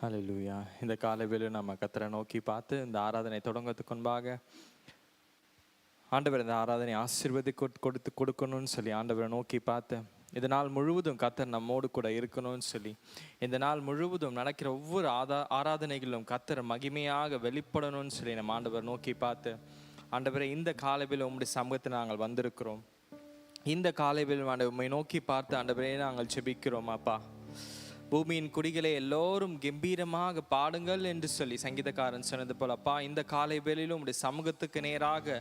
ஹல்லேலூயா. இந்த காலை வேளையில் நம்ம கர்த்தரை நோக்கி பார்த்து இந்த ஆராதனை தொடங்கத்துக்கு முன்பாக ஆண்டவர் இந்த ஆராதனை ஆசீர்வதி கொடுக்கணும்னு சொல்லி ஆண்டவரை நோக்கி பார்த்து இந்த நாள் முழுவதும் கர்த்தர் நம்மோடு கூட இருக்கணும்னு சொல்லி இந்த நாள் முழுவதும் நடக்கிற ஒவ்வொரு ஆராதனைகளிலும் கர்த்தர் மகிமையாக வெளிப்படணும்னு சொல்லி நம்ம ஆண்டவர் நோக்கி பார்த்து, ஆண்டவரை இந்த காலையில் உம்முடைய சமூகத்தில் நாங்கள் வந்திருக்கிறோம். இந்த காலையில் உம்மை நோக்கி பார்த்து ஆண்டவரே நாங்கள் ஜெபிக்கிறோம். அப்பா, பூமியின் குடிகளை எல்லோரும் கம்பீரமாக பாடுங்கள் என்று சொல்லி சங்கீதக்காரன் சொன்னது போல், அப்பா இந்த காலை வேளையிலும் உடைய சமூகத்துக்கு நேராக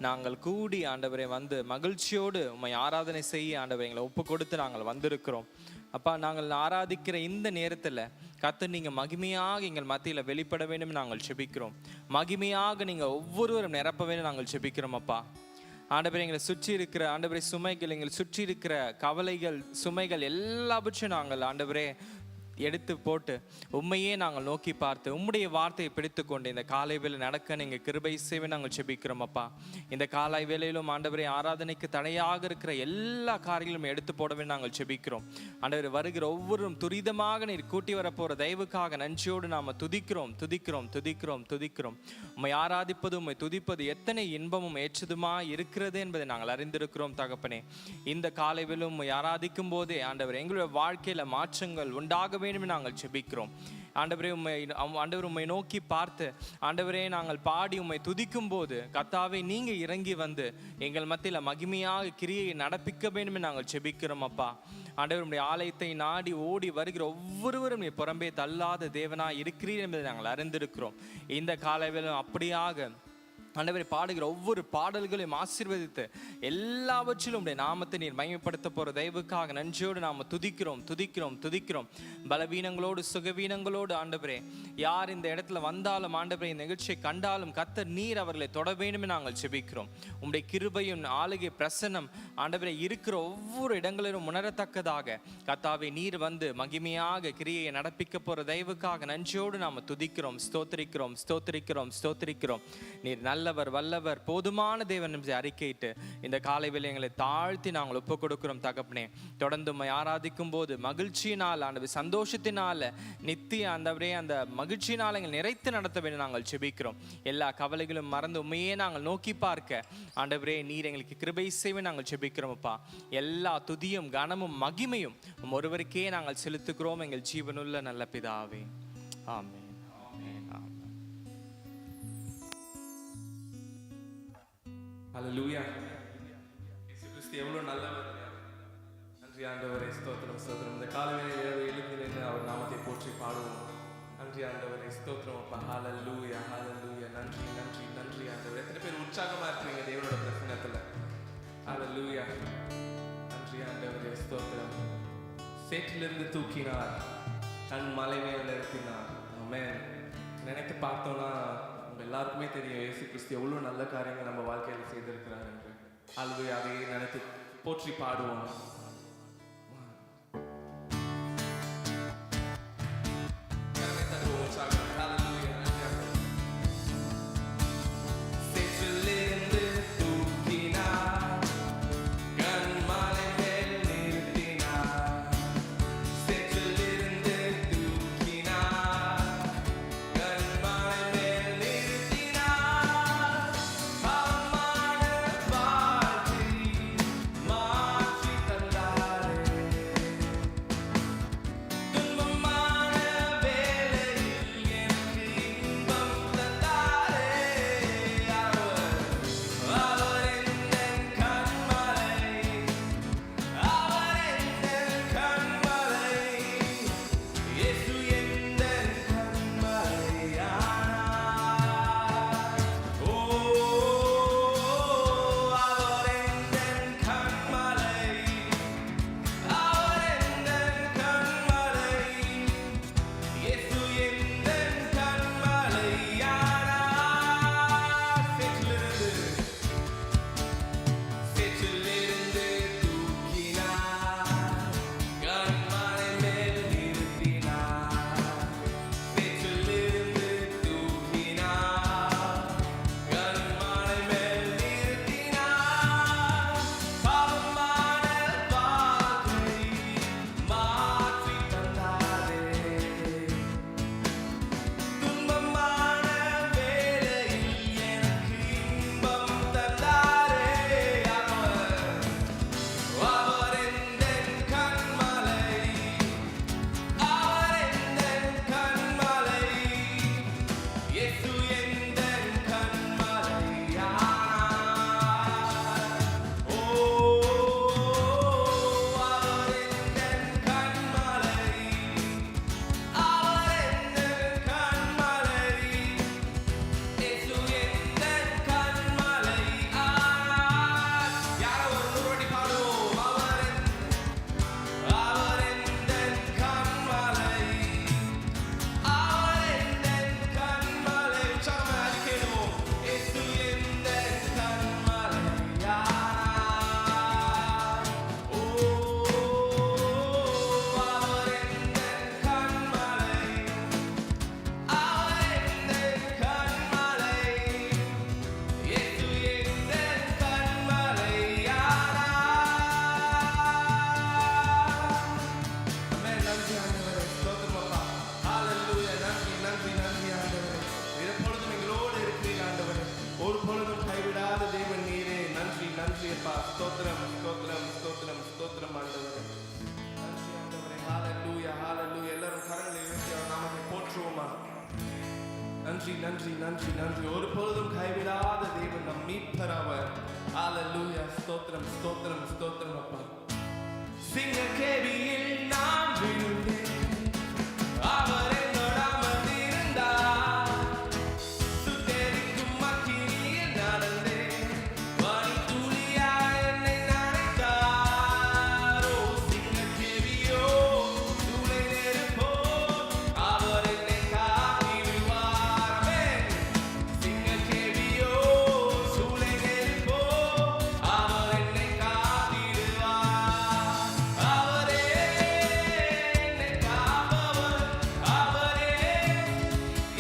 நாங்கள் கூடி ஆண்டவரை வந்து மகிழ்ச்சியோடு உம்மை ஆராதனை செய்ய ஆண்டவரை எங்களை ஒப்பு கொடுத்து நாங்கள் வந்திருக்கிறோம். அப்பா, நாங்கள் ஆராதிக்கிற இந்த நேரத்தில் கர்த்தர் நீங்கள் மகிமையாக எங்கள் மத்தியில் வெளிப்பட வேண்டும் நாங்கள் ஜெபிக்கிறோம். மகிமையாக நீங்கள் ஒவ்வொருவரும் நிரப்ப வேண்டும் நாங்கள் ஜெபிக்கிறோம். அப்பா ஆண்டவரை எங்களை சுற்றி இருக்கிற ஆண்டவரை சுமைகள், எங்களை சுற்றி இருக்கிற கவலைகள், சுமைகள் எல்லாவற்றையும் நாங்கள் ஆண்டவரே எடுத்து போட்டு உண்மையே நாங்கள் நோக்கி பார்த்து உம்முடைய வார்த்தையை பிடித்து கொண்டு இந்த காலை வேலை நடக்க நீங்கள் கிருபை செய்வே நாங்கள் ஜெபிக்கிறோம். அப்பா, இந்த காலை வேலையிலும் ஆண்டவரை ஆராதனைக்கு தடையாக இருக்கிற எல்லா காரியங்களும் எடுத்து போடவே நாங்கள் ஜெபிக்கிறோம். ஆண்டவரை வருகிற ஒவ்வொருவரும் துரிதமாக நீர் கூட்டி வரப்போகிற தயவுக்காக நன்றியோடு நாம் துதிக்கிறோம் துதிக்கிறோம் துதிக்கிறோம் துதிக்கிறோம். உம்மை ஆராதிப்பது, உம்மை துதிப்பது எத்தனை இன்பமும் ஏற்றதுமா இருக்கிறது என்பதை நாங்கள் அறிந்திருக்கிறோம். தகப்பனே, இந்த காலை வேளையிலும் உம்மை ஆராதிக்கும் போதே ஆண்டவர் எங்களுடைய வாழ்க்கையில் மாற்றங்கள் உண்டாக வேண்டும் நாங்கள் ஜெபிக்கிறோம். ஆண்டவரே, உம்மை நோக்கி பார்த்து ஆண்டவரே நாங்கள் பாடி உம்மை துதிக்கும் போது கர்த்தாவே நீங்க இறங்கி வந்து எங்கள் மத்தியில் மகிமையாக கிரியை நடப்பிக்க வேண்டும் நாங்கள் ஜெபிக்கிறோம். அப்பா, ஆண்டவருடைய ஆலயத்தை நாடி ஓடி வருகிற ஒவ்வொருவரும் புறம்பே தள்ளாத தேவனாய் இருக்கிறீர் என்பதை நாங்கள் அறிந்திருக்கிறோம். இந்த காலையிலும் அப்படியாக ஆண்டவரை பாடுகிற ஒவ்வொரு பாடல்களையும் ஆசீர்வதித்து எல்லாவற்றிலும் உடைய நாமத்தை நீர் மகிமைப்படுத்த போகிற தயவுக்காக நன்றியோடு நாம் துதிக்கிறோம் துதிக்கிறோம் துதிக்கிறோம். பலவீனங்களோடு சுகவீனங்களோடு ஆண்டவரே யார் இந்த இடத்துல வந்தாலும் ஆண்டவரை இந்த நிகழ்ச்சியை கண்டாலும் கர்த்தர் நீர் அவர்களை தொட வேண்டும் நாங்கள் ஜெபிக்கிறோம். உம்முடைய கிருபையும் ஆளுகை பிரசன்னம் ஆண்டவரை இருக்கிற ஒவ்வொரு இடங்களிலும் உணரத்தக்கதாக கர்த்தாவே நீர் வந்து மகிமையாக கிரியை நடப்பிக்க போகிற தயவுக்காக நன்றியோடு நாம் துதிக்கிறோம் ஸ்தோத்திரிக்கிறோம் ஸ்தோத்திரிக்கிறோம் ஸ்தோத்திரிக்கிறோம். நீர் நல்லவர், வல்லவர், போதுமான தேவன் என்று அறிக்கையிட்டு இந்த காலை வேளை எங்களை தாழ்த்தி நாங்கள் ஒப்புக் கொடுக்கிறோம். தகப்பனே, தொடர்ந்து உம்மை ஆராதிக்கும் போது மகிழ்ச்சியினால் ஆண்டவரே சந்தோஷத்தினால நித்திய ஆண்டவரே அந்த மகிழ்ச்சியினால் எங்களை நிறைத்து நடத்த வேண்டும் நாங்கள் ஜெபிக்கிறோம். எல்லா கவலைகளும் மறந்து உண்மையே நாங்கள் நோக்கி பார்க்க ஆண்டவரே நீர் எங்களுக்கு கிருபை செய்வே நாங்கள் ஜெபிக்கிறோம். அப்பா, எல்லா துதியும் கனமும் மகிமையும் ஒருவருக்கே நாங்கள் செலுத்துகிறோம் எங்கள் ஜீவனுள்ள நல்ல பிதாவே. ஆமென். ஹல்லேலூயா. இயேசு கிறிஸ்து எவ்வளவு நல்லவர். நன்றி ஆண்டவரே, ஸ்தோத்திரம் ஸ்தோத்திரம். இந்த காலையிலே எழுந்து நின்று அவர் நாமத்தை போற்றி பாடுவோம். நன்றி ஆண்டவரே, ஸ்தோத்திரம் அப்பா. ஹல்லேலூயா ஹல்லேலூயா. நன்றி நன்றி நன்றி ஆண்டவரே. எத்தனை பேர் உற்சாகமா இருக்கிறீங்க தேவனோட பிரசன்னத்துல. ஹல்லேலூயா. நன்றி ஆண்டவரே, ஸ்தோத்திரம். சேற்றிலிருந்து தூக்கினார், தன் மலை மேல் நிறுத்தினார். ஆமென். நினைத்து பார்த்தோம்னா எல்லாருக்குமே தெரியும் இயேசு கிறிஸ்து எவ்வளோ நல்ல காரியங்கள் நம்ம வாழ்க்கையில் செய்திருக்கிறார் என்று. அல்லது அதையே நினைத்து போற்றி பாடுவோம். மாற்றி தந்தார். நன்றி நன்றி நன்றி நன்றி. ஒரு பொழுதும் கைவிடாத தேவன் நம் மீட்பர் அவர். ஹalleluya. ஸ்தோத்திரம் ஸ்தோத்திரம் ஸ்தோத்திரம் அப்பா. சிங்கக்கேபியில் நான் விழுந்தேன், அவர் என்னோடு அமர்ந்திருந்தார். சுட்டெரிக்கும் அக்கினியில் நடந்தேன், பனித்துளியாய் என்னை நனைத்தார். ஓ சிங்கக்கேபியோ, சூளை நெருப்போ, அவர் என்னை காத்திடுவார். ஆமென். சிங்கக்கேபியோ, சூளை நெருப்போ, அவர் என்னை காத்திடுவார். அவரே என்னை காப்பவர், அவரே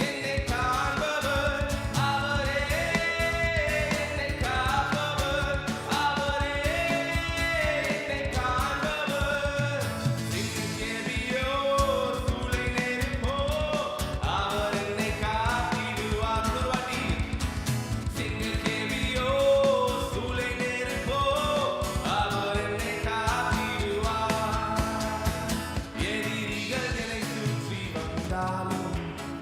என்னை காண்பவர், அவரே என்னை காப்பவர், அவரே என்னை காண்பவர். சிங்கக்கேபியோ, சூளை நெருப்போ, அவர் என்னை காத்திடுவார். ஒரு வாட்டி. சிங்கக்கேபியோ, சூளை நெருப்போ, அவர் என்னை காத்திடுவார். எதிரிகள் என்னை சுற்றி வந்தாலும்,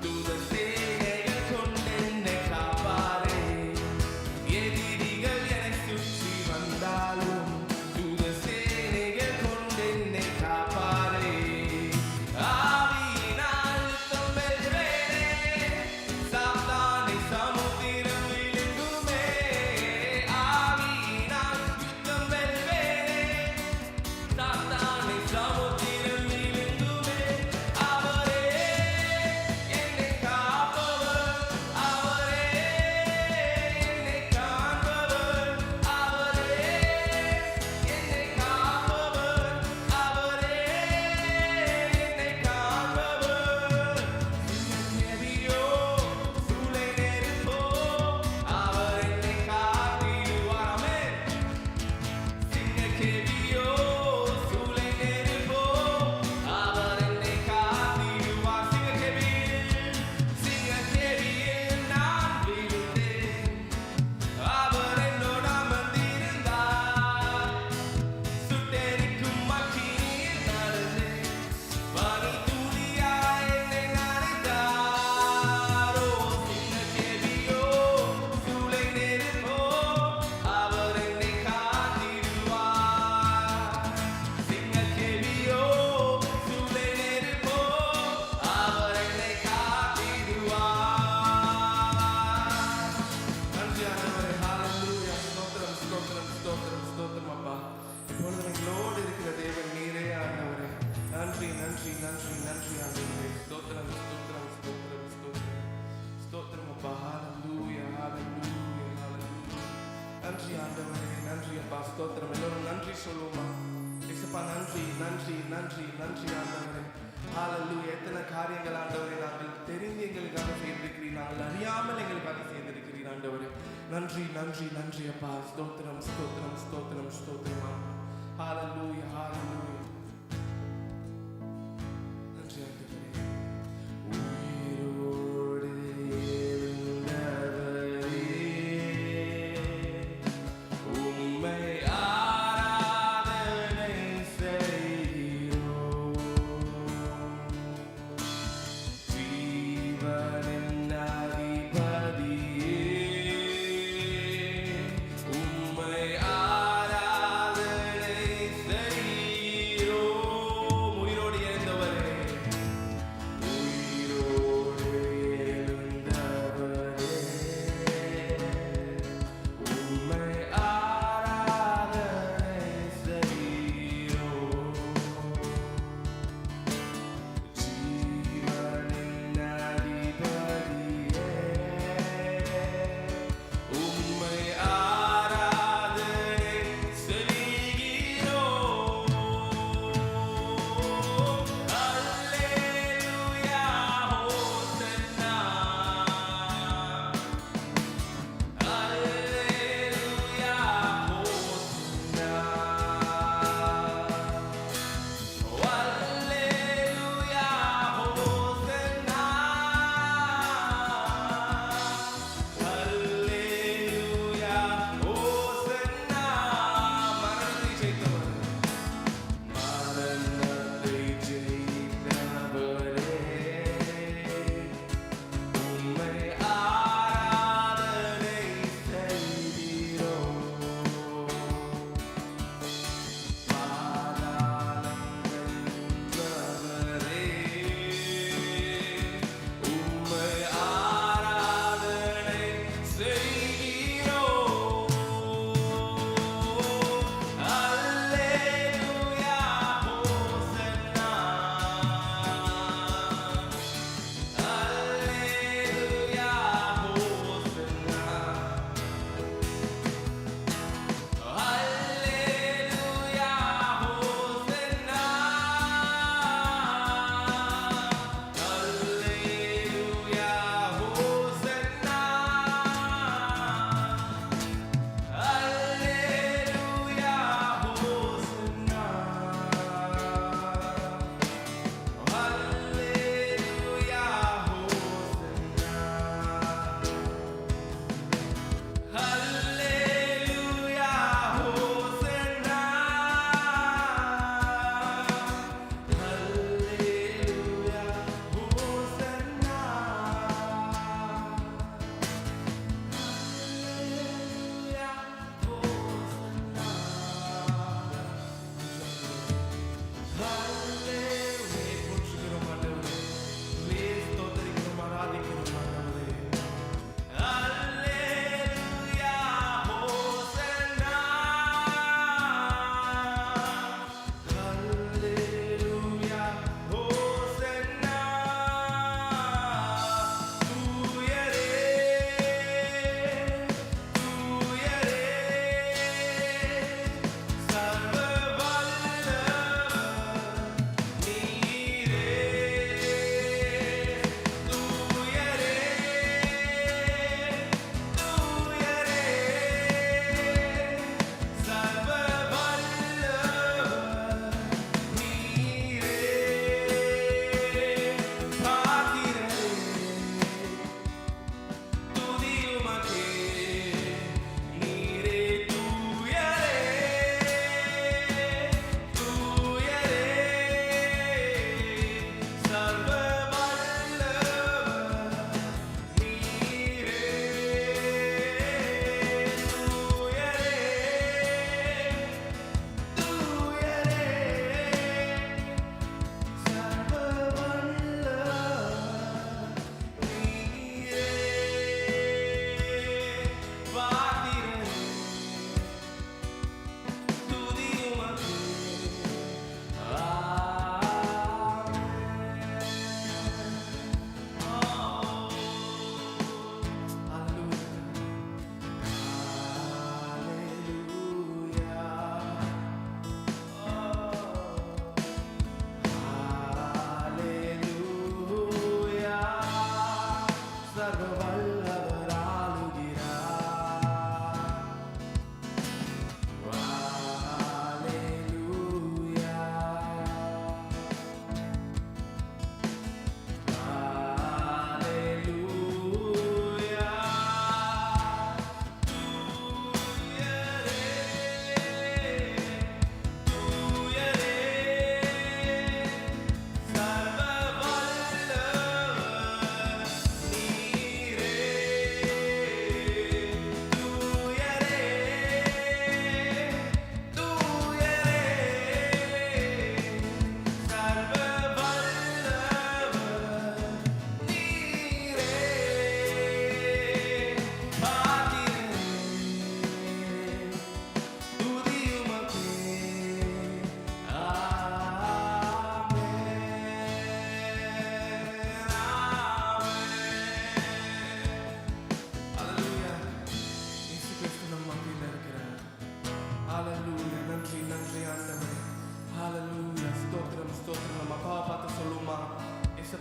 தூதர் சேனைகள் கொண்டு என்னை காப்பாரே. எதிரிகள் என்னை சுற்றி வந்தாலும், தூதர் சேனைகள் கொண்டு என்னை காப்பாரே. ஆவியினால் யுத்தம் வெல்வேனே, சாத்தானை சமுத்திரம் விழுங்குமே. ஆவியினால் யுத்தம் வெல்வேனே, சாத்தானை சமுத்திரம் விழுங்குமே. அவரே என்னை காப்பவர், அவரே என்னை காண்பவர், அவரே என்னை காப்பவர், அவரே என்னை காண்பவர். சிங்கக்கேபியோ, சூளை நெருப்போ, அவர் என்னை காத்திடுவார். ஆமென். சிங்கக்கேபியோ, சூளை நெருப்போ, அவர் என்னை காத்திடுவார். சிங்கக்கேபியில் நான் விழுந்தேன், அவர் என்னோடு அமர்ந்திருந்தார். சுட்டெரிக்கும் அக்கினியில் நடந்தேன், பனித்துளியாய் என்னை நனைத்தார். ஓ சிங்கக்கேபியோ, சூளை நெருப்போ, அவர் என்னை காத்திடுவார். சிங்கக்கேபியோ, சூளை நெருப்போ, அவர் என்னை காத்திடுவார். நன்றி ஆண்டவரே. ஹalleluya. ஸ்தோத்திரம் ஸ்தோத்திரம் ஸ்தோத்திரம் ஸ்தோத்திரம் அப்பா. இப்பொழுது எங்களோடு இருக்கிற தேவன் நீரே ஆண்டவரே. நன்றி நன்றி நன்றி நன்றி ஆண்டவரே. ஸ்தோத்திரம் ஸ்தோத்திரம் ஸ்தோத்திரம் ஸ்தோத்திரம் ஸ்தோத்திரம் அப்பா. ஹalleluya ஹalleluya ஹalleluya. நன்றி ஆண்டவரே. நன்றி அப்பா. ஸ்தோத்திரம். எல்லோரும் நன்றி சொல்லுவோமா? இயேசுப்பா நன்றி நன்றி நன்றி நன்றி ஆண்டவரே. ஹalleluya. எத்தனை காரியங்கள் ஆண்டவரே நாங்கள் தெரிந்து எங்களுக்காக செய்திருக்கிறீர், நாங்கள் அறியாமல் எங்களுக்காக செய்திருக்கிறீர் ஆண்டவரே. நன்றி நன்றி நன்றி அப்பா. ஸ்தோத்திரம் ஸ்தோத்திரம் ஸ்தோத்திரம் ஸ்தோத்திரம். ஹalleluya ஹalleluya. நன்றி ஆண்டவரே. உயிரோடு எழுந்தவரே, உம்மை ஆராதனை செய்கிறோம். ஜீவனின் அதிபதியே, உம்மை ஆராதனை செய்கிறோம்.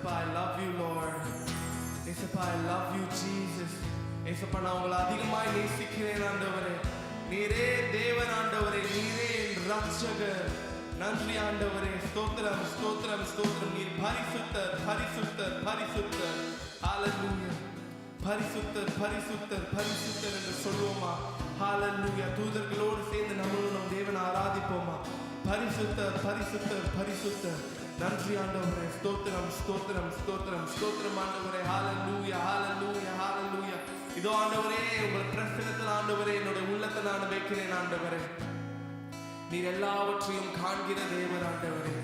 ஏசப்பா, I love you Lord. ஏசப்பா, I love you Jesus. ஏசப்பா, நான் உங்களை அதிகமாய் நேசிக்கிறேன் ஆண்டவரே. நீரே தேவன் ஆண்டவரே, நீரே என் ரட்சகர். நன்றி ஆண்டவரே. ஸ்தோத்திரம் ஸ்தோத்திரம் ஸ்தோத்திரம். நீர் பரிசுத்தர் பரிசுத்தர் பரிசுத்தர். ஹalleluya. பரிசுத்தர் பரிசுத்தர் பரிசுத்தர் என்று சொல்லுவோமா? ஹalleluya. தூதர்களோடு சேர்ந்து நம்மளும் நம் தேவனை ஆராதிப்போமா? பரிசுத்தர் பரிசுத்தர் பரிசுத்தர். நன்றி ஆண்டவரே. ஸ்தோத்திரம் ஸ்தோத்திரம் ஸ்தோத்திரம் ஸ்தோத்திரம் ஆண்டவரே. ஹalleluya ஹalleluya ஹalleluya. இதோ ஆண்டவரே, உங்கள் பிரசன்னத்தில் ஆண்டவரே என்னுடைய உள்ளத்தை நான் வைக்கிறேன் ஆண்டவரே. நீர் எல்லாவற்றையும் காண்கிற தேவர் ஆண்டவரே.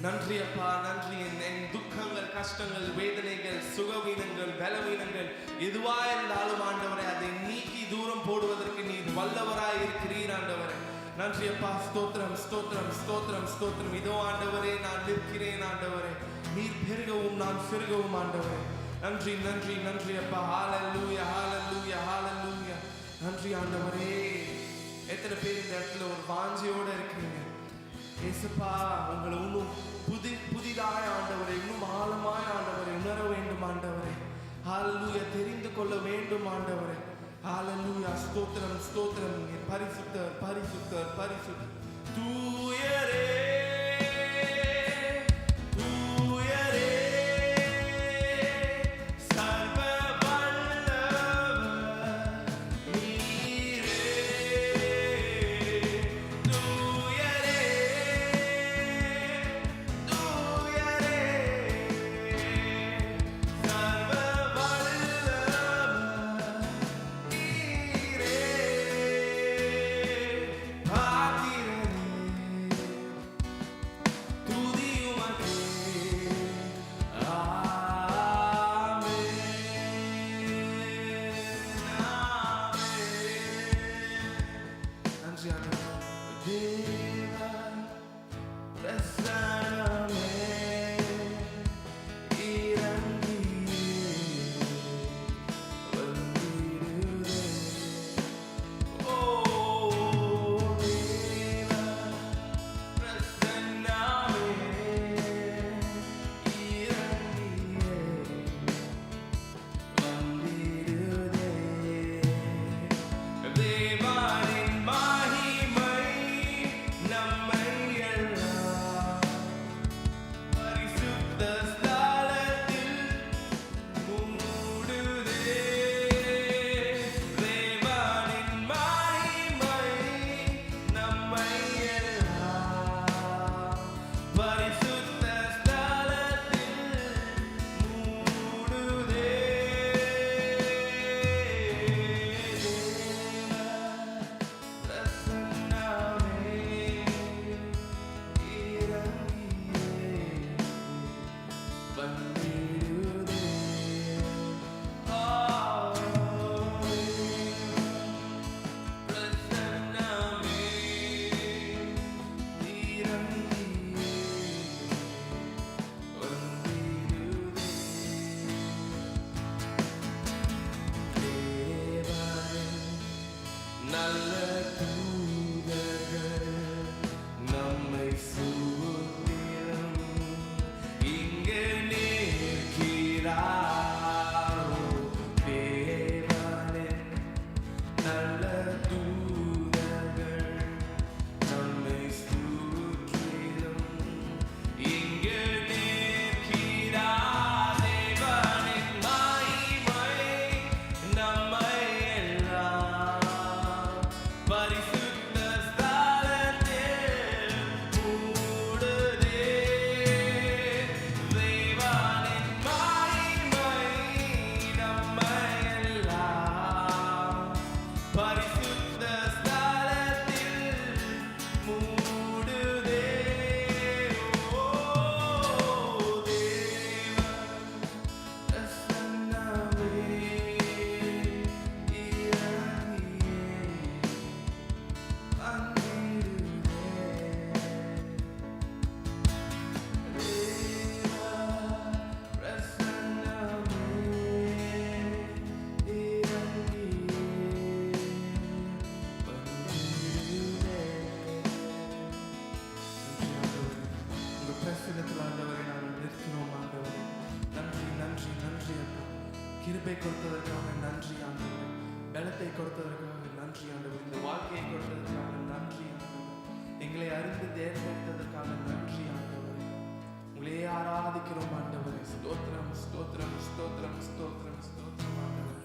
நன்றி அப்பா, நன்றி. என் துக்கங்கள், கஷ்டங்கள், வேதனைகள், சுகவீனங்கள், பலவீனங்கள் எதுவா இருந்தாலும் ஆண்டவரே, அதை நீக்கி தூரம் போடுவதற்கு நீர் வல்லவராய் இருக்கிறீர் ஆண்டவரே. நன்றி அப்பா. ஸ்தோத்திரம் ஸ்தோத்திரம் ஸ்தோத்திரம் ஸ்தோத்திரம். இதோ ஆண்டவரே, நான் நிற்கிறேன் ஆண்டவரே. நீர் பெருகவும் நான் சிறுகவும் ஆண்டவரே. நன்றி நன்றி நன்றி அப்பா. ஹalleluya ஹalleluya ஹalleluya. நன்றி ஆண்டவரே. எத்தனை பேர் இந்த இடத்துல ஒரு வாஞ்சையோட இருக்கிறீங்க? ஏசப்பா, உங்களை இன்னும் புதிதாய் ஆண்டவரே, இன்னும் ஆழமாய் ஆண்டவரை உணர வேண்டும் ஆண்டவரே. ஹalleluya. தெரிந்து கொள்ள வேண்டும் ஆண்டவரே. ஹalleluya. ஸ்தோத்திரம் ஸ்தோத்திரம். பரிசுத்தர் பரிசுத்தர் பரிசுத்தர். தூயரே நன்றி நன்றி அப்பா. கிருபை கொடுத்ததற்காக நன்றி ஆண்டவரே. பலத்தை கொடுத்ததற்காக நன்றி ஆண்டவரே. இந்த வாழ்க்கையை கொடுத்ததற்காக நன்றி ஆண்டவரே. எங்களை அறிந்து தேர்ந்தெடுத்ததற்காக நன்றி ஆண்டவரே. உங்களையே ஆராதிக்கிறோம் ஆண்டவரே. ஸ்தோத்திரம் ஸ்தோத்திரம் ஸ்தோத்திரம் ஸ்தோத்திரம் ஸ்தோத்திரம் ஆண்டவரே.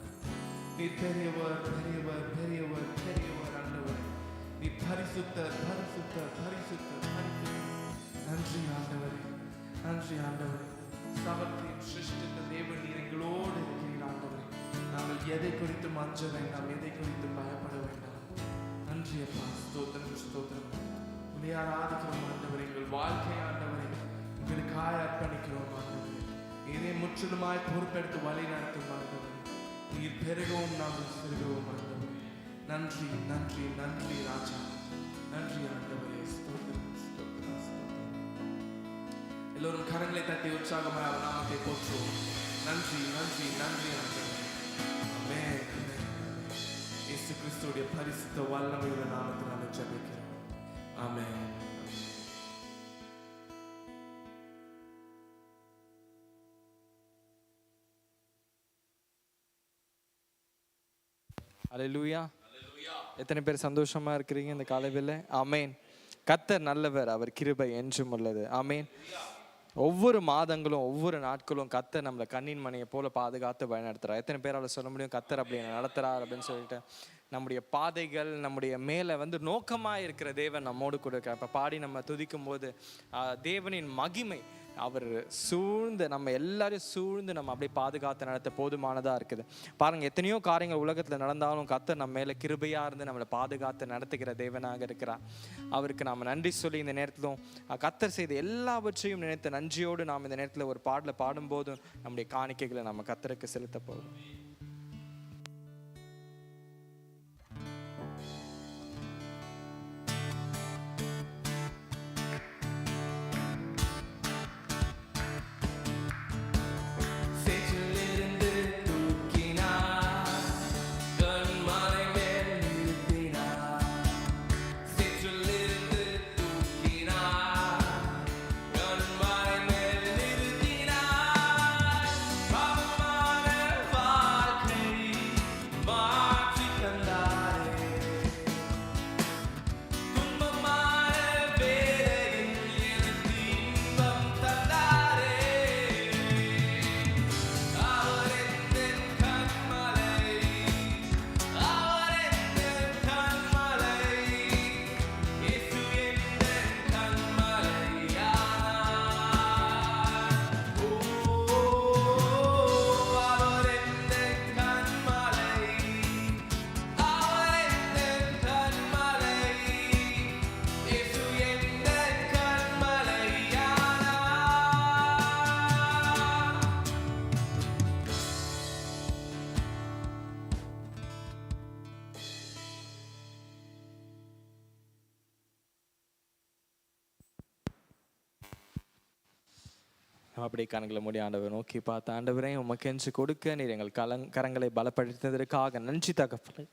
நீர் பெரியவர் பெரியவர் பெரியவர் பெரியவர் ஆண்டவரே. நீ பரிசுத்தர் பரிசுத்தர் பரிசுத்தர் பரிசுத்தர். நன்றி ஆண்டவரே நன்றி ஆண்டவரே. சகலத்தையும் சிருஷ்டித்த தேவன் நீர் எங்களோடு இருக்கிறீர் ஆண்டவரே. நாங்கள் எதை குறித்து அஞ்ச வேண்டாம், எதை குறித்து பயப்பட வேண்டாம். நன்றி அப்பா. ஸ்தோத்திரம் ஸ்தோத்திரம். உங்களை ஆராதிக்கிறோம் ஆண்டவரே. எங்கள் வாழ்க்கை ஆண்டவரே உங்களுக்காக அர்ப்பணிக்கிறோம் ஆண்டவரே. இதை முற்றிலுமாய் பொறுப்பெடுத்து வழி நடத்தும் ஆண்டவரே. நீர் பெருகவும் நாங்கள் பெருகவும் ஆண்டவரே. நன்றி நன்றி நன்றி ராஜா. நன்றி ஆண்டவரே. ஸ்தோத்திரம் ஸ்தோத்திரம் ஸ்தோத்திரம். எல்லோரும் கரங்களை தட்டி உற்சாகமாக அவர் நாமத்தை போற்றுவோம். நன்றி நன்றி நன்றி ஆண்டவரே. ஆமென் ஆமென். இயேசு கிறிஸ்துவுடைய பரிசுத்த வல்லமையுள்ள நாமத்தினால ஜெபிக்கிறோம். ஆமென். அல்லேலூயா. எத்தனை பேர் சந்தோஷமா இருக்கிறீங்க இந்த காலைவேளை? ஆமேன். கர்த்தர் நல்லவர், அவர் கிருபை என்றும் உள்ளது. ஆமேன். ஒவ்வொரு மாதங்களும் ஒவ்வொரு நாட்களும் கர்த்தர் நம்மளை கண்ணின் மணியை போல பாதுகாத்து வழிநடத்துறார். எத்தனை பேரால் சொல்ல முடியும் கர்த்தர் அப்படி நடத்துறார் அப்படின்னு சொல்லிட்டு? நம்முடைய பாதைகள் நம்முடைய மேலே வந்து நோக்கமாக இருக்கிற தேவன் நம்மோடு கூட இருக்கார். இப்போ பாடி நம்ம துதிக்கும் போது தேவனின் மகிமை அவர் சூழ்ந்து நம்ம எல்லாரையும் சூழ்ந்து நம்ம அப்படியே பாதுகாத்து நடத்த போதுமானதாக இருக்குது. பாருங்கள், எத்தனையோ காரியங்கள் உலகத்தில் நடந்தாலும் கர்த்தர் நம்ம மேலே கிருபையாக இருந்து நம்மளை பாதுகாத்து நடத்துகிற தேவனாக இருக்கிறார். அவருக்கு நாம் நன்றி சொல்லி இந்த நேரத்திலும் கர்த்தர் செய்த எல்லாவற்றையும் நினைத்த நன்றியோடு நாம் இந்த நேரத்தில் ஒரு பாடலை பாடும்போதும் நம்முடைய காணிக்கைகளை நம்ம கர்த்தருக்கு செலுத்த போகிறோம். அப்படியே கண்களை மூடி ஆண்டவர் நோக்கி பார்த்து, ஆண்டவரே உமக்கென்று கொடுக்க நீர் எங்கள் கரங்களை பலப்படுத்தினதற்காக நன்றி தகப்பனே.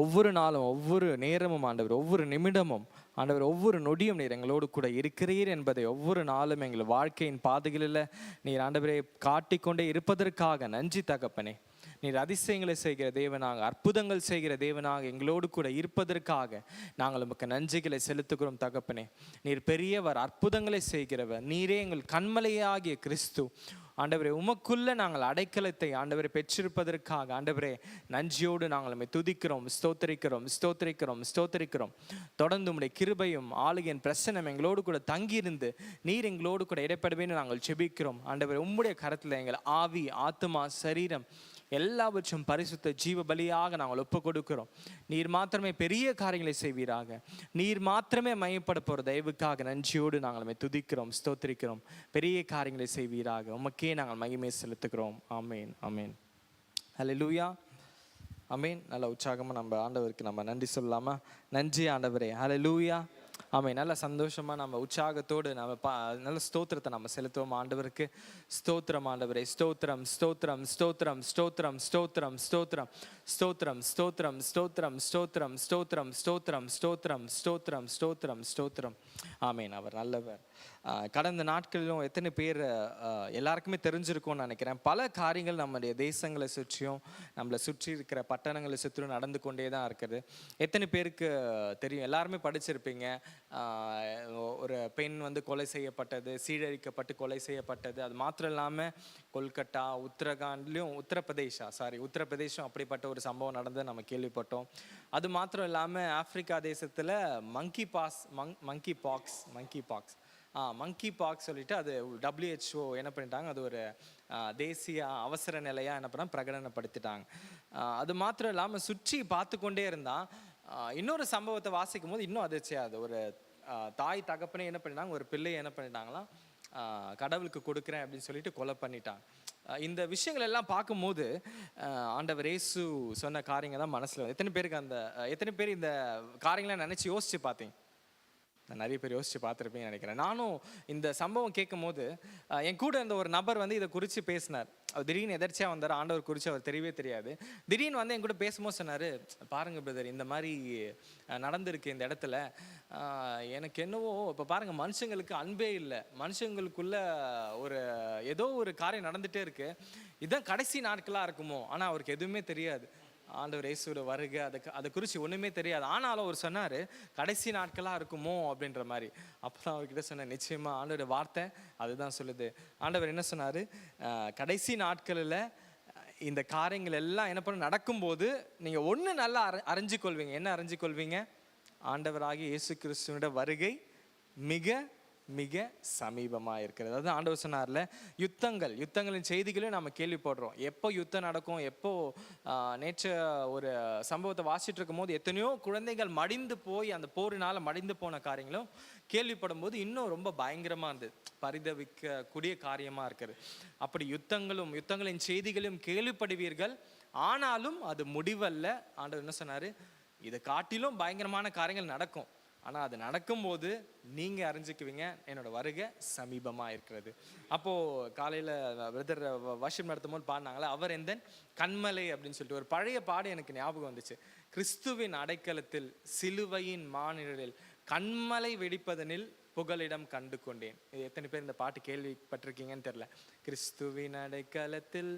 ஒவ்வொரு நாளும் ஒவ்வொரு நேரமும் ஆண்டவர், ஒவ்வொரு நிமிடமும் ஆண்டவர், ஒவ்வொரு நொடியும் நீர் எங்களோடு கூட இருக்கிறீர் என்பதை ஒவ்வொரு நாளும் எங்கள் வாழ்க்கையின் பாதைகளில் நீர் ஆண்டவரை காட்டிக்கொண்டே இருப்பதற்காக நன்றி தகப்பனே. நீர் அதிசயங்களை செய்கிற தேவனாக, அற்புதங்கள் செய்கிற தேவனாக எங்களோடு கூட இருப்பதற்காக நாங்கள் உமக்கு நன்றிகளை செலுத்துகிறோம் தகப்பனே. நீர் பெரியவர், அற்புதங்களை செய்கிறவர். நீரே எங்கள் கண்மலையாகிய கிறிஸ்து. ஆண்டவரே, உமக்குள்ள நாங்கள் அடைக்கலத்தை ஆண்டவரை பெற்றிருப்பதற்காக ஆண்டவரே நன்றியோடு நாங்கள் நம்மை துதிக்கிறோம், ஸ்தோத்தரிக்கிறோம் ஸ்தோத்தரிக்கிறோம் ஸ்தோத்தரிக்கிறோம். தொடர்ந்து உம்முடைய கிருபையும் ஆளுகையின் பிரசன்னம் எங்களோடு கூட தங்கியிருந்து நீர் எங்களோடு கூட இடைப்படுவேன்னு நாங்கள் செபிக்கிறோம். ஆண்டவரே, உம்முடைய கரத்தில் எங்கள் ஆவி, ஆத்துமா, சரீரம் எல்லாவற்றும் பரிசுத்த ஜீவ பலியாக நாங்கள் ஒப்பு கொடுக்கிறோம். நீர் மாத்திரமே பெரிய காரியங்களை செய்வீராக. நீர் மாத்திரமே மையப்பட போகிற தயவுக்காக நன்றியோடு நாங்கள் நம்மை துதிக்கிறோம், ஸ்தோத்திரிக்கிறோம். பெரிய காரியங்களை செய்வீராக. உமக்கே நாங்கள் மகிமை செலுத்துகிறோம். ஆமேன் ஆமேன். ஹல்லேலூயா. ஆமேன். நல்ல உற்சாகமாக நம்ம ஆண்டவருக்கு நம்ம நன்றி சொல்லலாமா? நன்றி ஆண்டவரே. ஹல்லேலூயா. ஆமாம், நல்ல சந்தோஷமாக நம்ம உற்சாகத்தோடு நம்ம நல்ல ஸ்தோத்திரத்தை நம்ம செலுத்துவோம் ஆண்டவருக்கு. ஸ்தோத்திரம் ஆண்டவரே. ஸ்தோத்திரம் ஸ்தோத்திரம் ஸ்தோத்திரம் ஸ்தோத்திரம் ஸ்தோத்திரம் ஸ்தோத்திரம் ஸ்தோத்திரம் ஸ்தோத்திரம் ஸ்தோத்திரம் ஸ்தோத்திரம் ஸ்தோத்திரம் ஸ்தோத்திரம் ஸ்தோத்திரம் ஸ்தோத்திரம் ஸ்தோத்திரம் ஸ்தோத்திரம். ஆமேன். அவர் நல்லவர். கடந்த நாட்களிலும் எத்தனை பேர் எல்லாருக்குமே தெரிஞ்சிருக்கும்னு நினைக்கிறேன், பல காரியங்கள் நம்முடைய தேசங்களை சுற்றியும் நம்மளை சுற்றி இருக்கிற பட்டணங்களை சுற்றியும் நடந்து கொண்டே தான் இருக்குது. எத்தனை பேருக்கு தெரியும், எல்லாருமே படிச்சிருப்பீங்க, ஒரு பெண் வந்து கொலை செய்யப்பட்டது, சீரழிக்கப்பட்டு கொலை செய்யப்பட்டது. அது மாத்திரம் இல்லாமல் கொல்கட்டா, உத்தரப்பிரதேசம் அப்படிப்பட்ட ஒரு சம்பவம் நடந்து நம்ம கேள்விப்பட்டோம். அது மாத்திரம் இல்லாமல் ஆப்பிரிக்கா தேசத்தில் மங்கி பாக்ஸ் சொல்லிட்டு அது WHO என்ன பண்ணிட்டாங்க, அது ஒரு தேசிய அவசர நிலையாக என்ன பண்ணால் பிரகடனப்படுத்திட்டாங்க. அது மாத்திரம் இல்லாமல் சுற்றி பார்த்து கொண்டே இருந்தால் இன்னொரு சம்பவத்தை வாசிக்கும் போது இன்னும் அதிர்ச்சியாது. ஒரு தாய் தகப்பனே என்ன பண்ணிட்டாங்க, ஒரு பிள்ளையை என்ன பண்ணிட்டாங்களாம், கடவுளுக்கு கொடுக்குறேன் அப்படின்னு சொல்லிட்டு கொலை பண்ணிட்டாங்க. இந்த விஷயங்கள் எல்லாம் பார்க்கும்போது ஆண்டவர் இயேசு சொன்ன காரியங்கள் தான் மனசில். எத்தனை பேர் இந்த காரியங்களை நினச்சி யோசிச்சு பார்த்தீங்க? நிறைய பேர் யோசிச்சு பார்த்துருப்பீங்கன்னு நினைக்கிறேன். நானும் இந்த சம்பவம் கேட்கும் போது என் கூட இருந்த ஒரு நபர் வந்து இதை குறித்து பேசினார். அவர் திடீர்னு எதர்ச்சியாக வந்தார், ஆண்டவர் குறித்து அவர் தெரியவே தெரியாது. திடீர்னு வந்து என் கூட பேசும்போது சொன்னார், பாருங்கள் பிரதர், இந்த மாதிரி நடந்திருக்கு இந்த இடத்துல. எனக்கு என்னவோ இப்போ பாருங்கள், மனுஷங்களுக்கு அன்பே இல்லை, மனுஷங்களுக்குள்ள ஒரு ஏதோ ஒரு காரியம் நடந்துகிட்டே இருக்கு, இதுதான் கடைசி நாட்களாக இருக்குமோ. ஆனால் அவருக்கு எதுவுமே தெரியாது, ஆண்டவர் இயேசுவோட வருகை அதை குறித்து ஒன்றுமே தெரியாது. ஆனாலும் அவர் சொன்னார் கடைசி நாட்களாக இருக்குமோ அப்படின்ற மாதிரி. அப்போ தான் அவர்கிட்ட சொன்னேன், நிச்சயமாக ஆண்டோட வார்த்தை அதுதான் சொல்லுது. ஆண்டவர் என்ன சொன்னார், கடைசி நாட்களில் இந்த காரியங்கள் எல்லாம் என்ன பண்ண நடக்கும்போது நீங்கள் ஒன்று நல்லா அறிஞ்சிக்கொள்வீங்க. என்ன அறிஞ்சிக்கொள்வீங்க? ஆண்டவராகிய இயேசு கிறிஸ்துவோட வருகை மிக மிக சமீபமாக இருக்கிறது. அதாவது ஆண்டவர் சொன்னார்ல, யுத்தங்களின் செய்திகளையும் நம்ம கேள்விப்படுறோம். எப்போ யுத்தம் நடக்கும், எப்போ நேற்று ஒரு சம்பவத்தை வாசிட்டு இருக்கும் போது எத்தனையோ குழந்தைகள் மடிந்து போய் அந்த போரினால் மடிந்து போன காரியங்களும் கேள்விப்படும் போது இன்னும் ரொம்ப பயங்கரமாக இருந்தது, பரிதவிக்கக்கூடிய காரியமாக இருக்குது. அப்படி யுத்தங்களின் செய்திகளையும் கேள்விப்படுவீர்கள், ஆனாலும் அது முடிவல்ல. ஆண்டவர் என்ன சொன்னார், இதை காட்டிலும் பயங்கரமான காரியங்கள் நடக்கும், ஆனால் அது நடக்கும்போது நீங்கள் அறிஞ்சிக்குவீங்க என்னோட வருகை சமீபமாக இருக்கிறது. அப்போது காலையில் பிரதர் வர்ஷிப் நடத்தும் போது பாடினாங்களே, அவர் எந்த கண்மலை அப்படின்னு சொல்லிட்டு ஒரு பழைய பாடு எனக்கு ஞாபகம் வந்துச்சு. கிறிஸ்துவின் அடைக்கலத்தில் சிலுவையின் மாநிழலில் கண்மலை வெடிப்பதனில் புகலிடம் கண்டு கொண்டேன். இது எத்தனை பேர் இந்த பாட்டு கேள்விப்பட்டிருக்கீங்கன்னு தெரியல. கிறிஸ்துவின் அடைக்கலத்தில்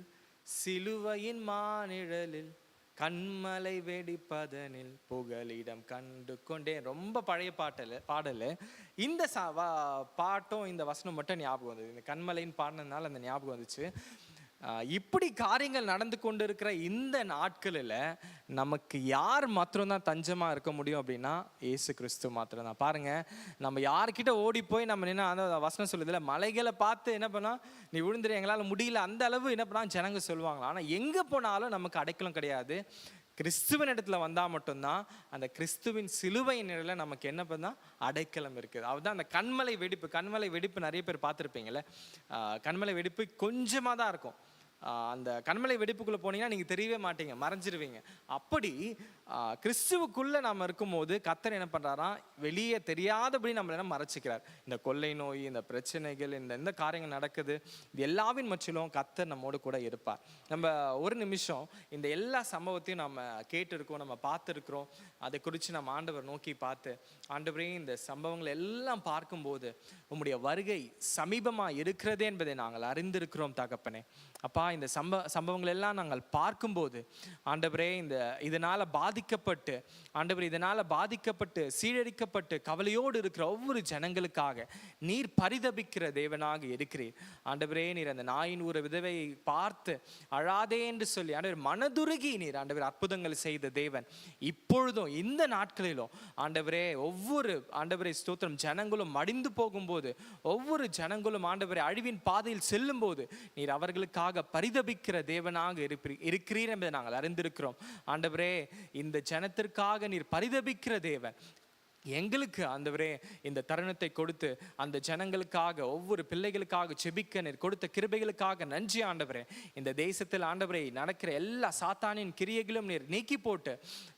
சிலுவையின் மாநிழலில் கண்மலை வெடிப்பதனில் புகலிடம் கண்டு கொண்டேன். ரொம்ப பழைய பாடல். இந்த பாட்டும் இந்த வசனம் மட்டும் ஞாபகம் வந்தது. இந்த கண்மலைன்னு பாடினதுனால அந்த ஞாபகம் வந்துச்சு. இப்படி காரியங்கள் நடந்து கொண்டு இருக்கிற இந்த நாட்களில் நமக்கு யார் மாத்திரம்தான் தஞ்சமாக இருக்க முடியும் அப்படின்னா இயேசு கிறிஸ்து மாத்திரம்தான். பாருங்கள், நம்ம யார்கிட்ட ஓடி போய் நம்ம என்ன, அந்த வசனம் சொல்லுதில்ல, மலைகளை பார்த்து என்ன பண்ணால் நீ விழுந்துரு, எங்களால் முடியல, அந்த அளவு என்ன பண்ணால் ஜனங்க சொல்லுவாங்களா. ஆனால் எங்கே போனாலும் நமக்கு அடைக்கலம் கிடையாது. கிறிஸ்துவின் இடத்துல வந்தால் மட்டும்தான் அந்த கிறிஸ்துவின் சிலுவையின் நிலையில் நமக்கு என்ன பண்ணால் அடைக்கலம் இருக்குது. அதுதான் அந்த கண்மலை வெடிப்பு நிறைய பேர் பார்த்துருப்பீங்களே. கண்மலை வெடிப்பு கொஞ்சமாக தான் இருக்கும். அந்த கண்மலை வெடிப்புக்குள்ளே போனீங்கன்னா நீங்கள் தெரியவே மாட்டீங்க, மறைஞ்சிருவீங்க. அப்படி கிறிஸ்துவுக்குள்ளே நாம் இருக்கும்போது கர்த்தர் என்ன பண்ணுறாராம், வெளியே தெரியாதபடி நம்மளை என்ன மறைச்சிக்கிறார். இந்த கொள்ளை நோய், இந்த பிரச்சனைகள், இந்த காரியங்கள் நடக்குது, இது எல்லாவின் மற்றிலும் கர்த்தர் நம்மோடு கூட இருப்பார். நம்ம ஒரு நிமிஷம் இந்த எல்லா சம்பவத்தையும் நம்ம கேட்டிருக்கோம், நம்ம பார்த்துருக்குறோம். அதை குறித்து நம்ம ஆண்டவர் நோக்கி பார்த்து, ஆண்டவரே இந்த சம்பவங்கள் எல்லாம் பார்க்கும்போது உம்முடைய வருகை சமீபமாக இருக்கிறதே என்பதை நாங்கள் அறிந்திருக்கிறோம் தகப்பனே. அப்பா, இந்த சம்பவங்கள் எல்லாம் நாங்கள் பார்க்கும்போது ஆண்டவரே, இதனால் பாதிக்கப்பட்டு சீரழிக்கப்பட்டு கவலையோடு இருக்கிற ஒவ்வொரு ஜனங்களுக்காக நீர் பரிதபிக்கிற தேவனாக இருக்கிறீர். ஆண்டவரே, நீர் அந்த நாயின் ஊர விதவையை பார்த்து அழாதே என்று சொல்லி ஆண்டவர் மனதுருகி நீர் ஆண்டவர் அற்புதங்கள் செய்த தேவன். இப்பொழுதும் இந்த நாட்களிலும் ஆண்டவரே, ஆண்டவரே ஸ்தோத்திரம், ஜனங்களும் மடிந்து போகும்போது, ஒவ்வொரு ஜனங்களும் ஆண்டவரே அழிவின் பாதையில் செல்லும் போது நீர் அவர்களுக்காக பரிதபிக்கிற தேவனாக இருக்கிறீர் என்பதை நாங்கள் அறிந்திருக்கிறோம். ஆண்டவரே, இந்த ஜனத்திற்காக நீர் பரிதபிக்கிற தேவன். எங்களுக்கு ஆண்டவரே இந்த தருணத்தை கொடுத்து அந்த ஜனங்களுக்காக, ஒவ்வொரு பிள்ளைகளுக்காக ஜெபிக்க நீர் கொடுத்த கிருபைகளுக்காக நன்றி ஆண்டவரே. இந்த தேசத்தில் ஆண்டவரே நடக்கிற எல்லா சாத்தானின் கிரியைகளும் நீர் நீக்கி போட்டு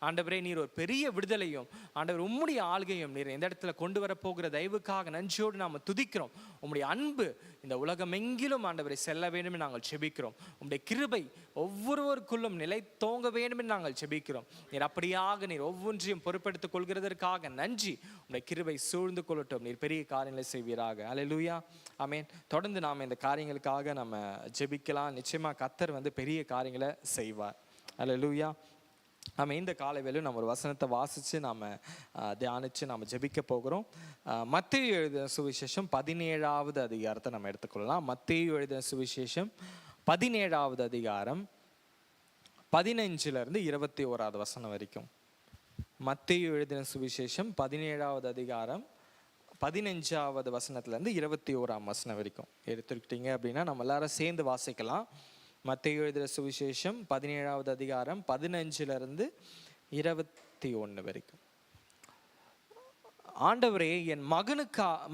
ஆண்டவரே, நீர் ஒரு பெரிய விடுதலையும் ஆண்டவர் உம்முடைய ஆளுகையும் நீர் இந்த இடத்துல கொண்டு வரப்போகிற தயவுக்காக நன்றியோடு நாம் துதிக்கிறோம். உம்முடைய அன்பு இந்த உலகம் எங்கிலும் ஆண்டவரை செல்ல வேண்டும் என்று நாங்கள் ஜெபிக்கிறோம். உம்முடைய கிருபை ஒவ்வொருவருக்குள்ளும் நிலை தோங்க வேண்டும் என்று நாங்கள் ஜெபிக்கிறோம். நீர் அப்படியாக நீர் ஒவ்வொன்றையும் பொறுப்பெடுத்துக் கொள்கிறதற்காக நன்றி நன்றி. உடைய கிருபை சூழ்ந்து கொள்ளட்டும். நீர் பெரிய காரியங்களை செய்வீராக. அல்லேலூயா. ஆமென். தொடர்ந்து நாம் இந்த காரியங்களுக்காக நம்ம ஜெபிக்கலாம். நிச்சயமா கர்த்தர் பெரிய காரியங்களை செய்வார். அல்லேலூயா. நம்ம இந்த காலை வேளையில் நம்ம ஒரு வசனத்தை வாசித்து நாம் தியானித்து நாம் ஜெபிக்க போகிறோம். மத்தேயு எழுதின சுவிசேஷம் 17வது அதிகாரத்தை நம்ம எடுத்துக்கொள்ளலாம். மத்தேயு எழுதின சுவிசேஷம் 17வது அதிகாரம் 15லிருந்து 21வது வசனம் வரைக்கும். மத்தேயு எழுதின சுவிசேஷம் 17வது அதிகாரம் 15வது வசனத்துலேருந்து 21ஆம் வசனம் வரைக்கும் எடுத்துக்கிட்டீங்க அப்படின்னா நம்ம எல்லாரும் சேர்ந்து வாசிக்கலாம். மத்தேயு எழுதின சுவிசேஷம் 17வது அதிகாரம் 15லிருந்து 21 வரைக்கும். ஆண்டவரே, என்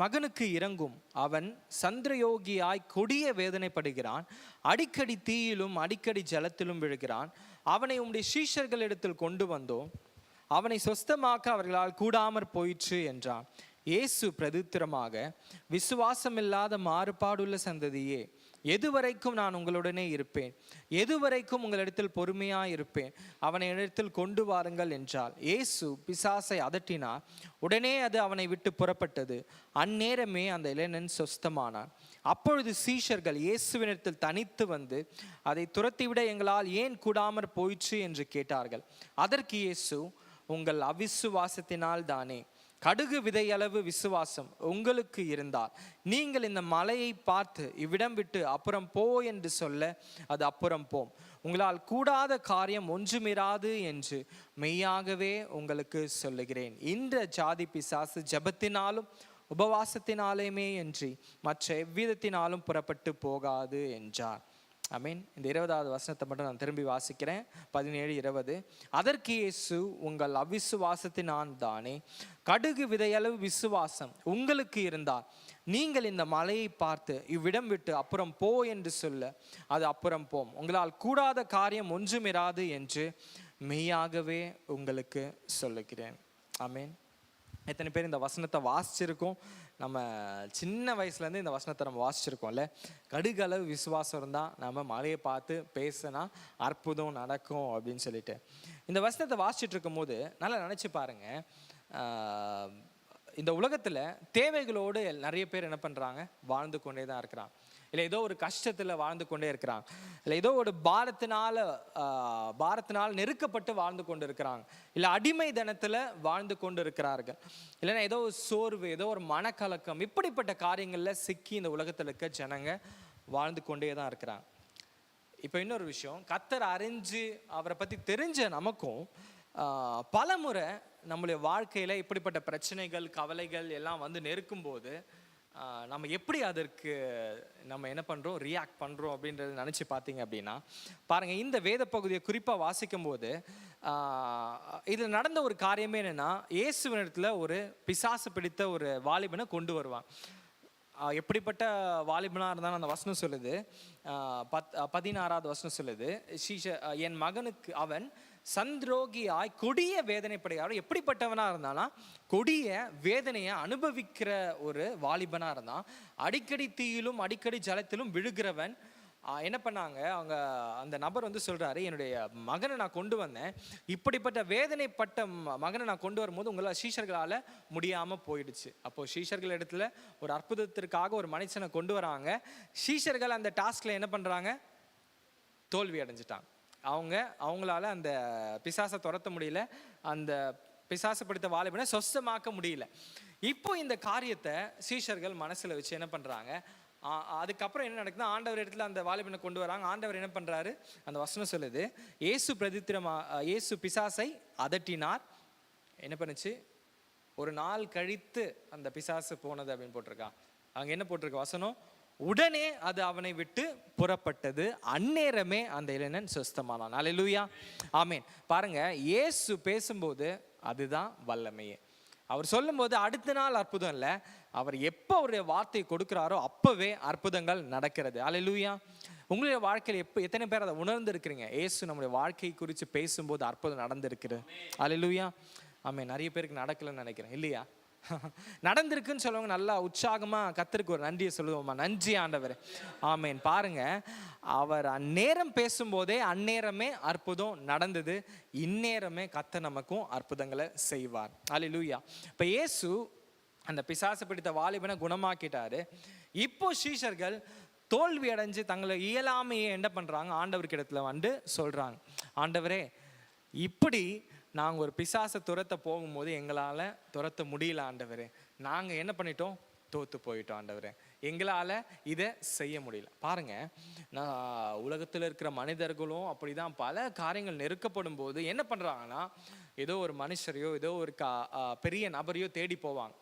மகனுக்கு இரங்கும். அவன் சந்திரயோகியாய் கொடிய வேதனைப்படுகிறான். அடிக்கடி தீயிலும் அடிக்கடி ஜலத்திலும் விழுகிறான். அவனை உம்முடைய சீஷர்களிடத்தில் கொண்டு வந்தோம். அவனை சொஸ்தமாக்க அவர்களால் கூடாமற் போயிற்று என்றான். இயேசு பிரதித்திரமாக, விசுவாசமில்லாத மாறுபாடுள்ள சந்ததியே, எதுவரைக்கும் நான் உங்களுடனே இருப்பேன்? எதுவரைக்கும் உங்களிடத்தில் பொறுமையாக இருப்பேன்? அவனை இடத்தில் கொண்டு வாருங்கள் என்றால் இயேசு பிசாசை அதட்டினார். உடனே அது அவனை விட்டு புறப்பட்டது. அந்நேரமே அந்த இளைஞன் சொஸ்தமானான். அப்பொழுது சீஷர்கள் இயேசுவினிடத்தில் தனித்து வந்து, அதை துரத்திவிட எங்களால் ஏன் கூடாமற் போயிற்று என்று கேட்டார்கள். அதற்கு இயேசு, உங்கள் அவிசுவாசத்தினால் தானே. கடுகு விதையளவு விசுவாசம் உங்களுக்கு இருந்தால் நீங்கள் இந்த மலையை பார்த்து இவ்விடம் விட்டு அப்புறம் போ என்று சொல்ல அது அப்புறம் போம். உங்களால் கூடாத காரியம் ஒன்றுமிராது என்று மெய்யாகவே உங்களுக்கு சொல்லுகிறேன். இந்த ஜாதி பிசாசு ஜெபத்தினாலும் உபவாசத்தினாலுமே என்று மற்ற எவ்விதத்தினாலும் புறப்பட்டு போகாது என்றார். ஆமீன். இந்த 20வது வசனத்தை மட்டும் நான் திரும்பி வாசிக்கிறேன். 17:20. அதற்கு இயேசு, உங்கள் அவிசுவாசத்தினால் தானே. கடுகு விதையளவு விசுவாசம் உங்களுக்கு இருந்தால் நீங்கள் இந்த மலையை பார்த்து இவ்விடம் விட்டு அப்புறம் போ என்று சொல்ல அது அப்புறம் போம். உங்களால் கூடாத காரியம் ஒன்றுமிராது என்று மெய்யாகவே உங்களுக்கு சொல்லுகிறேன். ஆமீன். எத்தனை பேர் இந்த வசனத்தை வாசிச்சிருக்கோம்? நம்ம சின்ன வயசுலேருந்து இந்த வசனத்தை நம்ம வாசிச்சிருக்கோம்ல. கடுகளவு விசுவாசம் இருந்தால் நம்ம மலையை பார்த்து பேசினா அற்புதம் நடக்கும் அப்படின்னு சொல்லிட்டு இந்த வசனத்தை வாசிச்சுட்டு இருக்கும் போது நல்லா நினச்சி பாருங்க. இந்த உலகத்தில் தேவைகளோடு நிறைய பேர் என்ன பண்ணுறாங்க? வாழ்ந்து கொண்டே தான் இருக்கிறாங்க. இல்லை ஏதோ ஒரு கஷ்டத்தில் வாழ்ந்து கொண்டே இருக்கிறாங்க. இல்லை ஏதோ ஒரு பாரத்தினால் நெருக்கப்பட்டு வாழ்ந்து கொண்டு இருக்கிறாங்க. இல்லை அடிமை தனத்தில் வாழ்ந்து கொண்டு இருக்கிறார்கள். இல்லைன்னா ஏதோ ஒரு சோர்வு, ஏதோ ஒரு மனக்கலக்கம், இப்படிப்பட்ட காரியங்களில் சிக்கி இந்த உலகத்தில் இருக்க ஜனங்க வாழ்ந்து கொண்டே தான் இருக்கிறாங்க. இப்போ இன்னொரு விஷயம், கர்த்தர் அறிஞ்சு அவரை பற்றி தெரிஞ்ச நமக்கும் பல முறை நம்மளுடைய வாழ்க்கையில் இப்படிப்பட்ட பிரச்சனைகள், கவலைகள் எல்லாம் நெருக்கும் போது நம்ம எப்படி அதற்கு நம்ம என்ன பண்ணுறோம், ரியாக்ட் பண்ணுறோம் அப்படின்றத நினச்சி பார்த்தீங்க அப்படின்னா பாருங்கள். இந்த வேத பகுதியை குறிப்பாக வாசிக்கும் போது இதில் நடந்த ஒரு காரியமே என்னென்னா, இயேசுவினிடத்தில் ஒரு பிசாசு பிடித்த ஒரு வாலிபனை கொண்டு வருவான். எப்படிப்பட்ட வாலிபனாக இருந்தாலும் அந்த வசனம் சொல்லுது. 16வது வசனம் சொல்லுது, என் மகனுக்கு அவன் சந்திரோகியாய் கொடிய வேதனைப்படுகிறார். எப்படிப்பட்டவனாக இருந்தானா, கொடிய வேதனையை அனுபவிக்கிற ஒரு வாலிபனாக இருந்தான். அடிக்கடி தீயிலும் அடிக்கடி ஜலத்திலும் விழுகிறவன். என்ன பண்ணாங்க அவங்க, அந்த நபர் சொல்கிறாரு, என்னுடைய மகனை நான் கொண்டு வந்தேன், இப்படிப்பட்ட வேதனைப்பட்ட மகனை நான் கொண்டு வரும்போது உங்களால் சீஷர்களால் முடியாமல் போயிடுச்சு. அப்போது சீஷர்கள் இடத்துல ஒரு அற்புதத்திற்காக ஒரு மனுஷனை கொண்டு வராங்க. சீஷர்கள் அந்த டாஸ்கில் என்ன பண்ணுறாங்க? தோல்வி அடைஞ்சிட்டாங்க. அவங்களால அந்த பிசாசை துரத்த முடியல, அந்த பிசாசு பிடித்த வாலிபனை சொஸ்தமாக்க முடியல. இப்போ இந்த காரியத்தை சீஷர்கள் மனசில் வச்சு என்ன பண்ணுறாங்க? அதுக்கப்புறம் என்ன நடக்குதுன்னா, ஆண்டவர் இடத்துல அந்த வாலிபனை கொண்டு வராங்க. ஆண்டவர் என்ன பண்ணுறாரு? அந்த வசனம் சொல்லுது, இயேசு பிசாசை அதட்டினார். என்ன பண்ணுச்சு? ஒரு நாள் கழித்து அந்த பிசாசு போனது அப்படின்னு போட்டிருக்கான். அங்கே என்ன போட்டிருக்க வசனம்? உடனே அது அவனை விட்டு புறப்பட்டது. அந்நேரமே அந்த இளைஞன் சுஸ்தமானான். அல்லேலூயா. ஆமீன். பாருங்க, இயேசு பேசும்போது அதுதான் வல்லமையே. அவர் சொல்லும்போது அடுத்த நாள் அற்புதம் இல்லை, அவர் எப்போ அவருடைய வார்த்தையை கொடுக்குறாரோ அப்போவே அற்புதங்கள் நடக்கிறது. அல்லேலூயா. உங்களுடைய வாழ்க்கையில் எத்தனை பேர் அதை உணர்ந்து இருக்கிறீங்க? இயேசு நம்முடைய வாழ்க்கை குறித்து பேசும்போது அற்புதம் நடந்திருக்கிறது. அல்லேலூயா. ஆமீன். நிறைய பேருக்கு நடக்கலன்னு நினைக்கிறேன், இல்லையா? நடந்திருக்குன்னு சொல்லுவாங்க, நல்லா உற்சாகமாக கர்த்தருக்கு ஒரு நன்றியை சொல்லுவோமா, நன்றி ஆண்டவர், ஆமேன். பாருங்க, அவர் அந்நேரம் பேசும்போதே அந்நேரமே அற்புதம் நடந்தது. இந்நேரமே கர்த்தர் நமக்கும் அற்புதங்களை செய்வார். அல்லேலூயா. இப்போ இயேசு அந்த பிசாசு பிடித்த வாலிபனை குணமாக்கிட்டாரு. இப்போ சீஷர்கள் தோல்வி அடைஞ்சு தங்களை இயலாமையை என்ன பண்ணுறாங்க, ஆண்டவருக்கு இடத்துல வந்து சொல்கிறாங்க, ஆண்டவரே இப்படி நாங்கள் ஒரு பிசாசை துரத்த போகும்போது எங்களால் துரத்த முடியல ஆண்டவரே, நாங்கள் என்ன பண்ணிட்டோம், தோற்று போயிட்டோம் ஆண்டவரே, எங்களால் இதை செய்ய முடியல. பாருங்கள், நான் உலகத்தில் இருக்கிற மனிதர்களும் அப்படி தான் பல காரியங்கள் நெருக்கப்படும் போது என்ன பண்ணுறாங்கன்னா, ஏதோ ஒரு மனுஷரையோ ஏதோ ஒரு பெரிய நபரையோ தேடி போவாங்க.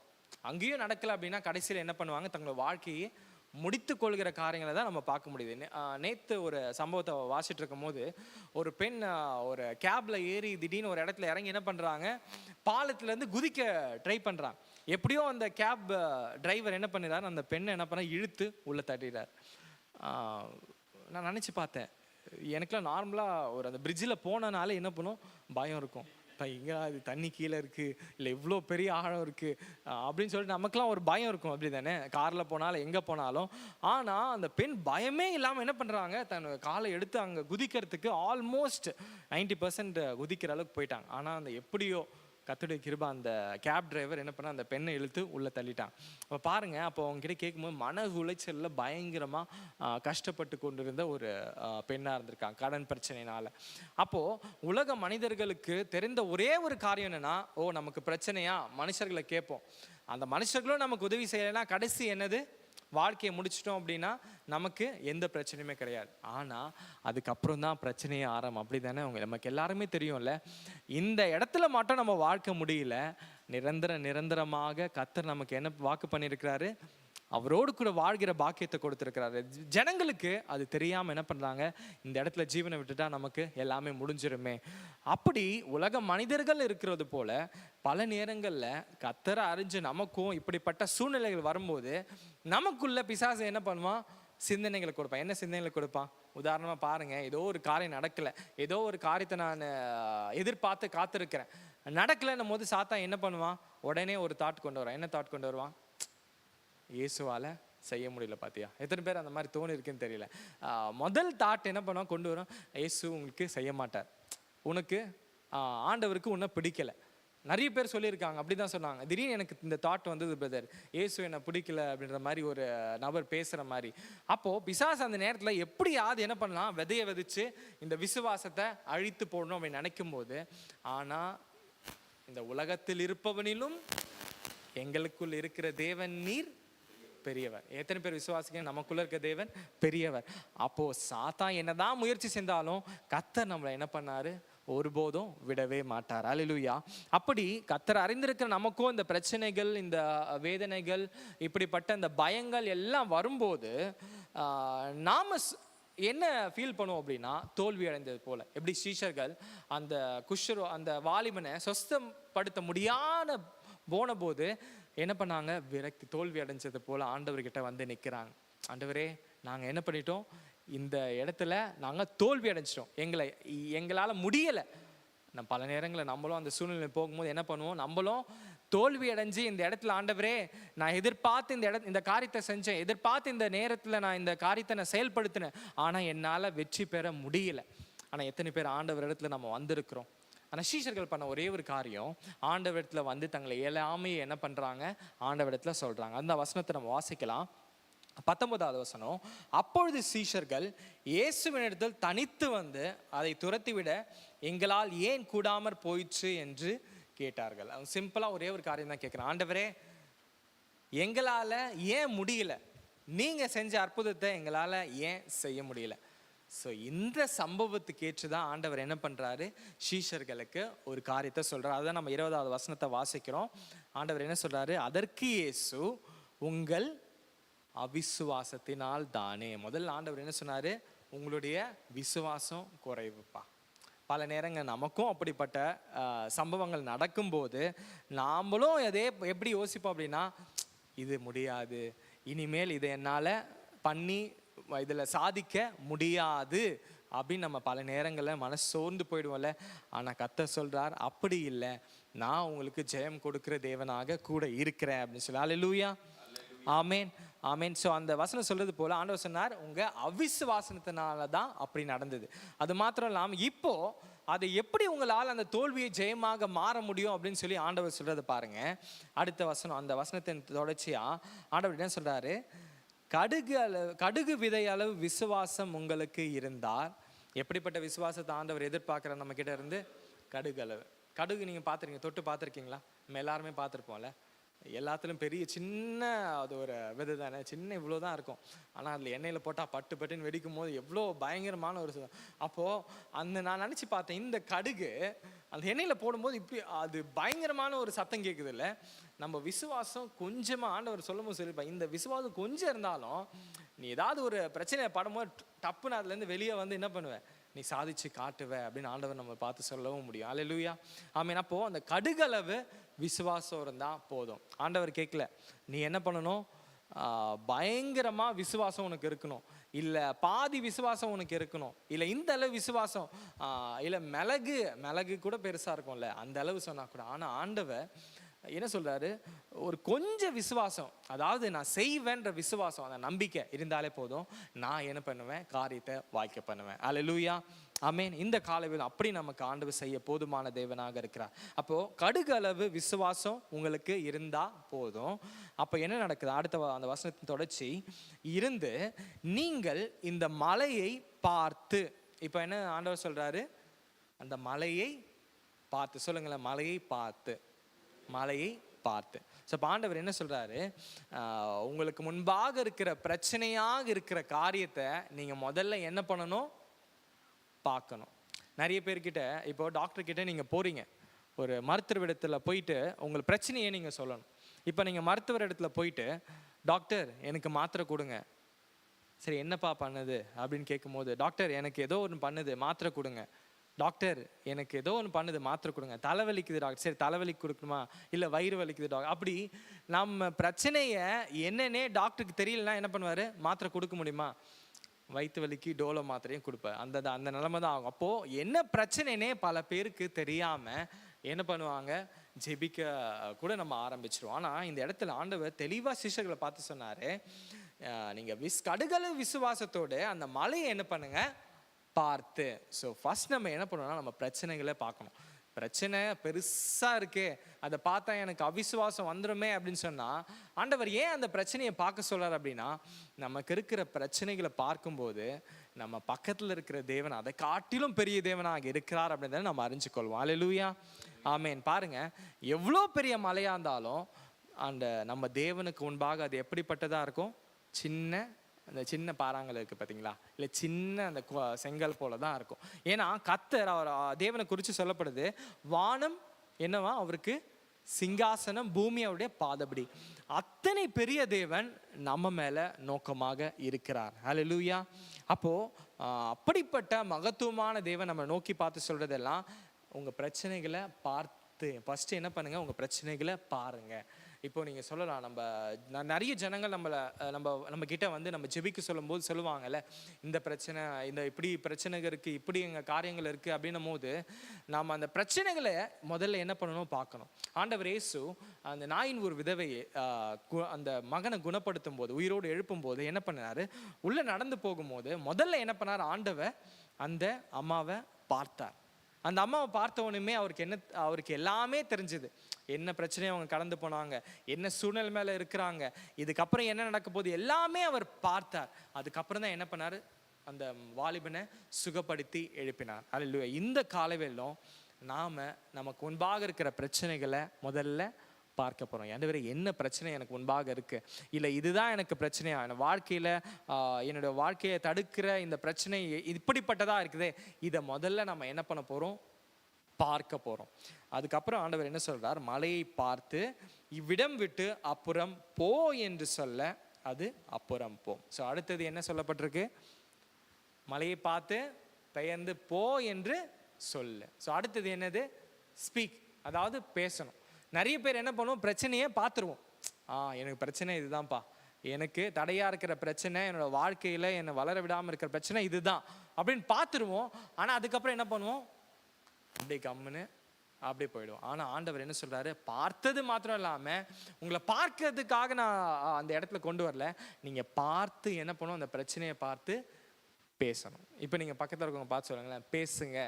அங்கேயும் நடக்கலை அப்படின்னா கடைசியில் என்ன பண்ணுவாங்க, தங்களோட வாழ்க்கையை முடித்து கொள்கிற காரியங்களை தான் நம்ம பார்க்க முடியுது. நேற்று ஒரு சம்பவத்தை வாசிட்டு இருக்கும் போது ஒரு பெண் ஒரு கேப்ல ஏறி திடீர்னு ஒரு இடத்துல இறங்கி என்ன பண்ணுறாங்க, பாலத்துலேருந்து குதிக்க ட்ரை பண்ணுறாங்க. எப்படியோ அந்த கேப் டிரைவர் என்ன பண்ணிடுறாரு, அந்த பெண்ணை என்ன பண்ண இழுத்து உள்ளே தட்டிடுறார். நான் நினச்சி பார்த்தேன், எனக்குலாம் நார்மலாக ஒரு அந்த பிரிட்ஜில் போனனால என்ன பண்ணும், பயம் இருக்கும். இப்போ இங்கே அது தண்ணி கீழே இருக்குது, இல்லை இவ்வளோ பெரிய ஆழம் இருக்குது அப்படின்னு சொல்லிட்டு நமக்குலாம் ஒரு பயம் இருக்கும், அப்படி தானே, காரில் போனாலும் எங்கே போனாலும். ஆனால் அந்த பெண் பயமே இல்லாமல் என்ன பண்ணுறாங்க, தன் காலை எடுத்து அங்கே குதிக்கிறதுக்கு ஆல்மோஸ்ட் 90% குதிக்கிற அளவுக்கு போயிட்டாங்க. ஆனால் அந்த எப்படியோ கர்த்தருடைய கிருபை, அந்த கேப் டிரைவர் என்ன பண்ண அந்த பெண்ணை இழுத்து உள்ளே தள்ளிட்டாங்க. அப்போ பாருங்கள், அப்போ அவங்ககிட்ட கேட்கும்போது மன உளைச்சலில் பயங்கரமாக கஷ்டப்பட்டு கொண்டு இருந்த ஒரு பெண்ணாக இருந்திருக்காங்க, கடன் பிரச்சனையினால். அப்போது உலக மனிதர்களுக்கு தெரிந்த ஒரே ஒரு காரியம் என்னென்னா, ஓ நமக்கு பிரச்சனையா, மனுஷர்களை கேட்போம், அந்த மனுஷர்களும் நமக்கு உதவி செய்யலைன்னா கடைசி என்னது, வாழ்க்கையை முடிச்சிட்டோம் அப்படின்னா நமக்கு எந்த பிரச்சனையுமே கிடையாது. ஆனால் அதுக்கப்புறம் தான் பிரச்சனையே ஆரம்பம், அப்படி தானே நமக்கு எல்லாருமே தெரியும்ல. இந்த இடத்துல மட்டும் நம்ம வாழ்க்கை முடியல, நிரந்தரமாக கர்த்தர் நமக்கு என்ன வாக்கு பண்ணியிருக்கிறாரு, அவரோடு கூட வாழ்கிற பாக்கியத்தை கொடுத்துருக்கிறாரு. ஜனங்களுக்கு அது தெரியாமல் என்ன பண்ணுறாங்க, இந்த இடத்துல ஜீவனை விட்டுட்டா நமக்கு எல்லாமே முடிஞ்சிருமே. அப்படி உலக மனிதர்கள் இருக்கிறது போல பல நேரங்களில் கர்த்தரை அறிஞ்சு நமக்கும் இப்படிப்பட்ட சூழ்நிலைகள் வரும்போது நமக்குள்ள பிசாசு என்ன பண்ணுவான், சிந்தனைகளை கொடுப்பான். என்ன சிந்தனைகளை கொடுப்பான், உதாரணமாக பாருங்கள், ஏதோ ஒரு காரியம் நடக்கலை, ஏதோ ஒரு காரியத்தை நான் எதிர்பார்த்து காத்திருக்கிறேன், நடக்கலைன்னும் போது சாத்தான் என்ன பண்ணுவான், உடனே ஒரு தாட் கொண்டு வருவான். என்ன தாட் கொண்டு வருவான், இயேசுவால் செய்ய முடியல. பார்த்தியா, எத்தனை பேர் அந்த மாதிரி தோணு இருக்குன்னு தெரியல. முதல் தாட் என்ன பண்ணுவோம், கொண்டு வரும், இயேசு உங்களுக்கு செய்ய மாட்டார், உனக்கு ஆண்டவருக்கு உன்னை பிடிக்கலை. நிறைய பேர் சொல்லியிருக்காங்க, அப்படி தான் சொன்னாங்க. திடீர்னு எனக்கு இந்த தாட் வந்தது, பிரதர் இயேசு என்னை பிடிக்கல அப்படின்ற மாதிரி ஒரு நபர் பேசுகிற மாதிரி. அப்போது பிசாசு அந்த நேரத்தில் எப்படியாவது என்ன பண்ணலாம், விதையை விதைச்சு இந்த விசுவாசத்தை அழித்து போடணும் அப்படின்னு நினைக்கும் போது, ஆனால் இந்த உலகத்தில் இருப்பவனிலும் எங்களுக்குள் இருக்கிற தேவன் நீர் பெரியவர். எத்தனை பேர் விசுவாசிக்க நமக்குள்ள இருக்க தேவன் பெரியவர். அப்போ சாத்தான் என்னதான் முயற்சி செஞ்சாலும் கர்த்தர் நம்மளை என்ன பண்ணாரு, ஒருபோதும் விடவே மாட்டார். அல்லேலூயா. அப்படி கர்த்தர் அறிந்திருக்கிற நமக்கும் இந்த பிரச்சனைகள், இந்த வேதனைகள், இப்படிப்பட்ட இந்த பயங்கள் எல்லாம் வரும்போது நாம என்ன ஃபீல் பண்ணுவோம் அப்படின்னா, தோல்வி அடைந்தது போல. எப்படி சீஷர்கள் அந்த அந்த வாலிபனை சொஸ்தப்படுத்த முடியாத போன போது என்ன பண்ணாங்க, விரக்தி, தோல்வி அடைஞ்சது போல ஆண்டவர்கிட்ட வந்து நிற்கிறாங்க. ஆண்டவரே, நாங்கள் என்ன பண்ணிட்டோம், இந்த இடத்துல நாங்கள் தோல்வி அடைஞ்சிட்டோம், எங்களால் முடியலை. நம்ம பல நேரங்களில் நம்மளும் அந்த சூழ்நிலை போகும்போது என்ன பண்ணுவோம், நம்மளும் தோல்வி அடைஞ்சு இந்த இடத்துல, ஆண்டவரே நான் எதிர்பார்த்து இந்த காரியத்தை செஞ்சேன், எதிர்பார்த்து இந்த நேரத்தில் நான் இந்த காரியத்தை நான் செயல்படுத்தினேன், ஆனால் என்னால் வெற்றி பெற முடியல. ஆனால் எத்தனை பேர் ஆண்டவர் இடத்துல நம்ம வந்திருக்கிறோம். ஆனால் சீஷர்கள் பண்ண ஒரே ஒரு காரியம், ஆண்டவரிடத்தில் வந்து தங்களை எல்லாமே என்ன பண்ணுறாங்க, ஆண்டவரிடத்தில் சொல்கிறாங்க. அந்த வசனத்தை நம்ம வாசிக்கலாம். 19வது வசனம், அப்பொழுது சீஷர்கள் இயேசுவினிடத்தில் தனித்து வந்து அதை துரத்திவிட எங்களால் ஏன் கூடாமற் போயிற்று என்று கேட்டார்கள். அவங்க சிம்பிளாக ஒரே ஒரு காரியம் தான் கேட்குறேன், ஆண்டவரே எங்களால் ஏன் முடியல, நீங்கள் செஞ்ச அற்புதத்தை எங்களால் ஏன் செய்ய முடியல. ஸோ இந்த சம்பவத்துக்கு ஏற்று தான் ஆண்டவர் என்ன பண்ணுறாரு, சீஷர்களுக்கு ஒரு காரியத்தை சொல்கிறார். அதுதான் நம்ம 20வது வசனத்தை வாசிக்கிறோம். ஆண்டவர் என்ன சொல்கிறாரு, அதற்கு இயேசு உங்கள் அவிசுவாசத்தினால் தானே. முதல்ல ஆண்டவர் என்ன சொன்னார், உங்களுடைய விசுவாசம் குறைவுப்பா. பல நேரங்கள் நமக்கும் அப்படிப்பட்ட சம்பவங்கள் நடக்கும்போது நாமளும் எப்படி யோசிப்போம் அப்படின்னா, இது முடியாது, இனிமேல் இதை என்னால் பண்ணி இதில் சாதிக்க முடியாது அப்படின்னு நம்ம பல நேரங்களில் மனசு சோர்ந்து போயிடுவோம்ல. ஆனால் கர்த்தர் சொல்றார், அப்படி இல்லை, நான் உங்களுக்கு ஜெயம் கொடுக்கிற தேவனாக கூட இருக்கிறேன் அப்படின்னு சொல்லி. அல்லேலூயா, ஆமேன், ஆமேன். ஸோ அந்த வசனம் சொல்றது போல ஆண்டவர் சொன்னார், உங்க அவிசுவாசத்தினால தான் அப்படி நடந்தது. அது மாத்திரம் இல்லாமல் இப்போ அதை எப்படி உங்களால் அந்த தோல்வியை ஜெயமாக மாற முடியும் அப்படின்னு சொல்லி ஆண்டவர் சொல்றதை பாருங்க. அடுத்த வசனம், அந்த வசனத்தின் தொடர்ச்சியா ஆண்டவர் என்ன சொல்றாரு, கடுகு விதை அளவு விசுவாசம் உங்களுக்கு இருந்தால். எப்படிப்பட்ட விசுவாசத்தை ஆண்டவர் எதிர்பார்க்குற நம்ம கிட்ட இருந்து? கடுகு அளவு. கடுகு நீங்கள் பார்த்துருக்கீங்க, தொட்டு பார்த்துருக்கீங்களா? நம்ம எல்லாருமே பார்த்துருப்போம்ல. எல்லாத்துலேயும் பெரிய சின்ன அது ஒரு விதை தானே, சின்ன இவ்வளோ தான் இருக்கும். ஆனால் அதில் எண்ணெயில் போட்டால் பட்டு பட்டுன்னு வெடிக்கும் போது எவ்வளோ பயங்கரமான ஒரு அப்போது அந்த நான் நினச்சி பார்த்தேன், இந்த கடுகு அந்த எண்ணெயில் போடும்போது இப்படி அது பயங்கரமான ஒரு சத்தம் கேட்குது இல்லை? நம்ம விசுவாசம் கொஞ்சமாக ஆண்டவர் சொல்லும் போது சொல்லியிருப்பேன், இந்த விசுவாசம் கொஞ்சம் இருந்தாலும் நீ ஏதாவது ஒரு பிரச்சனையை படும்போது டப்புன்னு அதுலேருந்து வெளியே வந்து என்ன பண்ணுவேன், நீ சாதிச்சு காட்டுவ அப்படின்னு ஆண்டவர் நம்ம பார்த்து சொல்லவும் முடியும். அல்லேலூயா, ஆமீன். அப்போது அந்த கடுகளவு விசுவாசம் இருந்தால் போதும். ஆண்டவர் கேட்கல நீ என்ன பண்ணணும், பயங்கரமாக விசுவாசம் உனக்கு இருக்கணும், இல்லை பாதி விசுவாசம் உனக்கு இருக்கணும், இல்லை இந்த அளவு விசுவாசம், இல்லை மிளகு கூட பெருசாக இருக்கும்ல அந்த அளவு சொன்னால் கூட. ஆனால் ஆண்டவர் என்ன சொல்றாரு, ஒரு கொஞ்சம் விசுவாசம், அதாவது நான் செய்வேன்ற விசுவாசம், அந்த நம்பிக்கை இருந்தாலே போதும், நான் என்ன பண்ணுவேன், காரியத்தை வாய்க்க பண்ணுவேன். அல்லேலூயா, ஆமேன். இந்த காலவில் அப்படி நமக்கு ஆண்டவர் செய்ய போதுமான தேவனாக இருக்கிறார். அப்போ கடுகு அளவு விசுவாசம் உங்களுக்கு இருந்தா போதும். அப்போ என்ன நடக்குது, அடுத்த அந்த வசனத்தின் தொடர்ச்சி இருந்து, நீங்கள் இந்த மலையை பார்த்து. இப்போ என்ன ஆண்டவர் சொல்றாரு, அந்த மலையை பார்த்து சொல்லுங்களேன், மலையை பார்த்து, மலையை பார்த்து. ஸோ ஆண்டவர் என்ன சொல்றாரு, உங்களுக்கு முன்பாக இருக்கிற பிரச்சனையாக இருக்கிற காரியத்தை நீங்க முதல்ல என்ன பண்ணணும், பார்க்கணும். நிறைய பேர்கிட்ட இப்போ டாக்டர் கிட்ட நீங்க போறீங்க, ஒரு மருத்துவர் இடத்துல போயிட்டு உங்கள் பிரச்சனையை நீங்க சொல்லணும். இப்போ நீங்க மருத்துவர் இடத்துல போயிட்டு, டாக்டர் எனக்கு மாத்திரை கொடுங்க. சரி என்னப்பா பண்ணுது அப்படின்னு கேட்கும்போது, டாக்டர் எனக்கு ஏதோ ஒன்று பண்ணுது மாத்திரை கொடுங்க. டாக்டர் எனக்கு ஏதோ ஒன்று பண்ணுது மாத்திரை கொடுங்க. தலைவலிக்குது டாக்டர், சரி தலைவலிக்கு கொடுக்கணுமா, இல்லை வயிறு வலிக்குது டாக்டர். அப்படி நம்ம பிரச்சனையை என்னன்னே டாக்டருக்கு தெரியலன்னா என்ன பண்ணுவார், மாத்திரை கொடுக்க முடியுமா? வயிற்று வலிக்கு டோலோ மாத்திரையும் கொடுப்பார். அந்த நிலைமை தான் ஆகும். அப்போது என்ன பிரச்சனைனே பல பேருக்கு தெரியாமல் என்ன பண்ணுவாங்க, ஜெபிக்க கூட நம்ம ஆரம்பிச்சிருவோம். ஆனால் இந்த இடத்துல ஆண்டவர் தெளிவாக சிஷ்யர்களை பார்த்து சொன்னார், நீங்கள் கடுகளவு விசுவாசத்தோடு அந்த மலையை என்ன பண்ணுங்க, பார்த்து. ஸோ ஃபர்ஸ்ட் நம்ம என்ன பண்ணணும்னா, நம்ம பிரச்சனைகளை பார்க்கணும். பிரச்சனை பெருசாக இருக்கே, அதை பார்த்தா எனக்கு அவிசுவாசம் வந்துடுமே அப்படின்னு சொன்னால், ஆண்டவர் ஏன் அந்த பிரச்சனையை பார்க்க சொல்கிறார் அப்படின்னா, நமக்கு இருக்கிற பிரச்சனைகளை பார்க்கும்போது நம்ம பக்கத்தில் இருக்கிற தேவன் அதை காட்டிலும் பெரிய தேவனாக இருக்கிறார் அப்படின்றத நம்ம அறிஞ்சுக்கொள்வோம். அல்லேலூயா, ஆமேன். பாருங்க, எவ்வளோ பெரிய மலையாக இருந்தாலும் அந்த நம்ம தேவனுக்கு முன்பாக அது எப்படிப்பட்டதாக இருக்கும், அந்த சின்ன பாறாங்கல் இருக்குது பார்த்தீங்களா, இல்லை சின்ன அந்த செங்கல் போல தான் இருக்கும். ஏன்னா கர்த்தர் அவர் தேவனை குறித்து சொல்லப்படுது, வானம் என்னவா அவருக்கு சிங்காசனம், பூமி அவருடைய பாதபடி. அத்தனை பெரிய தேவன் நம்ம மேலே நோக்கமாக இருக்கிறார். அல்லேலூயா. அப்போது அப்படிப்பட்ட மகத்துவமான தேவன் நம்ம நோக்கி பார்த்து சொல்கிறதெல்லாம், உங்கள் பிரச்சனைகளை பார்த்து ஃபஸ்ட்டு என்ன பண்ணுங்கள், உங்கள் பிரச்சனைகளை பாருங்கள். இப்போ நீங்கள் சொல்லலாம், நிறைய ஜனங்கள் நம்ம கிட்ட வந்து நம்ம ஜெபிக்க சொல்லும்போது சொல்லுவாங்கல்ல, இந்த பிரச்சனை, இப்படி பிரச்சனைகள் இருக்குது, இப்படி எங்கள் காரியங்கள் இருக்குது அப்படின்னும் போது நாம் அந்த பிரச்சனைகளை முதல்ல என்ன பண்ணணும் பார்க்கணும். ஆண்டவர் இயேசு அந்த நாயின் ஒரு விதவையை அந்த மகனை குணப்படுத்தும் போது, உயிரோடு எழுப்பும் போது என்ன பண்ணார், உள்ளே நடந்து போகும்போது முதல்ல என்ன பண்ணார், ஆண்டவர் அந்த அம்மாவை பார்த்தார். அந்த அம்மாவை பார்த்தவனுமே அவருக்கு எல்லாமே தெரிஞ்சுது. என்ன பிரச்சனையை அவங்க கடந்து போனாங்க, என்ன சூழ்நிலை மேலே இருக்கிறாங்க, இதுக்கப்புறம் என்ன நடக்க போகுது, எல்லாமே அவர் பார்த்தார். அதுக்கப்புறம் தான் என்ன பண்ணார், அந்த வாலிபனை சுகப்படுத்தி எழுப்பினார். அல்லேலூயா. இந்த காலவேளையிலும் நமக்கு முன்பாக இருக்கிற பிரச்சனைகளை முதல்ல பார்க்க போகிறோம். ஆண்டவரே என்ன பிரச்சனை எனக்கு முன்பாக இருக்குது, இல்லை இதுதான் எனக்கு பிரச்சனையா, என் வாழ்க்கையில் என்னோடய வாழ்க்கையை தடுக்கிற இந்த பிரச்சனை இப்படிப்பட்டதாக இருக்குதே, இதை முதல்ல நம்ம என்ன பண்ண போகிறோம், பார்க்க போகிறோம். அதுக்கப்புறம் ஆண்டவர் என்ன சொல்கிறார், மலையை பார்த்து இவ்விடம் விட்டு அப்புறம் போ என்று சொல்ல அது அப்புறம் போம். ஸோ அடுத்தது என்ன சொல்லப்பட்டிருக்கு, மலையை பார்த்து பெயர்ந்து போ என்று சொல்லு. ஸோ அடுத்தது என்னது, ஸ்பீக், அதாவது பேசணும். நிறைய பேர் என்ன பண்ணுவோம், பிரச்சனையே பார்த்துருவோம். எனக்கு பிரச்சனை இதுதான்ப்பா, எனக்கு தடையாக இருக்கிற பிரச்சனை, என்னோட வாழ்க்கையில் என்னை வளர விடாமல் இருக்கிற பிரச்சனை இதுதான் அப்படின்னு பார்த்துருவோம். ஆனால் அதுக்கப்புறம் என்ன பண்ணுவோம்? அப்படியே கம்முன்னு அப்படியே போயிடுவோம். ஆனால் ஆண்டவர் என்ன சொல்கிறாரு? பார்த்தது மாத்திரம் இல்லாமல் உங்களை பார்க்கறதுக்காக நான் அந்த இடத்துல கொண்டு வரல. நீங்கள் பார்த்து என்ன பண்ணணும்? அந்த பிரச்சனையை பார்த்து பேசணும். இப்போ நீங்கள் பக்கத்தில் இருக்கவங்க பார்த்து சொல்லுங்களேன், பேசுங்க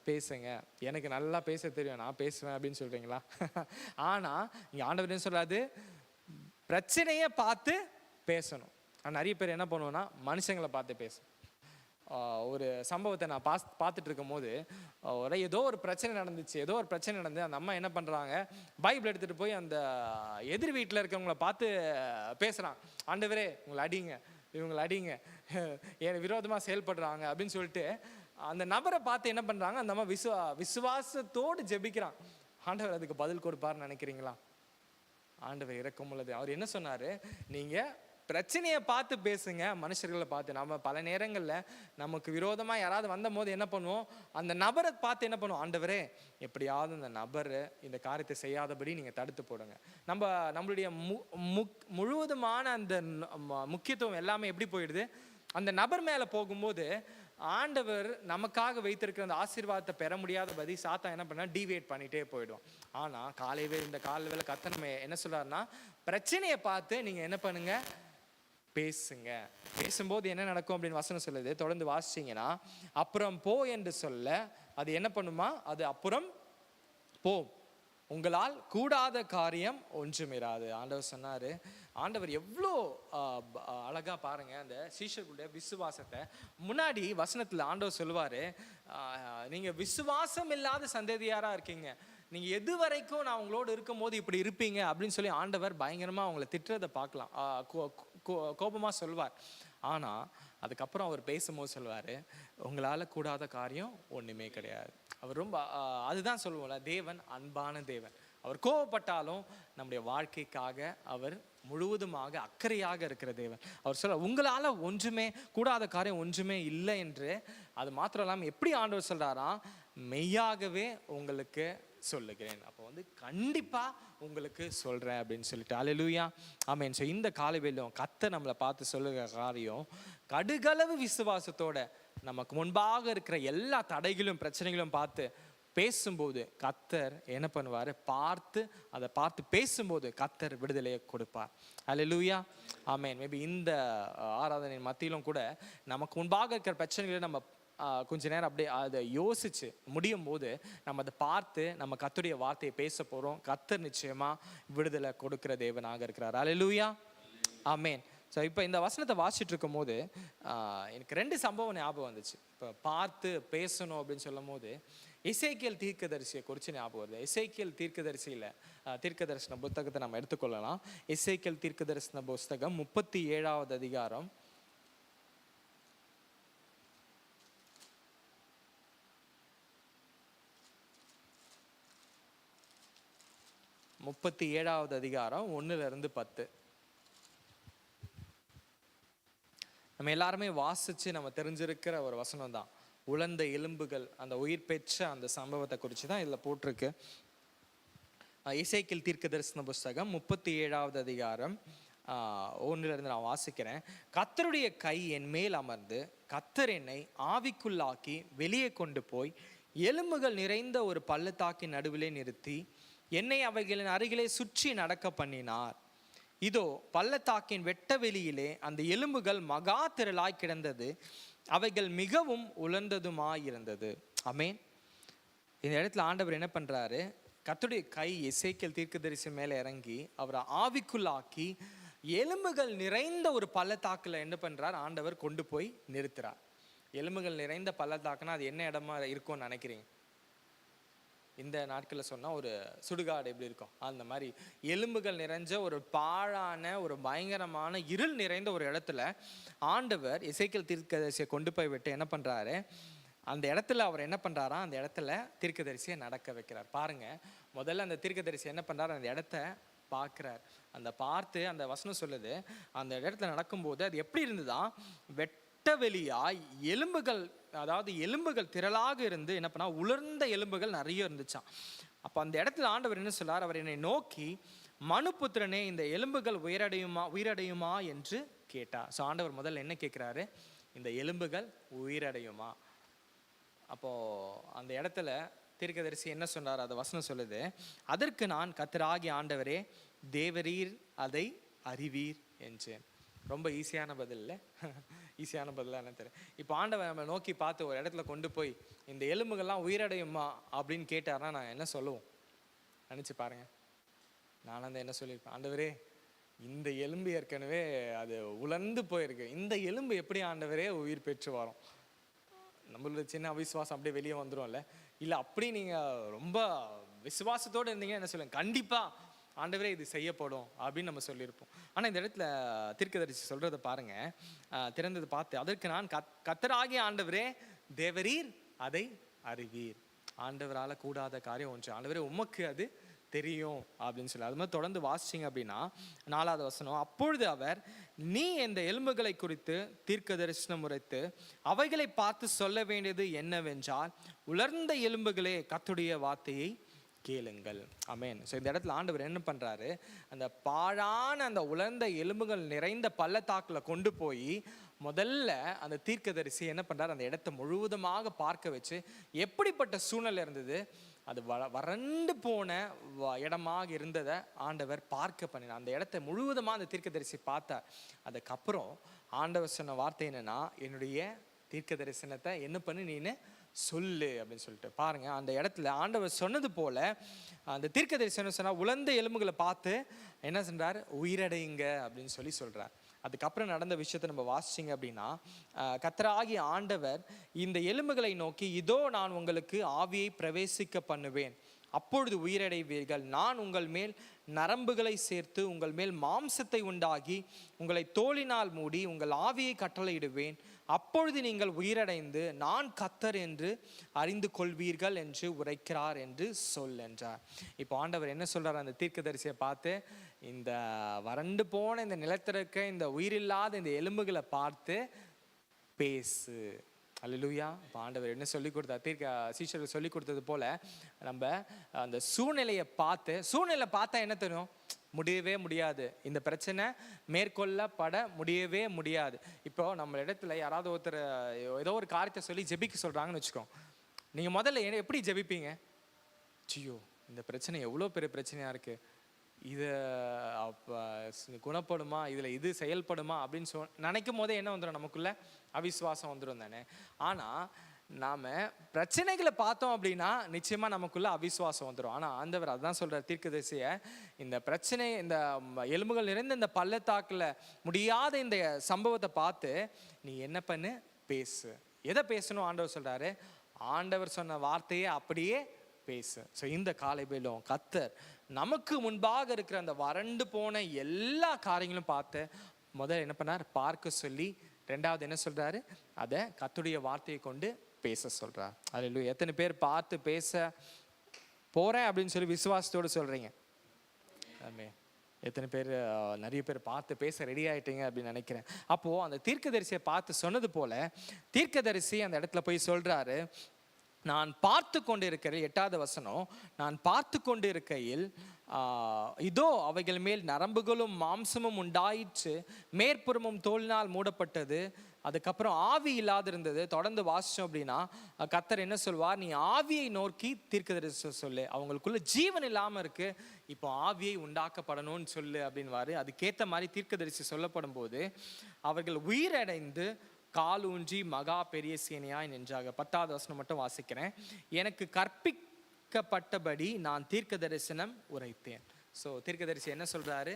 பேசுங்க. எனக்கு நல்லா பேச தெரியும், நான் பேசுவேன் அப்படின்னு சொல்கிறீங்களா? ஆனால் இங்கே ஆண்டவர் என்ன சொல்கிறாரு? பிரச்சனையை பார்த்து பேசணும். நிறைய பேர் என்ன பண்ணுவோன்னா மனுஷங்களை பார்த்து பேசும். ஒரு சம்பவத்தை நான் பார்த்துட்டு இருக்கும் போது, ஏதோ ஒரு பிரச்சனை நடந்து அந்த அம்மா என்ன பண்ணுறாங்க, பைபிள் எடுத்துகிட்டு போய் அந்த எதிர் வீட்டில் இருக்கிறவங்கள பார்த்து பேசுகிறான். ஆண்டவரே இவங்களை அடிங்க, இவங்களை அடிங்க, என் விரோதமாக செயல்படுறாங்க அப்படின்னு சொல்லிட்டு அந்த நபரை பார்த்து என்ன பண்ணுறாங்க, அந்த அம்மா விசுவாசத்தோடு ஜெபிக்கிறான். ஆண்டவர் அதுக்கு பதில் கொடுப்பார்னு நினைக்கிறீங்களா? ஆண்டவர் இரக்கம் உள்ளது. அவர் என்ன சொன்னார்? நீங்கள் பிரச்சனையை பார்த்து பேசுங்க, மனுஷர்களை பார்த்து. நம்ம பல நேரங்களில் நமக்கு விரோதமாக யாராவது வந்த போது என்ன பண்ணுவோம்? அந்த நபரை பார்த்து என்ன பண்ணுவோம்? ஆண்டவரே எப்படியாவது அந்த நபர் இந்த காரியத்தை செய்யாதபடி நீங்கள் தடுத்து போடுங்க. நம்மளுடைய முழுவதுமான அந்த முக்கியத்துவம் எல்லாமே எப்படி போயிடுது? அந்த நபர் மேலே போகும்போது ஆண்டவர் நமக்காக வைத்திருக்கிற அந்த ஆசீர்வாதத்தை பெற முடியாதபடி சாத்தான் என்ன பண்ணா? டீவியேட் பண்ணிகிட்டே போயிடும். ஆனால் இந்த காலைவேளை கர்த்தர் நம்ம என்ன சொல்கிறாருன்னா, பிரச்சனையை பார்த்து நீங்கள் என்ன பண்ணுங்க? பேசுங்க. பேசும்போது என்ன நடக்கும் அப்படின்னு வசனம் சொல்லுது. தொடர்ந்து வாசிச்சிங்கன்னா, அப்புறம் போ என்று சொல்ல அது என்ன பண்ணுமா? அது அப்புறம் போ, உங்களால் கூடாத காரியம் ஒன்றுமிராது. ஆண்டவர் சொன்னார். ஆண்டவர் எவ்வளோ அழகா பாருங்க அந்த சீஷர்களுடைய விசுவாசத்தை. முன்னாடி வசனத்தில் ஆண்டவர் சொல்லுவார், நீங்கள் விசுவாசம் இல்லாத சந்ததியாராக இருக்கீங்க, நீங்கள் எது வரைக்கும் நான் உங்களோடு இருக்கும் போது இப்படி இருப்பீங்க அப்படின்னு சொல்லி ஆண்டவர் பயங்கரமாக அவங்கள திட்டுறதை பார்க்கலாம், கோபமாக சொல்வார். ஆனால் அதுக்கப்புறம் அவர் பேசும்போது சொல்வார், உங்களால் கூடாத காரியம் ஒன்றுமே கிடையாது. அவர் ரொம்ப அதுதான் சொல்லுவோம்ல, தேவன் அன்பான தேவன். அவர் கோபப்பட்டாலும் நம்முடைய வாழ்க்கைக்காக அவர் முழுவதுமாக அக்கறையாக இருக்கிற தேவன். அவர் சொல்ல, உங்களால் ஒன்றுமே கூடாத காரியம் ஒன்றுமே இல்லை என்று. அது மாத்திரம் இல்லாமல் எப்படி ஆண்டவர் சொல்கிறாராம்? மெய்யாகவே உங்களுக்கு சொல்லுகிறேன். அப்போ கண்டிப்பாக உங்களுக்கு சொல்கிறேன் அப்படின்னு சொல்லிட்டு. அல்லேலூயா, ஆமென். ஸோ இந்த காலைவேளையும் கர்த்தர் நம்மளை பார்த்து சொல்லுகிற காரியம், கடுகளவு விசுவாசத்தோட நமக்கு முன்பாக இருக்கிற எல்லா தடைகளும் பிரச்சனைகளும் பார்த்து பேசும்போது கர்த்தர் என்ன பண்ணுவார்? அதை பார்த்து பேசும்போது கர்த்தர் விடுதலையை கொடுப்பார். அல்லேலூயா, ஆமென். மேபி இந்த ஆராதனை மத்தியிலும் கூட நமக்கு முன்பாக இருக்கிற பிரச்சனைகளை நம்ம கொஞ்ச நேரம் அப்படியே அதை யோசிச்சு முடியும் போது நம்ம அதை பார்த்து நம்ம கர்த்தருடைய வார்த்தையை பேச போகிறோம். கர்த்தர் நிச்சயமாக விடுதலை கொடுக்கிற தேவனாக இருக்கிறார். அல்லேலூயா, ஆமென். ஸோ இப்போ இந்த வசனத்தை வாசிச்சுட்டு இருக்கும் போது எனக்கு 2 சம்பவம் ஞாபகம் வந்துச்சு. இப்போ பார்த்து பேசணும் அப்படின்னு சொல்லும் போது எசேக்கியேல் தீர்க்கதரிசியை குறித்து ஞாபகம் வருது. எசேக்கியேல் தீர்க்கதரிசன புத்தகத்தை நம்ம எடுத்துக்கொள்ளலாம். எசேக்கியேல் தீர்க்கதரிசன புஸ்தகம் 37வது அதிகாரம் 37வது அதிகாரம் 1-10. நம்ம எல்லாருமே வாசிச்சு நம்ம தெரிஞ்சிருக்கிற ஒரு வசனம் தான். உலர்ந்த எலும்புகள், அந்த உயிர் பெற்ற அந்த சம்பவத்தை குறித்து தான் இதில் போட்டிருக்கு. எசேக்கியேல் தீர்க்கதரிசன புஸ்தகம் 37வது அதிகாரம் 1 நான் வாசிக்கிறேன். கர்த்தருடைய கை என் மேல் அமர்ந்து கர்த்தர் என்னை ஆவிக்குள்ளாக்கி வெளியே கொண்டு போய் எலும்புகள் நிறைந்த ஒரு பள்ளத்தாக்கின் நடுவிலே நிறுத்தி என்னை அவைகளின் அருகிலே சுற்றி நடக்க பண்ணினார். இதோ பள்ளத்தாக்கின் வெட்ட வெளியிலே அந்த எலும்புகள் மகா திரளாய் கிடந்தது, அவைகள் மிகவும் உலர்ந்ததுமாயிருந்தது. ஆமென். இந்த இடத்துல ஆண்டவர் என்ன பண்றாரு? கர்த்தருடைய கை எசேக்கியேல் தீர்க்கதரிசி மேலே இறங்கி அவரை ஆவிக்குள்ளாக்கி எலும்புகள் நிறைந்த ஒரு பள்ளத்தாக்குல என்ன பண்றார்? ஆண்டவர் கொண்டு போய் நிறுத்துறார். எலும்புகள் நிறைந்த பள்ளத்தாக்குனா அது என்ன இடமா இருக்கும்னு நினைக்கிறீங்க? இந்த நாட்களில் சொன்னால் ஒரு சுடுகாடு எப்படி இருக்கும் அந்த மாதிரி எலும்புகள் நிறைஞ்ச ஒரு பாழான ஒரு பயங்கரமான இருள் நிறைந்த ஒரு இடத்துல ஆண்டவர் எசேக்கியேல் தீர்க்கதரிசியை கொண்டு போய் விட்டு என்ன பண்ணுறாரு? அந்த இடத்துல அவர் என்ன பண்ணுறாரா? அந்த இடத்துல தீர்க்கதரிசியை நடக்க வைக்கிறார். பாருங்க, முதல்ல அந்த தீர்க்கதரிசி என்ன பண்ணுறாரு? அந்த இடத்த பார்க்குறார். பார்த்து அந்த வசனம் சொல்லுது, அந்த இடத்துல நடக்கும்போது அது எப்படி இருந்துதான்? வெட்டவெளியாய் எலும்புகள், அதாவது எலும்புகள் திரளாக இருந்து என்ன பண்ணா? உலர்ந்த எலும்புகள் நிறைய இருந்துச்சான். அப்போ அந்த இடத்துல ஆண்டவர் என்ன சொல்லார்? அவர் என்னை நோக்கி மனுபுத்திரனே, இந்த எலும்புகள் உயிரடையுமா என்று கேட்டார். ஸோ ஆண்டவர் முதல்ல என்ன கேட்குறாரு? இந்த எலும்புகள் உயிரடையுமா? அப்போ அந்த இடத்துல தீர்க்கதரிசி என்ன சொன்னார்? அந்த வசனம் சொல்லுது, அதற்கு நான் கர்த்தராகிய ஆண்டவரே, தேவரீர் அதை அறிவீர் என்றேன். ரொம்ப ஈஸியான பதில் இல்லை? ஈஸியான பதிலாக என்ன தெரியும்? இப்போ ஆண்டவர் நம்ம நோக்கி பார்த்து ஒரு இடத்துல கொண்டு போய் இந்த எலும்புகள்லாம் உயிரடையுமா அப்படின்னு கேட்டார்னா நான் என்ன சொல்லுவோம்? நினச்சி பாருங்க. நான் அந்த என்ன சொல்லியிருப்பேன்? ஆண்டவரே, இந்த எலும்பு ஏற்கனவே அது உலர்ந்து போயிருக்கு, இந்த எலும்பு எப்படி ஆண்டவரே உயிர் பெற்று வரும்? நம்மளோட சின்ன அவிசுவாசம் அப்படியே வெளியே வந்துடும்ல. இல்லை அப்படி நீங்கள் ரொம்ப விசுவாசத்தோடு இருந்தீங்கன்னா என்ன சொல்லுங்க? கண்டிப்பாக ஆண்டவரே இது செய்யப்படும் அப்படின்னு நம்ம சொல்லியிருப்போம். ஆனால் இந்த இடத்துல தீர்க்கதரிசி சொல்கிறத பாருங்க, திறந்தது பார்த்து, அதற்கு நான் கர்த்தராகிய ஆண்டவரே, தேவரீர் அதை அறிவீர். ஆண்டவரால் கூடாத காரியம் ஒன்று, ஆண்டவரே உமக்கு அது தெரியும் அப்படின்னு சொல்லி. அது மாதிரி தொடர்ந்து வாசிச்சிங்க அப்படின்னா 4வது வசனம், அப்பொழுது அவர், நீ இந்த எலும்புகளை குறித்து தீர்க்க தரிசனம் உரைத்து அவைகளை பார்த்து சொல்ல வேண்டியது என்னவென்றால், உலர்ந்த எலும்புகளே கர்த்தருடைய வார்த்தையை கேளுங்கள். ஆமென். ஸோ இந்த இடத்துல ஆண்டவர் என்ன பண்ணுறாரு? அந்த பாழான அந்த உலர்ந்த எலும்புகள் நிறைந்த பள்ளத்தாக்கில் கொண்டு போய் முதல்ல அந்த தீர்க்கதரிசி என்ன பண்ணுறாரு? அந்த இடத்த முழுவதுமாக பார்க்க வச்சு, எப்படிப்பட்ட சூழ்நிலை இருந்தது, அது வறண்டு போன இடமாக இருந்ததை ஆண்டவர் பார்க்க பண்ணினார். அந்த இடத்த முழுவதுமாக அந்த தீர்க்கதரிசி பார்த்தார். அதுக்கப்புறம் ஆண்டவர் சொன்ன வார்த்தை என்னன்னா, என்னுடைய தீர்க்க தரிசனத்தை என்ன பண்ணு நீனு சொல்லு அப்படின்னு சொல்லிட்டு பாருங்க. அந்த இடத்துல ஆண்டவர் சொன்னது போல அந்த தீர்க்க தரிசனம் சொன்னா, உலர்ந்த எலும்புகளை பார்த்து என்ன சொல்றார்? உயிரடையுங்க அப்படின்னு சொல்றார். அதுக்கப்புறம் நடந்த விஷயத்தை நம்ம வாசிச்சிங்க அப்படின்னா, கர்த்தராகிய ஆண்டவர் இந்த எலும்புகளை நோக்கி, இதோ நான் உங்களுக்கு ஆவியை பிரவேசிக்க பண்ணுவேன், அப்பொழுது உயிரடைவீர்கள். நான் உங்கள் மேல் நரம்புகளை சேர்த்து உங்கள் மேல் மாம்சத்தை உண்டாகி உங்களை தோலினால் மூடி உங்கள் ஆவியை கட்டளையிடுவேன், அப்பொழுது நீங்கள் உயிரடைந்து நான் கர்த்தர் என்று அறிந்து கொள்வீர்கள் என்று உரைக்கிறார் என்று சொல் என்றார். இப்போ ஆண்டவர் என்ன சொல்றார்? அந்த தீர்க்கதரிசியை பார்த்து, இந்த வறண்டு போன இந்த நிலத்திற்க இந்த உயிரில்லாத இந்த எலும்புகளை பார்த்து பேசு. அல்லேலூயா. இப்போ ஆண்டவர் என்ன சொல்லி கொடுத்தா? சீஷர்கள் சொல்லி கொடுத்தது போல நம்ம அந்த சூழ்நிலையை பார்த்தா என்ன தெரியும்? முடியவே முடியாது, இந்த பிரச்சனை மேற்கொள்ளப்பட முடியவே முடியாது. இப்போ நம்ம இடத்துல யாராவது ஒருத்தர் ஏதோ ஒரு காரியத்தை சொல்லி ஜெபிக்க சொல்றாங்கன்னு வச்சுக்கோ, நீங்க முதல்ல எப்படி ஜெபிப்பீங்க? ஐயோ, இந்த பிரச்சனை எவ்வளோ பெரிய பிரச்சனையா இருக்கு, இது குணப்படுமா, இதில் இது செயல்படுமா அப்படின்னு நினைக்கும் போதே என்ன வந்துடும்? நமக்குள்ள அவிசுவாசம் வந்துடும் தானே. ஆனால் நாம் பிரச்சனைகளை பார்த்தோம் அப்படின்னா நிச்சயமாக நமக்குள்ள அவிசுவாசம் வந்துடும். ஆனால் ஆண்டவர் அதுதான் சொல்கிறார் தீர்க்கதரிசியை, இந்த பிரச்சனை, இந்த எலும்புகள் நிறைந்த இந்த பள்ளத்தாக்கில் முடியாத இந்த சம்பவத்தை பார்த்து நீ என்ன பண்ணு? பேசு. எதை பேசணும்? ஆண்டவர் சொல்கிறாரு, ஆண்டவர் சொன்ன வார்த்தையை அப்படியே பேசு. ஸோ இந்த காலை வேளையிலும் கர்த்தர் நமக்கு முன்பாக இருக்கிற அந்த வறண்டு போன எல்லா காரியங்களும் பார்த்து முதல்ல என்ன பண்ணார்? பார்க்க சொல்லி, ரெண்டாவது என்ன சொல்றாரு? அதை கர்த்தருடைய வார்த்தையை கொண்டு பேச சொல்றார். அல்லேலூயா. எத்தனை பேர் பார்த்து பேச போறேன் அப்படின்னு சொல்லி விசுவாசத்தோடு சொல்றீங்க? ஆமென். எத்தனை பேர்? நிறைய பேர் பார்த்து பேச ரெடி ஆயிட்டீங்க அப்படின்னு நினைக்கிறேன். அப்போ அந்த தீர்க்கதரிசியை பார்த்து சொன்னது போல தீர்க்கதரிசி அந்த இடத்துல போய் சொல்றாரு, நான் பார்த்து கொண்டு இருக்கிறேன். 8வது வசனம், நான் பார்த்து கொண்டு இருக்கையில் இதோ அவைகள் மேல் நரம்புகளும் மாம்சமும் உண்டாயிற்று, மேற்புறமும் தோலினால் மூடப்பட்டது, அதுக்கப்புறம் ஆவி இல்லாதிருந்தது. தொடர்ந்து வாசிச்சோம் அப்படின்னா கர்த்தர் என்ன சொல்வார்? நீ ஆவியை நோக்கி தீர்க்கதரிசி சொல்லு, அவங்களுக்குள்ள ஜீவன் இல்லாமல் இருக்கு, இப்போ ஆவியை உண்டாக்கப்படணும்னு சொல்லு அப்படின்வாரு. அதுக்கேற்ற மாதிரி தீர்க்கதரிசி சொல்லப்படும் போது அவர்கள் உயிரடைந்து காலூன்றி மகா பெரிய சேனையாய் நின்றாக. 10வது வசனம் மட்டும் வாசிக்கிறேன். எனக்கு கற்பிக்கப்பட்டபடி நான் தீர்க்க தரிசனம் உரைத்தேன். ஸோ தீர்க்கதரிசி என்ன சொல்றாரு?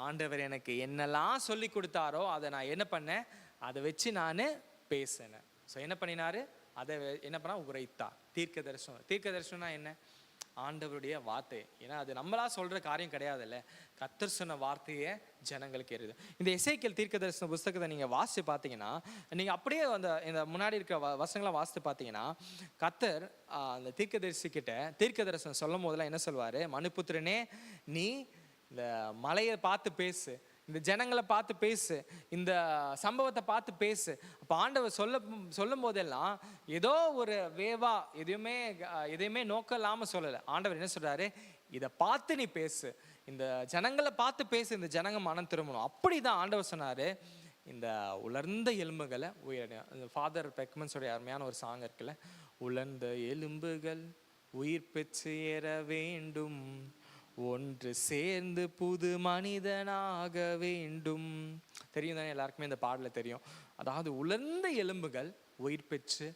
ஆண்டவர் எனக்கு என்னெல்லாம் சொல்லி கொடுத்தாரோ அதை நான் என்ன பண்ணேன்? அதை வச்சு நான் பேசினேன். ஸோ என்ன பண்ணினாரு? அதை என்ன பண்ணா? உரைத்தா. தீர்க்க தரிசனம். தீர்க்க தரிசனம்னா என்ன? ஆண்டவருடைய வார்த்தை. ஏன்னா அது நம்மளா சொல்ற காரியம் கிடையாதுல்ல, கர்த்தர் சொன்ன வார்த்தையே ஜனங்களுக்கு ஏறுது. இந்த எசேக்கியேல் தீர்க்க தரிசன புஸ்தகத்தை நீங்க வாசித்து பார்த்தீங்கன்னா, நீங்க அப்படியே இந்த முன்னாடி இருக்கிற வசனங்களை வாசித்து பார்த்தீங்கன்னா, கர்த்தர் அந்த தீர்க்கதரிசி கிட்ட தீர்க்க தரிசனம் சொல்லும் போதெல்லாம் என்ன சொல்வாரு? மனுபுத்திரனே, நீ இந்த மலையை பார்த்து பேசு, இந்த ஜனங்களை பார்த்து பேசு, இந்த சம்பவத்தை பார்த்து பேசு. அப்போ ஆண்டவர் சொல்லும் போதெல்லாம் ஏதோ ஒரு வேவா எதையுமே நோக்கம் இல்லாமல் சொல்லலை. ஆண்டவர் என்ன சொல்றாரு? இதை பார்த்து நீ பேசு, இந்த ஜனங்களை பார்த்து பேசு, இந்த ஜனங்க மனம் திரும்பணும். அப்படிதான் ஆண்டவர் சொன்னாரு, இந்த உலர்ந்த எலும்புகளை ஃபாதர் பெக்மன்ஸோடைய அருமையான ஒரு சாங் இருக்குல்ல, உலர்ந்த எலும்புகள் உயிர் பெற்று ஏற வேண்டும், ஒன்று சேர்ந்து புது மனிதனாக வேண்டும். தெரியும் தானே எல்லாருக்குமே இந்த பாடல தெரியும். அதாவது உலர்ந்த எலும்புகள் உயிர் பெற்று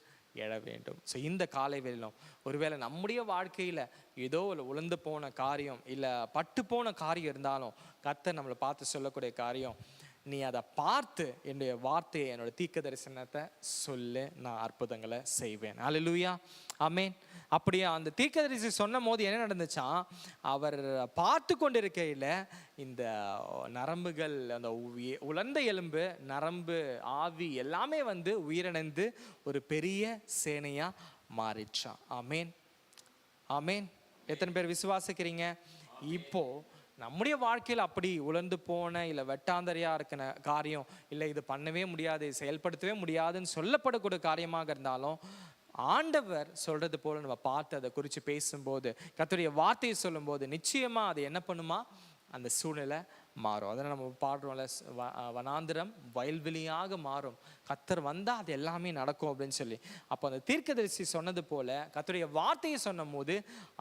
எழ வேண்டும். ஸோ இந்த காலை வேளையிலும் ஒருவேளை நம்முடைய வாழ்க்கையில் ஏதோ உலர்ந்து போன காரியம் இல்லை பட்டு போன காரியம் இருந்தாலும் கர்த்தர் நம்மளை பார்த்து சொல்லக்கூடிய காரியம், நீ அதை பார்த்து என்னுடைய வார்த்தையை, என்னோட தீர்க்க தரிசனத்தை சொல்லு, நான் அற்புதங்களை செய்வேன். அல்லேலூயா, ஆமென். அப்படியே அந்த தீர்க்கதரிசி சொன்ன போது என்ன நடந்துச்சா, அவர் பார்த்து கொண்டிருக்கையில் இந்த நரம்புகள், அந்த உலர்ந்த எலும்பு, நரம்பு, ஆவி எல்லாமே வந்து உயிரிழந்து ஒரு பெரிய சேனையா மாறிச்சான். ஆமென், ஆமென். எத்தனை பேர் விசுவாசிக்கிறீங்க? இப்போ நம்முடைய வாழ்க்கையில் அப்படி உலர்ந்து போன இல்லை வெட்டாந்தரையா இருக்கிற காரியம், இல்லை இது பண்ணவே முடியாது, செயல்படுத்தவே முடியாதுன்னு சொல்லப்படக்கூடிய காரியமாக இருந்தாலும் ஆண்டவர் சொல்றது போல நம்ம பார்த்து அதை குறித்து பேசும்போது, கர்த்தருடைய வார்த்தையை சொல்லும்போது நிச்சயமா அது என்ன பண்ணுமா, அந்த சூழ்நிலை மாறும். அதனால் நம்ம பாடுறோம்ல, வனாந்திரம் வயல்வெளியாக மாறும், கர்த்தர் வந்தால் அது எல்லாமே நடக்கும் அப்படின்னு சொல்லி. அப்போ அந்த தீர்க்கதரிசி சொன்னது போல கர்த்தருடைய வார்த்தையை சொன்னும் போது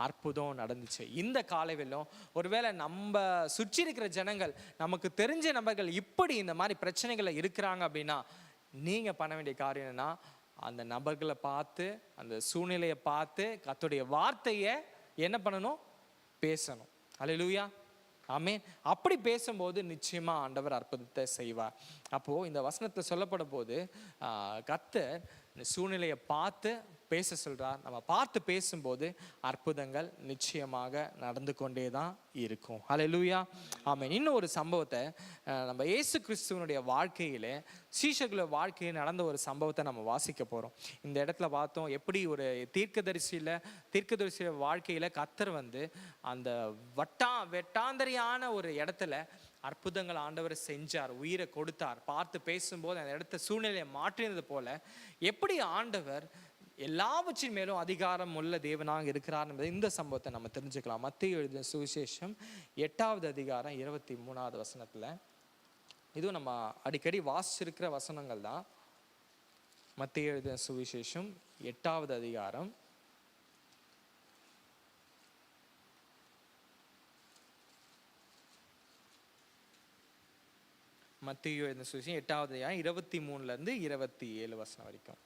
அற்புதம் நடந்துச்சு. இந்த காலையிலும் ஒருவேளை நம்ம சுற்றி இருக்கிற ஜனங்கள், நமக்கு தெரிஞ்ச நபர்கள் இப்படி இந்த மாதிரி பிரச்சனைகளை இருக்கிறாங்க அப்படின்னா, நீங்கள் பண்ண வேண்டிய காரியம் என்னன்னா, அந்த நபர்களை பார்த்து, அந்த சூழ்நிலையை பார்த்து கர்த்தருடைய வார்த்தையை என்ன பண்ணணும், பேசணும். அல்லேலூயா, ஆமென். அப்படி பேசும்போது நிச்சயமா ஆண்டவர் அற்புதத்தை செய்வார். அப்போ இந்த வசனத்தில் சொல்லப்படும் போது கர்த்தர் இந்த சூழ்நிலையை பார்த்து பேச சொல்றார். நம்ம பார்த்து பேசும்போது அற்புதங்கள் நிச்சயமாக நடந்து கொண்டே தான் இருக்கும். அல்லேலூயா, ஆமென். இன்னும் ஒரு சம்பவத்தை நம்ம இயேசு கிறிஸ்துவனுடைய வாழ்க்கையில, சீஷர்களோட வாழ்க்கையில் நடந்த ஒரு சம்பவத்தை நம்ம வாசிக்க போறோம். இந்த இடத்துல பார்த்தோம் எப்படி ஒரு தீர்க்கதரிசியோட வாழ்க்கையில கர்த்தர் வந்து அந்த வெட்டாந்தரியான ஒரு இடத்துல அற்புதங்கள் ஆண்டவர் செஞ்சார், உயிரை கொடுத்தார். பார்த்து பேசும்போது அந்த இடத்த சூழ்நிலையை மாற்றினது போல எப்படி ஆண்டவர் எல்லாவற்றின் மேலும் அதிகாரம் உள்ள தேவனாக இருக்கிறார் என்பதை இந்த சம்பவத்தை நம்ம தெரிஞ்சுக்கலாம். மத்தேயு எழுதின சுவிசேஷம் 8வது அதிகாரம் 23வது வசனத்துல, இதுவும் நம்ம அடிக்கடி வாசிச்சிருக்கிற வசனங்கள் தான். மத்தேயு எழுதின சுவிசேஷம் 8வது அதிகாரம் மத்தேயு எழுதின சுவிசேஷம் 8வது அதிகாரம் 23லேருந்து 27 வசனம் வரைக்கும்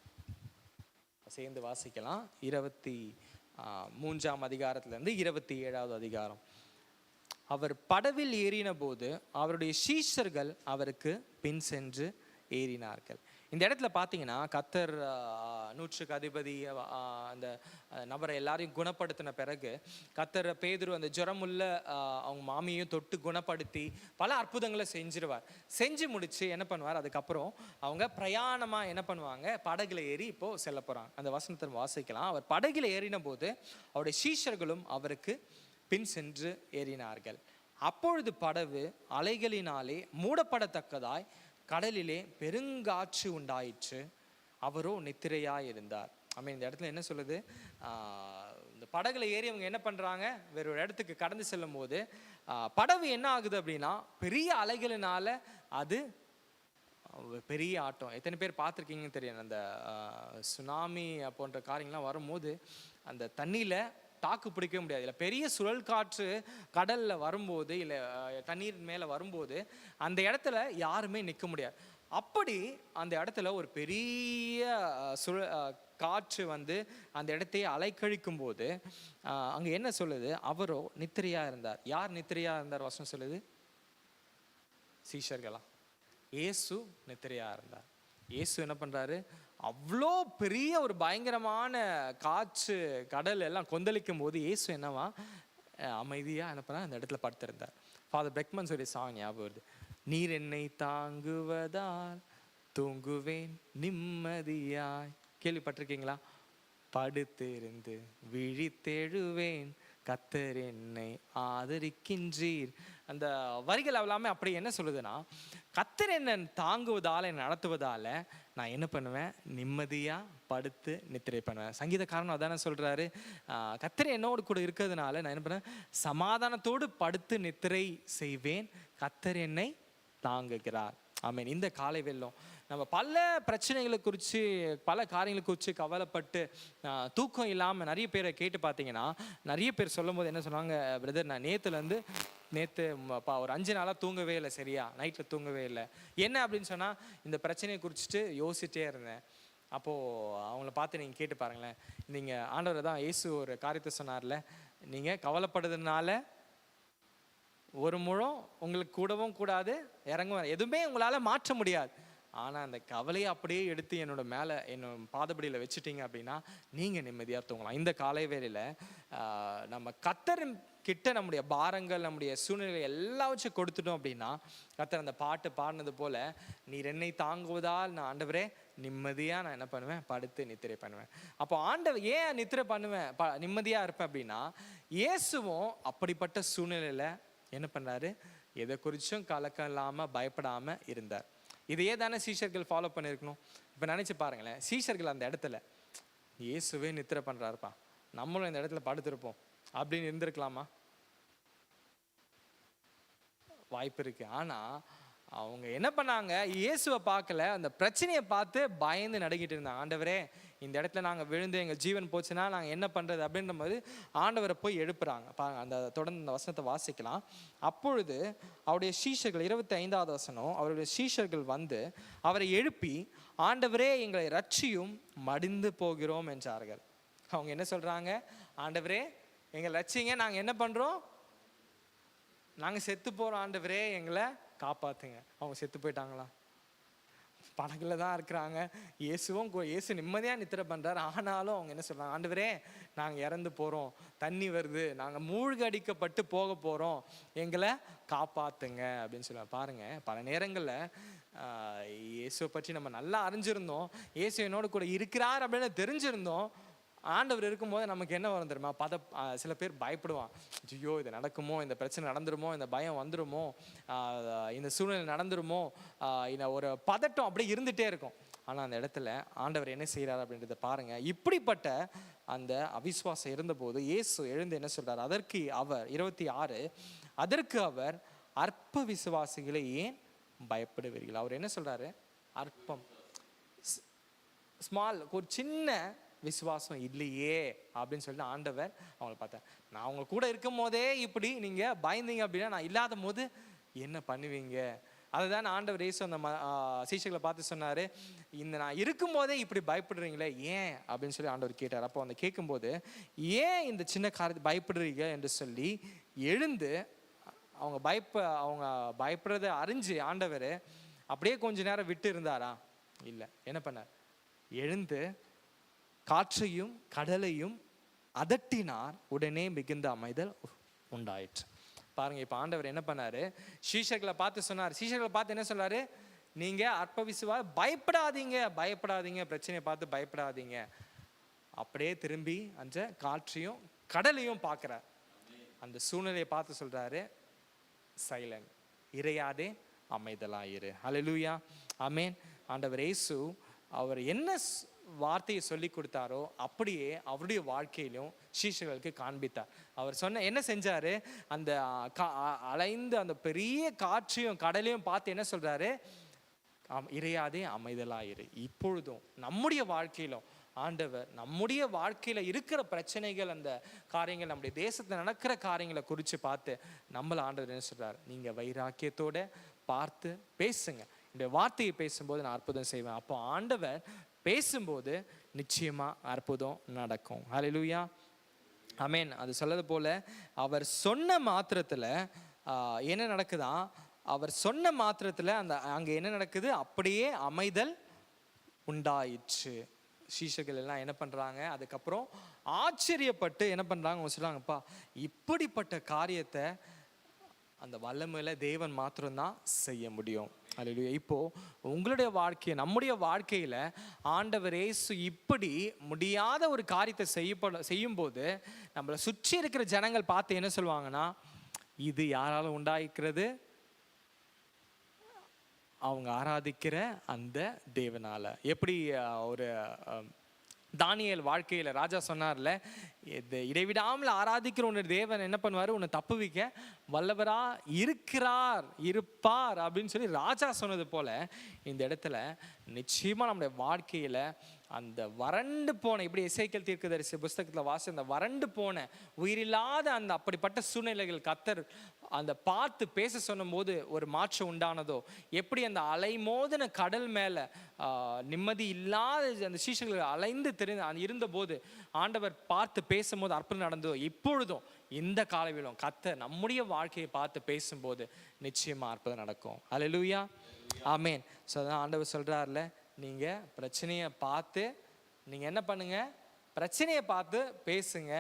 சேர்ந்து வாசிக்கலாம். 23ஆம் அதிகாரத்திலிருந்து 27வது அதிகாரம். அவர் படவில் ஏறின போது அவருடைய சீஷர்கள் அவருக்கு பின் சென்று ஏறினார்கள். இந்த இடத்துல பார்த்தீங்கன்னா கர்த்தர் 100க்கு அதிபதி அந்த நபரை எல்லாரையும் குணப்படுத்தின பிறகு கர்த்தர் பேதுரு அந்த ஜுரமுள்ள அவங்க மாமியையும் தொட்டு குணப்படுத்தி பல அற்புதங்களை செஞ்சு முடிச்சு என்ன பண்ணுவார், அதுக்கப்புறம் அவங்க பிரயாணமாக என்ன பண்ணுவாங்க, படகுல ஏறி இப்போ செல்ல போகிறாங்க. அந்த வசனத்தை வாசிக்கலாம். அவர் படகுல ஏறின போது அவருடைய சீஷர்களும் அவருக்கு பின் சென்று ஏறினார்கள். அப்பொழுது படகு அலைகளினாலே மூடப்படத்தக்கதாய் கடலிலே பெருங்காற்று உண்டாயிற்று, அவரோ நித்திரையாய் இருந்தார். இந்த இடத்துல என்ன சொல்லுது, இந்த படகுல ஏறி அவங்க என்ன பண்றாங்க, வேற ஒரு இடத்துக்கு கடந்து செல்லும் போது படகு என்ன ஆகுது அப்படின்னா, பெரிய அலைகளினால அது பெரிய ஆட்டம். எத்தனை பேர் பார்த்துருக்கீங்கன்னு தெரியும், அந்த சுனாமி போன்ற காரியங்கள்லாம் வரும்போது அந்த தண்ணியில தாக்கு பிடிக்கவே முடியாது. இல்லை பெரிய சுழல் காற்று கடலில் வரும்போது, இல்லை தண்ணீர் மேலே வரும்போது அந்த இடத்துல யாருமே நிற்க முடியாது. அப்படி அந்த இடத்துல ஒரு பெரிய காற்று வந்து அந்த இடத்தையே அலைக்கழிக்கும் போது அங்கே என்ன சொல்லுது, அவரோ நித்திரையாக இருந்தார். யார் நித்திரையாக இருந்தார் வசனம் சொல்லுது, சீஷர்களா. இயேசு நித்திரையாக இருந்தார். இயேசு என்ன பண்ணுறாரு, அவ்வளோ பெரிய ஒரு பயங்கரமான காற்று கடல் எல்லாம் கொந்தளிக்கும் போது இயேசு என்னவா அமைதியாக என்ன பண்ணார், அந்த இடத்துல படுத்திருந்தார். ஃபாதர் பெக்மன்ஸோடைய சாங் ஞாபகம் வருது, நீர் என்னை தாங்குவதால் தூங்குவேன் நிம்மதியாய். கேள்விப்பட்டிருக்கீங்களா? படுத்திருந்து விழித்தெழுவேன் கர்த்தர் என்னை ஆதரிக்கின்றீர். அந்த வரிகள் எல்லாமே அப்படி என்ன சொல்லுதுன்னா, கர்த்தர் என்னை தாங்குவதால், என்னை நடத்துவதால் நான் என்ன பண்ணுவேன், நிம்மதியாக படுத்து நித்திரை பண்ணுவேன். சங்கீதக்காரன் அதானே சொல்கிறாரு, கர்த்தர் என்னோடு கூட இருக்கிறதுனால நான் என்ன பண்ணுவேன், சமாதானத்தோடு படுத்து நித்திரை செய்வேன், கர்த்தர் என்னை தாங்குகிறார். ஆமென். இந்த காலை வெள்ளம் நம்ம பல பிரச்சனைகளை குறித்து, பல காரியங்களை குறித்து கவலைப்பட்டு தூக்கம் இல்லாமல் நிறைய பேரை கேட்டு பார்த்தீங்கன்னா, நிறைய பேர் சொல்லும் போது என்ன சொன்னாங்க, பிரதர் நான் நேற்று ஒரு 5 நாளாக தூங்கவே இல்லை, சரியா நைட்டில் தூங்கவே இல்லை. என்ன அப்படின்னு சொன்னால், இந்த பிரச்சனையை குறிச்சிட்டு யோசிச்சிட்டே இருந்தேன். அப்போது அவங்கள பார்த்து நீங்கள் கேட்டு பாருங்களேன். நீங்கள் ஆண்டவர் தான் இயேசு ஒரு காரியத்தை சொன்னார்ல, நீங்கள் கவலைப்படுறதுனால ஒரு முழம் உங்களுக்கு கூடவும் கூடாது, இறங்கும், எதுவுமே உங்களால் மாற்ற முடியாது. ஆனால் அந்த கவலையை அப்படியே எடுத்து என்னோட பாதபடியில் வச்சுட்டீங்க அப்படின்னா நீங்கள் நிம்மதியாக தூங்கலாம். இந்த காலை வேளையில் நம்ம கர்த்தர் கிட்ட நம்முடைய பாரங்கள், நம்முடைய சூழ்நிலை எல்லாம் வச்சு கொடுத்துட்டோம் அப்படின்னா, கர்த்தர் அந்த பாட்டு பாடினது போல், நீர் என்னை தாங்குவதால் நான் ஆண்டவரே நிம்மதியாக நான் என்ன பண்ணுவேன், படுத்து நித்திரை பண்ணுவேன். அப்போ ஆண்டவர் ஏன் நித்திரை பண்ணுவேன், நிம்மதியாக இருப்பேன் அப்படின்னா, இயேசுவும் அப்படிப்பட்ட சூழ்நிலையில் என்ன பண்ணாரு, எதை குறித்தும் கலக்கம் இல்லாமல் பயப்படாமல் இருந்தார். இதையே தானே சீஷர்கள் ஃபாலோ பண்ணியிருக்கணும். இப்போ நினச்சி பாருங்களேன், சீஷர்கள் அந்த இடத்துல இயேசுவே நித்திரை பண்ணுறாருப்பா, நம்மளும் இந்த இடத்துல படுத்திருப்போம் அப்படின்னு இருந்திருக்கலாமா? வாய்ப்பு இருக்குது. ஆனால் அவங்க என்ன பண்ணாங்க, இயேசுவை பார்க்கல, அந்த பிரச்சனையை பார்த்து பயந்து நடுங்கிட்டு இருந்தாங்க. ஆண்டவரே இந்த இடத்துல நாங்கள் விழுந்து எங்கள் ஜீவன் போச்சுன்னா நாங்கள் என்ன பண்ணுறது அப்படின்ற மாதிரி ஆண்டவரை போய் எழுப்புறாங்க. அந்த தொடர்ந்து அந்த வசனத்தை வாசிக்கலாம். அப்பொழுது அவருடைய சீஷர்கள், 25வது வசனம், அவருடைய சீஷர்கள் வந்து அவரை எழுப்பி, ஆண்டவரே எங்களை ரட்சியும், மடிந்து போகிறோம் என்றார்கள். அவங்க என்ன சொல்கிறாங்க, ஆண்டவரே எங்களை ரட்சிங்க, நாங்கள் என்ன பண்ணுறோம், நாங்கள் செத்து போகிறோம், ஆண்டவரே எங்களை காப்பாற்றுங்க. அவங்க செத்து போயிட்டாங்களா? படகுல தான் இருக்கிறாங்க. இயேசு நிம்மதியாக நித்திரை பண்ணுறாரு. ஆனாலும் அவங்க என்ன சொல்கிறாங்க, ஆண்டவரே நாங்கள் இறந்து போகிறோம், தண்ணி வருது, நாங்கள் மூழ்கடிக்கப்பட்டு போக போகிறோம், எங்களை காப்பாற்றுங்க அப்படின்னு சொல்லுவாங்க. பாருங்கள், பல நேரங்களில் இயேசுவை பற்றி நம்ம நல்லா அறிஞ்சிருந்தோம், இயேசு என்னோட கூட இருக்கிறார் அப்படின்னு தெரிஞ்சிருந்தோம், ஆண்டவர் இருக்கும்போது நமக்கு என்ன வரும் தெரியுமா, சில பேர் பயப்படுவான், ஐயோ இது நடக்குமோ, இந்த பிரச்சனை நடந்துருமோ, இந்த பயம் வந்துடுமோ, இந்த சூழ்நிலை நடந்துருமோ, இந்த ஒரு பதட்டம் அப்படியே இருந்துகிட்டே இருக்கும். ஆனால் அந்த இடத்துல ஆண்டவர் என்ன செய்கிறார் அப்படின்றத பாருங்கள். இப்படிப்பட்ட அந்த அவிசுவாசம் இருந்தபோது இயேசு எழுந்து என்ன சொல்கிறார், அதற்கு அவர் 26, அதற்கு அவர் அற்ப விசுவாசிகளை ஏன் பயப்படுவீர்கள். அவர் என்ன சொல்கிறாரு, அற்பம், ஸ்மால், ஒரு சின்ன விசுவாசம் இல்லையே அப்படின்னு சொல்லிட்டு ஆண்டவர் அவங்கள பார்த்தேன். நான் அவங்க கூட இருக்கும் போதே இப்படி நீங்கள் பயந்தீங்க அப்படின்னா, நான் இல்லாத போது என்ன பண்ணுவீங்க. அதுதான் ஆண்டவர் இயேசு அந்த சீஷர்களை பார்த்து சொன்னார், நான் இருக்கும் போதே இப்படி பயப்படுறீங்களே ஏன் அப்படின்னு சொல்லி ஆண்டவர் கேட்டார். அப்போ அந்த கேட்கும்போது, ஏன் இந்த சின்ன காரியத்தை பயப்படுறீங்க என்று சொல்லி எழுந்து அவங்க பயப்படுறதை அறிஞ்சு ஆண்டவர் அப்படியே கொஞ்ச நேரம் விட்டு இருந்தாரா? இல்லை. என்ன பண்ணார், எழுந்து காற்றையும் கடலையும் அதட்டினார், உடனே மிகுந்த அமைதல் உண்டாயிற்று. பாருங்க, இப்போ ஆண்டவர் என்ன பண்ணாரு, சீஷர்களை பார்த்து சொன்னார். சீஷர்களை பார்த்து என்ன சொன்னாரு, நீங்க அற்ப விசுவாசி, பயப்படாதீங்க, பிரச்சனையை பார்த்து பயப்படாதீங்க. அப்படியே திரும்பி அந்த காற்றையும் கடலையும் பார்க்கிறார். அந்த சூழ்நிலையை பார்த்து சொல்றாரு, சைலண்ட், இறையாதே அமைதலாயிரு. ஹல்லேலூயா, ஆமென். ஆண்டவர் இயேசு அவர் என்ன வார்த்தையை சொல்லி கொடுத்தாரோ அப்படியே அவருடைய வாழ்க்கையிலும் சீஷர்களுக்கு காண்பித்தார். அவர் என்ன செஞ்சாரு, அந்த அலைந்து அந்த பெரிய காற்றையும் கடலையும் பார்த்து என்ன சொல்றாரு, இறையாதே அமைதலாயிரு. இப்பொழுதும் நம்முடைய வாழ்க்கையிலும் ஆண்டவர் நம்முடைய வாழ்க்கையில இருக்கிற பிரச்சனைகள், அந்த காரியங்கள், நம்முடைய தேசத்துல நடக்கிற காரியங்களை குறித்து பார்த்து நம்மள ஆண்டவர் என்ன சொல்றாரு, நீங்க வைராக்கியத்தோட பார்த்து பேசுங்க, இந்த வார்த்தையை பேசும்போது நான் அற்புதம் செய்வேன். அப்போ ஆண்டவர் பேசும்போது நிச்சயமா அற்புதம் நடக்கும். ஹல்லேலூயா, ஆமென். அது சொல்லது போல அவர் சொன்ன மாத்திரத்துல என்ன நடக்குதா, அவர் சொன்ன மாத்திரத்துல அங்க என்ன நடக்குது, அப்படியே அமைதல் உண்டாயிற்று. சீஷர்கள் எல்லாம் என்ன பண்றாங்க, அதுக்கப்புறம் ஆச்சரியப்பட்டு என்ன பண்றாங்க, அவங்க சொல்றாங்கப்பா இப்படிப்பட்ட காரியத்தை அந்த வல்லமையில தேவன் மாத்திரம்தான் செய்ய முடியும். அல்லேலூயா. இப்போ உங்களுடைய வாழ்க்கை, நம்முடைய வாழ்க்கையில ஆண்டவர் இயேசு இப்படி முடியாத ஒரு காரியத்தை செய்யும்போது நம்மளை சுற்றி இருக்கிற ஜனங்கள் பார்த்து என்ன சொல்லுவாங்கன்னா, இது யாரால உண்டாயிருக்கிறது? அவங்க ஆராதிக்கிற அந்த தேவனால. எப்படி ஒரு தானியேல் வாழ்க்கையில ராஜா சொன்னார்ல, இது இடைவிடாமல் ஆராதிக்கிற உன்னை தேவன் என்ன பண்ணுவார், உன்னை தப்புவிக்க வல்லவரா இருப்பார் அப்படின்னு சொல்லி ராஜா சொன்னது போல இந்த இடத்துல நிச்சயமா நம்முடைய வாழ்க்கையில அந்த வறண்டு போன, இப்படி எசேக்கியேல் தீர்க்கதரிசி புஸ்தகத்தில் வாசி, அந்த வறண்டு போன உயிரில்லாத அந்த அப்படிப்பட்ட சூழ்நிலைகள் கர்த்தர் அந்த பார்த்து பேச சொன்னும் போது ஒரு மாற்றம் உண்டானதோ, எப்படி அந்த அலைமோதின கடல் மேலே நிம்மதி இல்லாத அந்த சீஷர்கள் அலைந்து இருந்தபோது ஆண்டவர் பார்த்து பேசும்போது அற்புதம் நடந்ததோ, இப்பொழுதும் இந்த காலவிலும் கர்த்தர் நம்முடைய வாழ்க்கையை பார்த்து பேசும்போது நிச்சயமா அற்புதம் நடக்கும். அல்லேலூயா, ஆமேன். ஸோ அதான் ஆண்டவர் சொல்றாருல, நீங்கள் பிரச்சனையை பார்த்து நீங்கள் என்ன பண்ணுங்க, பிரச்சனையை பார்த்து பேசுங்க,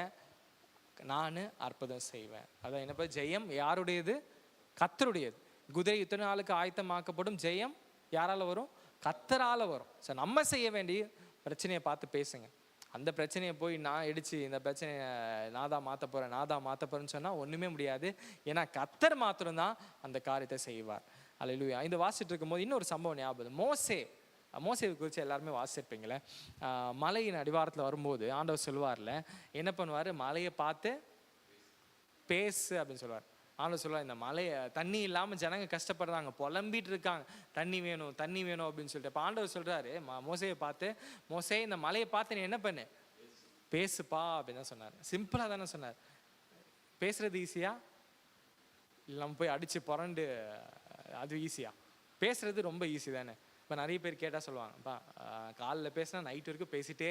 நான் அற்புதம் செய்வேன். அதான் என்னப்பா, ஜெயம் யாருடையது? கர்த்தருடையது. குதிரை இத்தனை நாளுக்கு ஆயத்தமாக்கப்படும், ஜெயம் யாரால வரும்? கர்த்தரால வரும். ஸோ நம்ம செய்ய வேண்டிய பிரச்சனையை பார்த்து பேசுங்க. அந்த பிரச்சனையை போய் நான் இடிச்சு இந்த பிரச்சனையை நான் தான் மாற்ற போகிறேன்னு சொன்னால் ஒன்றுமே முடியாது. ஏன்னா கர்த்தர் மாத்திரம்தான் அந்த காரியத்தை செய்வார். அல்லேலூயா. இந்த வாசிட்டு இருக்கும்போது இன்னொரு சம்பவம் ஞாபகம். மோசே குறித்து எல்லாருமே வாசிச்சிருப்பீங்களே. மலையின் அடிவாரத்தில் வரும்போது ஆண்டவர் சொல்லுவார்ல, என்ன பண்ணுவார், மலையை பார்த்து பேசு அப்படின்னு சொல்லுவார். ஆண்டவர் சொல்லுவார், இந்த மலையை தண்ணி இல்லாமல் ஜனங்க கஷ்டப்படுறாங்க, புலம்பிட்டு இருக்காங்க, தண்ணி வேணும் அப்படின்னு சொல்லிட்டு. அப்போ ஆண்டவர் சொல்கிறாரு மோசையை பார்த்து, மோசே இந்த மலையை பார்த்து நீ என்ன பண்ணு, பேசுப்பா அப்படின்னு தான் சொன்னார். சிம்பிளாக தானே சொன்னார். பேசுறது ஈஸியா இல்லை நம்ம போய் அடித்து புரண்டு அது ஈஸியா? பேசுறது ரொம்ப ஈஸி தானே. இப்போ நிறைய பேர் கேட்டால் சொல்லுவாங்கப்பா, காலைல பேசினா நைட் வரைக்கும் பேசிகிட்டே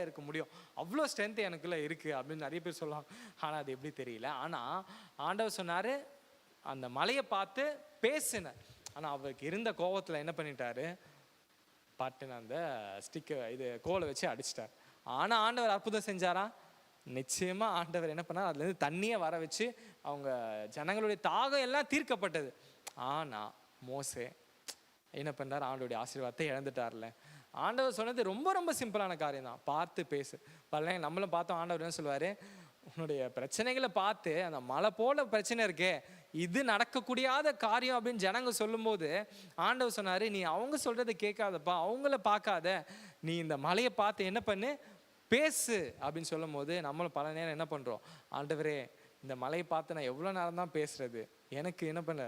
இருக்க முடியும், அவ்வளோ ஸ்ட்ரென்த் எனக்குள்ளே இருக்குது அப்படின்னு நிறைய பேர் சொல்லுவாங்க. ஆனால் அது எப்படி தெரியல. ஆனால் ஆண்டவர் சொன்னார், அந்த மலையை பார்த்து பேசினேன். ஆனால் அவருக்கு இருந்த கோபத்தில் என்ன பண்ணிட்டாரு, பாட்டுன்னு அந்த கோலை வச்சு அடிச்சிட்டார். ஆனால் ஆண்டவர் அற்புதம் செஞ்சாரா? நிச்சயமாக ஆண்டவர் என்ன பண்ணார், அதுலேருந்து தண்ணியை வர வச்சு அவங்க ஜனங்களுடைய தாகம் எல்லாம் தீர்க்கப்பட்டது. ஆனால் மோசே என்ன பண்ணார், ஆண்டவருடைய ஆசீர்வாதத்தை இழந்துட்டார்ல. ஆண்டவர் சொன்னது ரொம்ப ரொம்ப சிம்பிளான காரியம் தான், பார்த்து பேசு. பல நம்மளும் பார்த்தோம், ஆண்டவர் என்ன சொல்லுவார், உன்னுடைய பிரச்சனைகளை பார்த்து, அந்த மலை போல பிரச்சனை இருக்கே, இது நடக்கக்கூடியாத காரியம் அப்படின்னு ஜனங்க சொல்லும்போது ஆண்டவர் சொன்னார், நீ அவங்க சொல்கிறத கேட்காதப்பா, அவங்கள பார்க்காத, நீ இந்த மலையை பார்த்து என்ன பண்ணு, பேசு அப்படின்னு சொல்லும் போது நம்மளும் பல நேரம் என்ன பண்ணுறோம், ஆண்டவரே இந்த மலையை பார்த்து நான் எவ்வளோ நேரம் தான் பேசுறது, எனக்கு என்ன பண்ண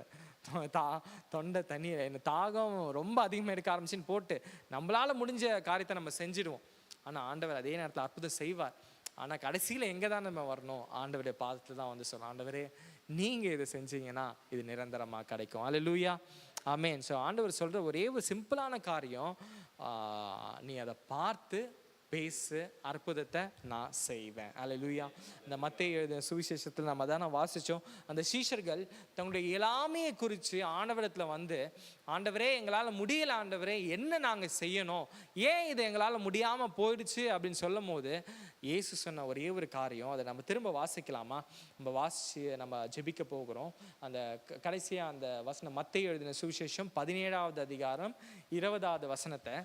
தொண்டை தண்ணி, என்ன தாகம் ரொம்ப அதிகமாக எடுக்க ஆரம்பிச்சின்னு போட்டு நம்மளால் முடிஞ்ச காரியத்தை நம்ம செஞ்சிடுவோம். ஆனால் ஆண்டவர் அதே நேரத்தில் அற்புதம் செய்வார். ஆனால் கடைசியில் எங்கே தான் நம்ம வரணும், ஆண்டவருடைய பாதத்தில் தான் வந்து சொல்லணும், ஆண்டவரே நீங்கள் இதை செஞ்சீங்கன்னா இது நிரந்தரமாக கிடைக்கும். அல்லேலூயா, ஆமேன். ஸோ ஆண்டவர் சொல்கிற ஒரே ஒரு சிம்பிளான காரியம், நீ அதை பார்த்து பேசு, அற்புதத்தை நான் செய்வேன். அல்லேலூயா. இந்த மத்தேயு எழுதின சுவிசேஷத்தில் நம்ம தானே வாசித்தோம், அந்த சீஷர்கள் தங்களுடைய இயலாமையை குறித்து ஆண்டவரத்தில் வந்து, ஆண்டவரே எங்களால் முடியலை, ஆண்டவரே என்ன நாங்கள் செய்யணும், ஏன் இது எங்களால் முடியாமல் போயிடுச்சு அப்படின்னு சொல்லும் போது இயேசு சொன்ன ஒரே ஒரு காரியம், அதை நம்ம திரும்ப வாசிக்கலாமா? நம்ம ஜெபிக்க போகிறோம். அந்த கடைசியாக அந்த வசனம், மத்தேயு எழுதின சுவிசேஷம் 17வது அதிகாரம் 20வது வசனத்தை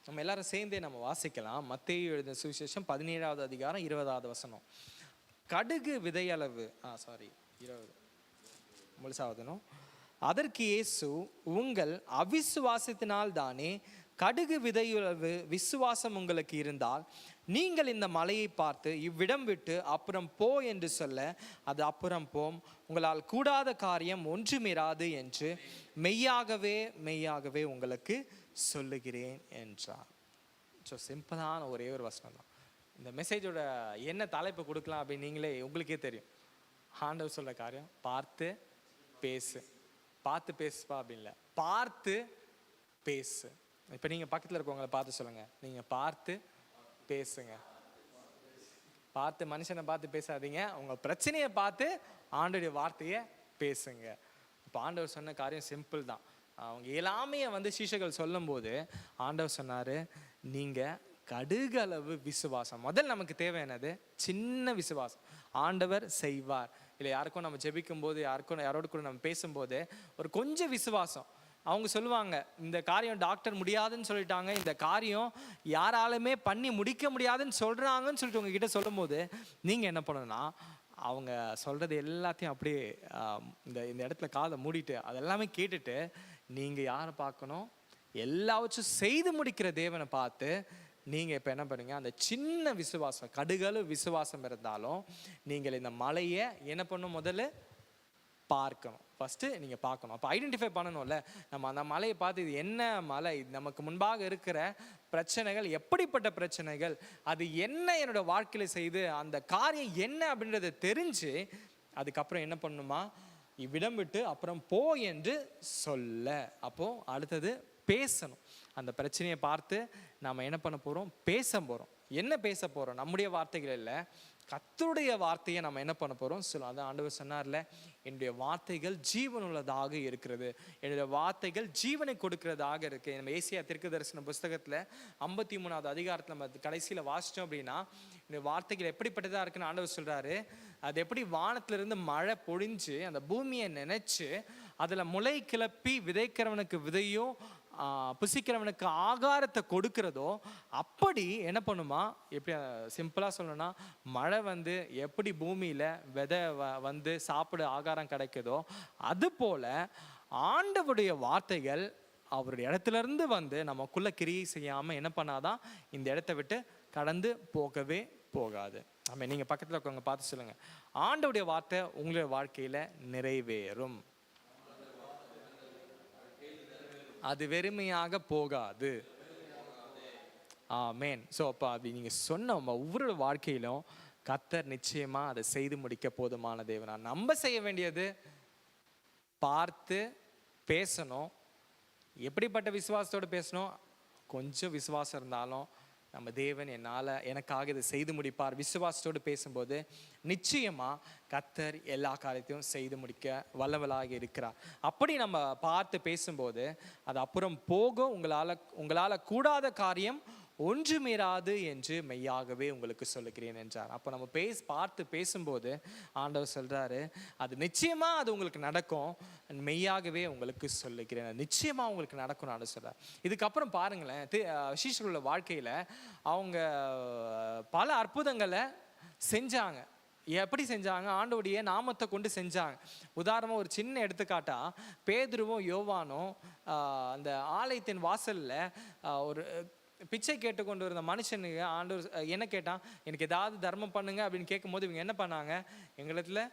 நம்ம எல்லாரும் சேர்ந்தே நம்ம வாசிக்கலாம். மத்தேயு எழுதின சுவிசேஷம் 17வது அதிகாரம் 20வது வசனம். கடுகு விதையளவு 20 முழுசாவதனும். அதற்கு இயேசு, உங்கள் அவிசுவாசத்தினால் தானே, கடுகு விதையளவு விசுவாசம் உங்களுக்கு இருந்தால் நீங்கள் இந்த மலையை பார்த்து இவ்விடம் விட்டு அப்புறம் போ என்று சொல்ல அது அப்புறம் போம், உங்களால் கூடாத காரியம் ஒன்றுமிராது என்று மெய்யாகவே உங்களுக்கு சொல்லுகிறேன் என்றார். ஸோ சிம்பிளான ஒரே ஒரு வசனம் தான். இந்த மெசேஜோட என்ன தலைப்பு கொடுக்கலாம் அப்படின்னு நீங்களே உங்களுக்கே தெரியும். ஆண்டவர் சொல்ற காரியம், பார்த்து பேசுப்பா அப்படின்னு இல்லை, பார்த்து பேசு. இப்போ நீங்கள் பக்கத்தில் இருக்கவங்களை பார்த்து சொல்லுங்க, நீங்கள் பார்த்து பேசுங்க. பார்த்து மனுஷனை பார்த்து பேசாதீங்க, உங்கள் பிரச்சனையை பார்த்து ஆண்டவருடைய வார்த்தையை பேசுங்க. இப்போ ஆண்டவர் சொன்ன காரியம் சிம்பிள் தான். அவங்க எல்லாமே வந்து சீஷர்கள் சொல்லும் போது ஆண்டவர் சொன்னார், நீங்கள் கடுகளவு விசுவாசம். முதல் நமக்கு தேவை என்னது? சின்ன விசுவாசம். ஆண்டவர் செய்வார். இல்லை யாருக்கும் நம்ம ஜெபிக்கும் போது, யாரோடு கூட நம்ம பேசும்போது ஒரு கொஞ்சம் விசுவாசம். அவங்க சொல்லுவாங்க, இந்த காரியம் டாக்டர் முடியாதுன்னு சொல்லிட்டாங்க, இந்த காரியம் யாராலுமே பண்ணி முடிக்க முடியாதுன்னு சொல்கிறாங்கன்னு சொல்லிட்டு உங்ககிட்ட சொல்லும் போது நீங்கள் என்ன பண்ணணும்னா, அவங்க சொல்கிறது எல்லாத்தையும் அப்படியே இந்த இடத்துல காதை மூடிட்டு அதெல்லாமே கேட்டுட்டு நீங்கள் யாரை பார்க்கணும்? எல்லாவற்றும் செய்து முடிக்கிற தேவனை பார்த்து நீங்கள் இப்போ என்ன பண்ணுங்க, அந்த சின்ன விசுவாசம், கடுகளவு விசுவாசம் இருந்தாலும் நீங்கள் இந்த மலையை என்ன பண்ணணும்? முதல்ல பார்க்கணும். ஃபஸ்ட்டு நீங்கள் பார்க்கணும். அப்போ ஐடென்டிஃபை பண்ணணும்ல. நம்ம அந்த மலையை பார்த்து இது என்ன மலை, இது நமக்கு முன்பாக இருக்கிற பிரச்சனைகள் எப்படிப்பட்ட பிரச்சனைகள், அது என்ன என்னோட வாழ்க்கையில் செய்து அந்த காரியம் என்ன அப்படின்றத தெரிஞ்சு அதுக்கப்புறம் என்ன பண்ணணுமா? இவ்விடம் விட்டு அப்புறம் போ என்று சொல்ல. அப்போது அடுத்தது பேசணும். அந்த பிரச்சனையை பார்த்து நாம் என்ன பண்ண போகிறோம்? பேச போகிறோம். என்ன பேச போகிறோம்? நம்முடைய வார்த்தைகள் இல்லை, கர்த்தருடைய வார்த்தையை நம்ம என்ன பண்ண போகிறோம்? சொல்லுவோம். அதான் ஆண்டவர் சொன்னார்ல, என்னுடைய வார்த்தைகள் ஜீவனுள்ளதாக இருக்கிறது, என்னுடைய வார்த்தைகள் ஜீவனை கொடுக்கிறதாக இருக்குது. நம்ம ஏசியா தீர்க்கதரிசன புஸ்தகத்தில் 53வது அதிகாரத்தில் நம்ம கடைசியில் வாசித்தோம் அப்படின்னா, இந்த வார்த்தைகள் எப்படிப்பட்டதாக இருக்குன்னு ஆண்டவர் சொல்கிறாரு. அது எப்படி வானத்திலிருந்து மழை பொழிஞ்சு அந்த பூமியை நினைச்சு அதில் முளை கிளப்பி விதைக்கிறவனுக்கு விதையும் புசிக்கிறவனுக்கு ஆகாரத்தை கொடுக்கிறதோ, அப்படி என்ன பண்ணுமா? எப்படி சிம்பிளாக சொல்லணும்னா, மழை வந்து எப்படி பூமியில் விதை வந்து சாப்பிட ஆகாரம் கிடைக்குதோ, அதுபோல் ஆண்டவருடைய வார்த்தைகள் அவருடைய இடத்துலேருந்து வந்து நமக்குள்ளே கிரியை செய்யாமல் என்ன பண்ணாதான் இந்த இடத்த விட்டு கடந்து போகவே போகாது. ஆமாம். நீங்கள் பக்கத்தில் இருக்கவங்க பார்த்து சொல்லுங்கள், ஆண்டவருடைய வார்த்தை உங்களுடைய வாழ்க்கையில் நிறைவேறும், அது வெறுமையாக போகாது. ஆமேன். ஸோ அப்போ அப்படி நீங்கள் சொன்ன ஒவ்வொரு வாழ்க்கையிலும் கர்த்தர் நிச்சயமாக அதை செய்து முடிக்க போதுமான தேவனா. நம்ம செய்ய வேண்டியது பார்த்து பேசணும். எப்படிப்பட்ட விசுவாசத்தோடு பேசணும்? கொஞ்சம் விசுவாசம் இருந்தாலும் நம்ம தேவன் எனக்காக இதை செய்து முடிப்பார் விசுவாசத்தோடு பேசும்போது நிச்சயமாக கர்த்தர் எல்லா காரியத்தையும் செய்து முடிக்க வல்லவலாக இருக்கிறார். அப்படி நம்ம பார்த்து பேசும்போது அது அப்புறம் போக உங்களால் கூடாத காரியம் ஒன்றுமேறாது என்று மெய்யாகவே உங்களுக்கு சொல்லுகிறேன் என்றார். அப்போ நம்ம பார்த்து பேசும்போது ஆண்டவர் சொல்கிறாரு, அது நிச்சயமாக அது உங்களுக்கு நடக்கும், மெய்யாகவே உங்களுக்கு சொல்லுகிறேன், நிச்சயமாக உங்களுக்கு நடக்கும் ஆண்டவர் சொல்கிறார். இதுக்கப்புறம் பாருங்களேன், சீஷர்களுடைய வாழ்க்கையில் அவங்க பல அற்புதங்களை செஞ்சாங்க. எப்படி செஞ்சாங்க? ஆண்டவருடைய நாமத்தை கொண்டு செஞ்சாங்க. உதாரணமாக ஒரு சின்ன எடுத்துக்காட்டா, பேதுருவும் யோவானும் அந்த ஆலயத்தின் வாசலில் ஒரு பிச்சை கேட்டு கொண்டு இருந்த மனுஷனுக்கு ஆண்டவர் என்ன கேட்டான்? எனக்கு ஏதாவது தர்மம் பண்ணுங்க அப்படின்னு கேட்கும்போது இவங்க என்ன பண்ணாங்க? எங்களிடத்துல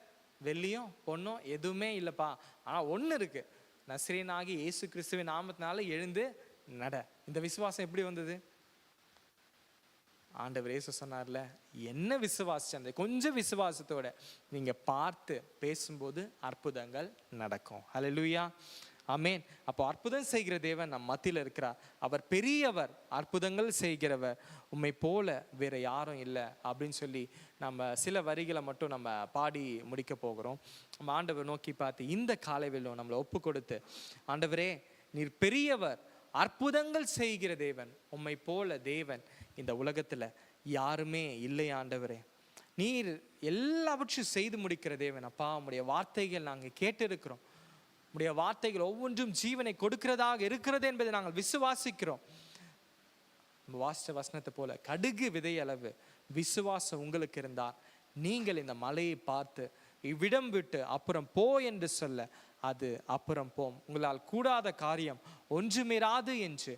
வெள்ளியும் பொண்ணும் எதுவுமே இல்லைப்பா, ஆனால் ஒன்று இருக்கு, நஸ்ரேனாகி இயேசு கிறிஸ்துவின் நாமத்தினால எழுந்து நட. இந்த விசுவாசம் எப்படி வந்தது? ஆண்டவர் இயேசு சொன்னார்ல, என்ன விசுவாசம், அந்த கொஞ்சம் விசுவாசத்தோட நீங்க பார்த்து பேசும்போது அற்புதங்கள் நடக்கும். ஹல்லேலூயா, ஆமேன். அப்போ அற்புதம் செய்கிற தேவன் நம் மத்தியில் இருக்கிறார். அவர் பெரியவர், அற்புதங்கள் செய்கிறவர், உம்மை போல வேற யாரும் இல்லை அப்படின்னு சொல்லி நம்ம சில வரிகளை மட்டும் நம்ம பாடி முடிக்க போகிறோம். நம்ம ஆண்டவர் நோக்கி பார்த்து இந்த காலையிலும் நம்மளை ஒப்பு கொடுத்து, ஆண்டவரே நீர் பெரியவர், அற்புதங்கள் செய்கிற தேவன், உம்மை போல தேவன் இந்த உலகத்துல யாருமே இல்லை ஆண்டவரே. நீர் எல்லாவற்றையும் செய்து முடிக்கிற தேவன். அப்பா, உம்முடைய வார்த்தைகள் நாங்கள் கேட்டு இருக்கிறோம். உம்முடைய வார்த்தைகள் ஒவ்வொன்றும் ஜீவனை கொடுக்கிறதாக இருக்கிறது என்பதை நாங்கள் விசுவாசிக்கிறோம். வாசித்த வசனத்தை போல கடுகு விதை அளவு விசுவாசம் உங்களுக்கு இருந்தால் நீங்கள் இந்த மலையை பார்த்து இவ்விடம் விட்டு அப்புறம் போ என்று சொல்ல அது அப்புறம் போம். உங்களால் கூடாத காரியம் ஒன்றுமிராது என்று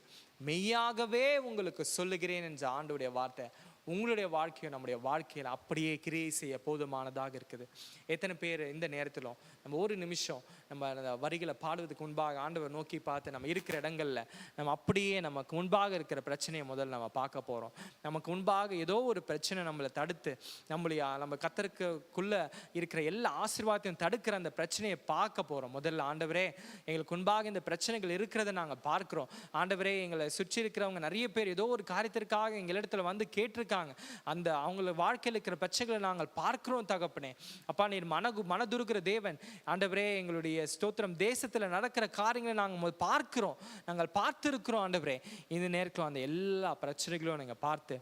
மெய்யாகவே உங்களுக்கு சொல்லுகிறேன் என்ற ஆண்டவருடைய வார்த்தை உங்களுடைய வாழ்க்கையும் நம்முடைய வாழ்க்கையில் அப்படியே கிரியை செய்ய போதுமானதாக இருக்குது. எத்தனை பேர் இந்த நேரத்திலும் நம்ம ஒரு நிமிஷம் நம்ம அந்த வரிகளை பாடுவதற்கு முன்பாக ஆண்டவர் நோக்கி பார்த்து நம்ம இருக்கிற இடங்களில் நம்ம அப்படியே நமக்கு முன்பாக இருக்கிற பிரச்சனையை முதல்ல நம்ம பார்க்க போகிறோம். நமக்கு முன்பாக ஏதோ ஒரு பிரச்சனை நம்மளை தடுத்து நம்ம கர்த்தருக்குள்ளே இருக்கிற எல்லா ஆசீர்வாதத்தையும் தடுக்கிற அந்த பிரச்சனையை பார்க்க போகிறோம். முதல்ல ஆண்டவரே, எங்களுக்கு முன்பாக இந்த பிரச்சனைகள் இருக்கிறத நாங்கள் பார்க்குறோம். ஆண்டவரே, எங்களை சுற்றி இருக்கிறவங்க நிறைய பேர் ஏதோ ஒரு காரியத்திற்காக எங்களிடத்துல வந்து கேட்டிருக்க இருக்காங்க, அந்த அவங்கள வாழ்க்கையில் இருக்கிற பிரச்சனைகளை நாங்கள் பார்க்கிறோம் தகப்பனே. அப்பா, நீர் மனதுருகிற தேவன் ஆண்டவரே. எங்களுடைய ஸ்தோத்திரம், தேசத்தில் நடக்கிற காரியங்களை நாங்கள் பார்க்கிறோம், நாங்கள் பார்த்துருக்கிறோம் ஆண்டவரே. இந்த நேரத்தில் அந்த எல்லா பிரச்சனைகளும் நீங்கள் பார்த்து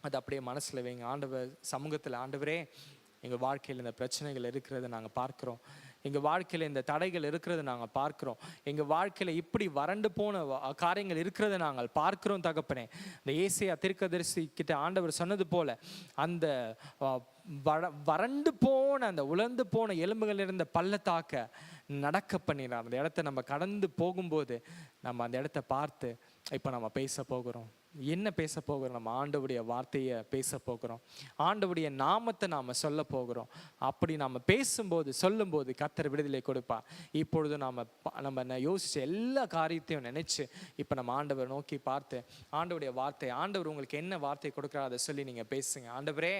அது அப்படியே மனசில் வைங்க ஆண்டவர் சமூகத்தில். ஆண்டவரே, எங்கள் வாழ்க்கையில் இந்த பிரச்சனைகள் இருக்கிறத நாங்கள் பார்க்குறோம், எங்கள் வாழ்க்கையில் இந்த தடைகள் இருக்கிறத நாங்கள் பார்க்குறோம், எங்கள் வாழ்க்கையில் இப்படி வறண்டு போன காரியங்கள் இருக்கிறத நாங்கள் பார்க்குறோம் தகப்பனே. இந்த ஏசாயா தீர்க்கதரிசி கிட்ட ஆண்டவர் சொன்னது போல அந்த வறண்டு போன அந்த உலர்ந்து போன எலும்புகள் இருந்த பள்ளத்தாக்க நடக்க பண்ணினார். அந்த இடத்த நம்ம கடந்து போகும்போது நம்ம அந்த இடத்த பார்த்து இப்போ நம்ம பேச போகிறோம். என்ன பேச போகிறோம்? நம்ம ஆண்டவருடைய வார்த்தையை பேச போகிறோம், ஆண்டவருடைய நாமத்தை நாம் சொல்ல போகிறோம். அப்படி நாம் பேசும்போது சொல்லும்போது கர்த்தர் விடுதலை கொடுப்பார். இப்பொழுது நம்ம யோசிச்ச எல்லா காரியத்தையும் நினைச்சு இப்போ நம்ம ஆண்டவரை நோக்கி பார்த்து ஆண்டவருடைய வார்த்தை, ஆண்டவர் உங்களுக்கு என்ன வார்த்தை கொடுக்குறாரு அதை சொல்லி நீங்கள் பேசுங்க. ஆண்டவரே,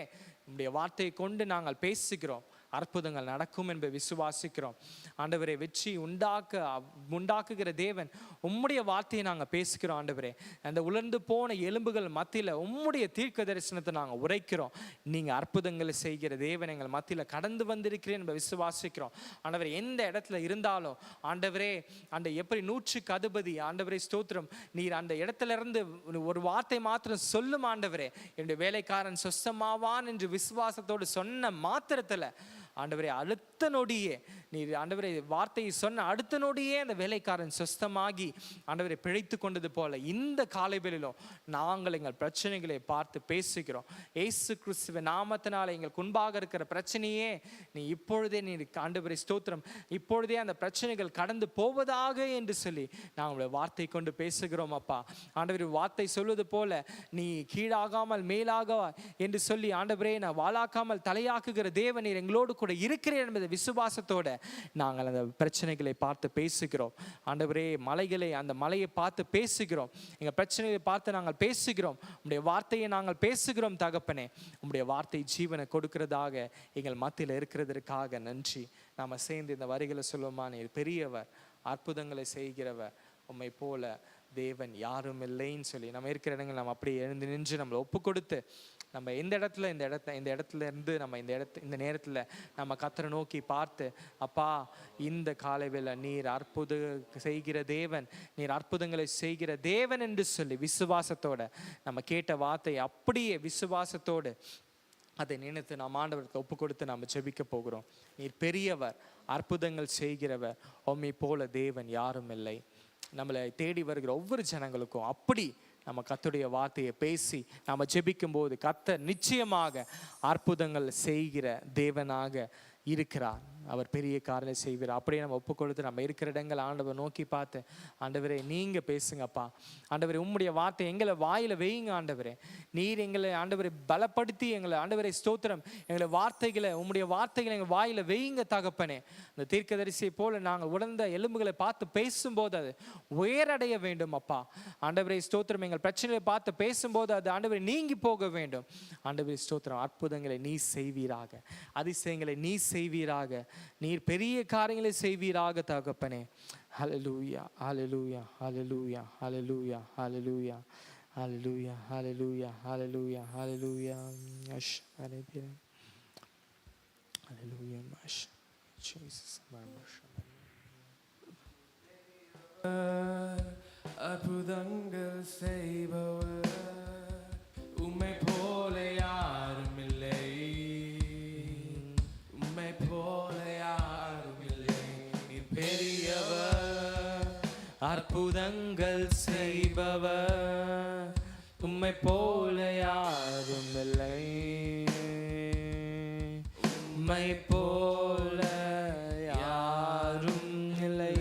உங்களுடைய வார்த்தையை கொண்டு நாங்கள் பேசுகிறோம், அற்புதங்கள் நடக்கும் என்பதை விசுவாசிக்கிறோம். ஆண்டவரே, வெற்றி உண்டாக்குகிற தேவன், உம்முடைய வார்த்தையை நாங்கள் பேசுகிறோம் ஆண்டவரே. அந்த உலர்ந்து போன எலும்புகள் மத்தியில் உம்முடைய தீர்க்க தரிசனத்தை நாங்கள் உரைக்கிறோம். நீங்கள் அற்புதங்களை செய்கிற தேவன் எங்கள் மத்தியில் கடந்து வந்திருக்கிறேன் என்பதை விசுவாசிக்கிறோம். ஆண்டவரே, எந்த இடத்துல இருந்தாலும் ஆண்டவரே, அந்த எப்படி 100க்கு அதிபதி ஆண்டவரே ஸ்தோத்திரம், நீர் அந்த இடத்துல இருந்து ஒரு வார்த்தை மாத்திரம் சொல்லும் ஆண்டவரே, என்னுடைய வேலைக்காரன் சொஸ்தமாவான் என்று விசுவாசத்தோடு சொன்ன மாத்திரத்தில் ஆண்டவரே, அடுத்த நொடியே நீர் ஆண்டவரே வார்த்தையை சொன்ன அடுத்த நொடியே அந்த வேலைக்காரன் சொஸ்தமாகி ஆண்டவரை பிழைத்து கொண்டது போல இந்த காலை வேளையிலும் நாங்கள் எங்கள் பிரச்சனைகளை பார்த்து பேசுகிறோம். இயேசு கிறிஸ்துவின் நாமத்தினால எங்களுக்கு முன்பாக இருக்கிற பிரச்சனையே நீ இப்பொழுதே நீர் ஆண்டவரை ஸ்தோத்திரம், இப்பொழுதே அந்த பிரச்சனைகள் கடந்து போவதாக என்று சொல்லி நாங்கள் வார்த்தை கொண்டு பேசுகிறோம். அப்பா ஆண்டவரை வார்த்தை சொல்வது போல நீ கீழாகாமல் மேலாக என்று சொல்லி ஆண்டவரே நான் வாளாக்காமல் தலையாக்குகிற தேவன் நீர் எங்களோடு கூட இருக்கிறேன் என்பதை விசுவாசத்தோட நாங்கள் அந்த பிரச்சனைகளை பார்த்து பேசுகிறோம். ஆண்டவரே, அந்த மலையை பார்த்து பேசுகிறோம், எங்கள் பிரச்சனைகளை பார்த்து நாங்கள் பேசுகிறோம். உம்முடைய வார்த்தையை நாங்கள் பேசுகிறோம் தகப்பனே. உம்முடைய வார்த்தை ஜீவனை கொடுக்கிறதாக எங்கள் மத்தியில் இருக்கிறதற்காக நன்றி. நாம் சேர்ந்து இந்த வரிகளை சொல்லுவோமா? நீர் பெரியவர், அற்புதங்களை செய்கிறவர், உம்மை போல தேவன் யாரும் இல்லைன்னு சொல்லி நம்ம இருக்கிற இடங்கள் நம்ம அப்படியே எழுந்து நின்று நம்மளை ஒப்பு கொடுத்து நம்ம இந்த இடத்துல இருந்து நம்ம இந்த நேரத்தில் நம்ம கர்த்தரை நோக்கி பார்த்து, அப்பா இந்த காலைவேளை நீர் செய்கிற தேவன், நீர் அற்புதங்களை செய்கிற தேவன் என்று சொல்லி விசுவாசத்தோட நம்ம கேட்ட வார்த்தை அப்படியே விசுவாசத்தோடு அதை நினைத்து நாம் ஆண்டவருக்கு ஒப்பு கொடுத்து நாம் ஜெபிக்க போகிறோம். நீர் பெரியவர், அற்புதங்கள் செய்கிறவர், உம்மை போல தேவன் யாரும் இல்லை. நம்மளை தேடி வருகிற ஒவ்வொரு ஜனங்களுக்கும் அப்படி நம்ம கர்த்தருடைய வார்த்தையை பேசி நம்ம ஜெபிக்கும் போது கர்த்தர் நிச்சயமாக அற்புதங்கள் செய்கிற தேவனாக இருக்கிறார். அவர் பெரிய காரியங்களை செய்வார். அப்படியே நம்ம ஒப்பு கொடுத்து நம்ம இருக்கிற இடங்கள் ஆண்டவர் நோக்கி பார்த்து, ஆண்டவரே நீங்க பேசுங்கப்பா, ஆண்டவரே உம்முடைய வார்த்தை எங்களை வாயில வையுங்க ஆண்டவரே, நீர் எங்களை ஆண்டவரை பலப்படுத்தி எங்களை ஆண்டவரை ஸ்தோத்திரம் எங்களை வார்த்தைகளை உம்முடைய வார்த்தைகளை எங்கள் வாயில வையுங்க தகப்பனே. அந்த தீர்க்கதரிசியை போல நாங்கள் உணர்ந்த எலும்புகளை பார்த்து பேசும்போது அது உயரடைய வேண்டும் அப்பா. ஆண்டவரை ஸ்தோத்திரம் எங்கள் பிரச்சனைகளை பார்த்து பேசும்போது அது ஆண்டவரை நீங்கி போக வேண்டும். ஆண்டவரை ஸ்தோத்திரம் அற்புதங்களை நீ செய்வீராக, அதிசயங்களை நீ செய்வீராக, நீர் பெரிய காரியங்களை செய்வீராக தகப்பனே. ஹல்லேலூயா ஹல்லேலூயா ஹல்லேலூயா ஹல்லேலூயா ஹல்லேலூயா ஹல்லேலூயா ஹல்லேலூயா ஹல்லேலூயா ஹல்லேலூயா அஷ் ஹல்லேலூயா ஹல்லேலூயா அஷ் ஜீசஸ் மர்மஷ் அற்புதங்கள் செய்பவர், உம்மை போல யாரும் இல்லை, உம்மை போல யாரும் இல்லை. நீர் பெரியவர், அற்புதங்கள் செய்பவர், உம்மை போல யாரும் இல்லை, உம்மை போல யாரும் இல்லை.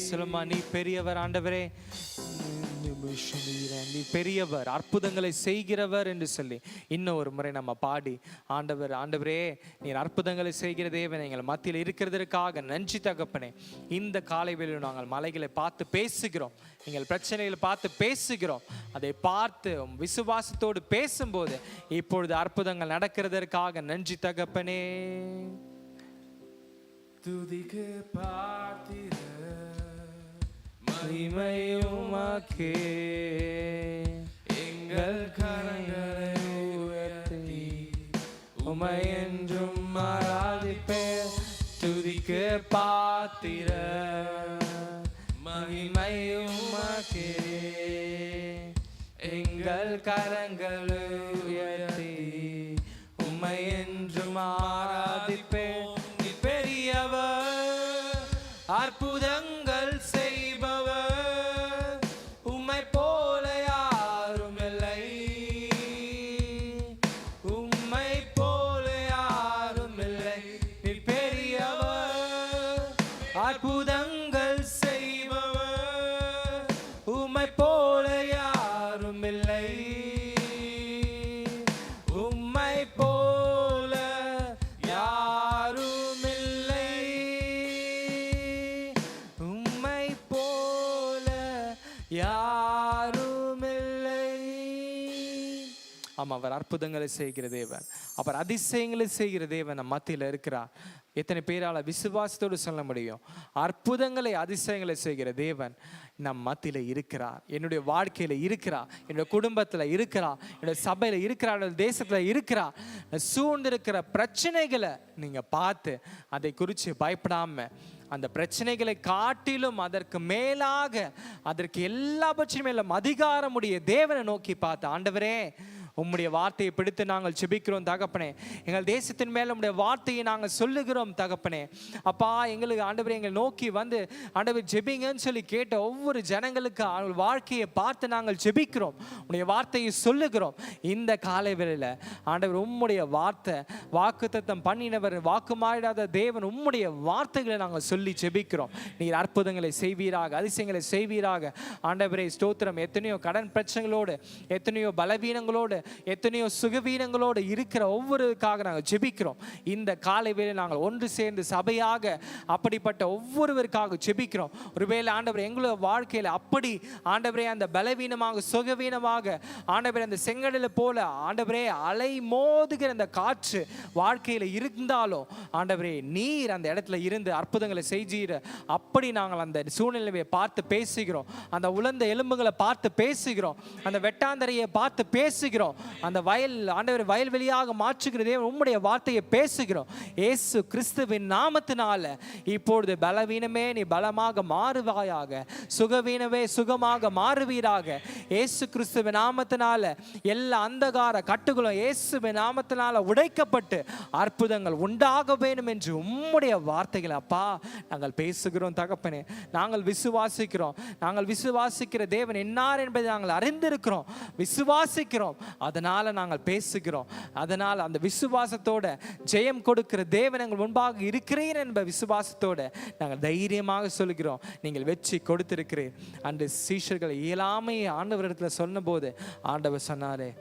சொல்லுமா, நீ பெரியவர் ஆண்டவரே, நீ பெரியவர், அற்புதங்களை செய்கிறவர் என்று சொல்லி இன்னும் ஒரு முறை நம்ம பாடி, ஆண்டவரே நீர் அற்புதங்களை செய்கிற தேவன் எங்கள் மத்தியில் இருக்கிறதற்காக நன்றி தகப்பனே. இந்த காலை வேளையில் நாங்கள் மலைகளை பார்த்து பேசுகிறோம், எங்கள் பிரச்சனைகளை பார்த்து பேசுகிறோம். அதை பார்த்து விசுவாசத்தோடு பேசும்போது இப்பொழுது அற்புதங்கள் நடக்கிறதற்காக நன்றி தகப்பனே. துதிக்கு பார்த்திர மகிமையுமாக்கே எங்கள் கரங்களை உம்மை என்றும் ஆராதிப்பேன். துதிக்கு பாத்திர மகிமை உமக்கே. எங்கள் கரங்கள் உயர்த்தி உம்மை என்றும் ஆராதிப்பேன். நீ பெரியவர், அற்புதங்கள் செய்பவர், உம்மை போல யாரும் இல்லை. உம்மை போல யாரும் இல்லை. நீ பெரியவர், அற்புதங்கள் செய்பவர், உம்மை போல யாரும் இல்லை. உம்மை போல யாரும் இல்லை. உம்மை போல யாரும் இல்லை. ஆமா, அவர் அற்புதங்களை செய்கிற தேவன், அவர் அதிசயங்களை செய்கிற தேவன் நம் மத்தியில் இருக்கிறார். எத்தனை பேரால விசுவாசத்தோடு சொல்ல முடியும்? அற்புதங்களை அதிசயங்களை செய்கிற தேவன் நம் மத்தியில் இருக்கிறார். என்னுடைய வாழ்க்கையில இருக்கிறார், என்னுடைய குடும்பத்துல இருக்கிறார், என்னுடைய சபையில இருக்கிறார், என்னுடைய தேசத்துல இருக்கிறார். சூழ்ந்திருக்கிற பிரச்சனைகளை நீங்க பார்த்து அதை குறித்து பயப்படாம, அந்த பிரச்சனைகளை காட்டிலும் அதற்கு மேலாக, அதற்கு எல்லாவற்றின் மேலும் அதிகாரமுடைய தேவனை நோக்கி பார்த்து, ஆண்டவரே உம்முடைய வார்த்தையை பிடித்து நாங்கள் ஜெபிக்கிறோம் தகப்பனே. எங்கள் தேசத்தின் மேல உம்முடைய வார்த்தையை நாங்கள் சொல்லுகிறோம் தகப்பனே. அப்பா, எங்களுக்கு ஆண்டவரே எங்களை நோக்கி வந்து ஆண்டவர் ஜெபிங்கன்னு சொல்லி கேட்ட ஒவ்வொரு ஜனங்களுக்கு அவங்க வாழ்க்கையை பார்த்து நாங்கள் ஜெபிக்கிறோம், உம்முடைய வார்த்தையை சொல்லுகிறோம். இந்த காலை வேளையில ஆண்டவர் உம்முடைய வார்த்தை, வாக்குத்தத்தம் பண்ணினவர், வாக்கு மாறிடாத தேவன், உம்முடைய வார்த்தைகளை நாங்கள் சொல்லி ஜெபிக்கிறோம். நீர் அற்புதங்களை செய்வீராக, அதிசயங்களை செய்வீராக. ஆண்டவரே ஸ்தோத்திரம். எத்தனையோ கடன் பிரச்சனைகளோடு, எத்தனையோ பலவீனங்களோடு, எத்தனையோ சுகவீனங்களோடு இருக்கிற ஒவ்வொருவருக்காக நாங்கள் ஜெபிக்கிறோம். இந்த காலை வேளை நாங்கள் ஒன்று சேர்ந்து சபையாக அப்படிப்பட்ட ஒவ்வொருவருக்காக ஜெபிக்கிறோம். ஒருவேளை ஆண்டவரே எங்களோட வாழ்க்கையில் அப்படி ஆண்டவரே அந்த பலவீனமாக, சுகவீனமாக, ஆண்டவரே அந்த செங்கடலை போல ஆண்டவரே அலை மோதுகிற அந்த காற்று வாழ்க்கையில் இருந்தாலும் ஆண்டவரே நீர் அந்த இடத்துல இருந்து அற்புதங்களை செய்கிற, அப்படி நாங்கள் அந்த சூழ்நிலையை பார்த்து பேசுகிறோம். அந்த உலர்ந்த எலும்புகளை பார்த்து பேசுகிறோம். அந்த வெட்டாந்தரையை பார்த்து பேசுகிறோம். அந்த ஆண்டவர் வயல்வெளியாக மாற்றுகிற தேவன் உம்முடைய வார்த்தையை பேசுகிறோம். இயேசு கிறிஸ்துவின் நாமத்தினால இப்பொழுது பலவீனமே நீ பலமாக மாறுவாயாக, சுகவீனமே சுகமாக மாறுவீராக. இயேசு கிறிஸ்துவின் நாமத்தினால எல்லா அந்தகார கட்டுகளும் இயேசுவின் நாமத்தினால உடைக்கப்பட்டு அற்புதங்கள் உண்டாக வேண்டும் என்று உம்முடைய வார்த்தைகள் அப்பா நாங்கள் பேசுகிறோம் தகப்பனே. நாங்கள் விசுவாசிக்கிறோம். நாங்கள் விசுவாசிக்கிற தேவன் என்னார் என்பதை நாங்கள் அறிந்திருக்கிறோம், விசுவாசிக்கிறோம். அதனால நாங்கள் பேசுகிறோம். அதனால் அந்த விசுவாசத்தோட ஜெயம் கொடுக்கிற தேவன் எங்கள் முன்பாக இருக்கிறீர் என்ப விசுவாசத்தோட நாங்கள் தைரியமாக சொல்கிறோம். நீங்கள் வெற்றி கொடுத்திருக்கிறீர். அன்று சீஷர்கள் இயலாமையை ஆண்டவரிடத்தில் சொன்னபோது ஆண்டவர் சொன்னாரே,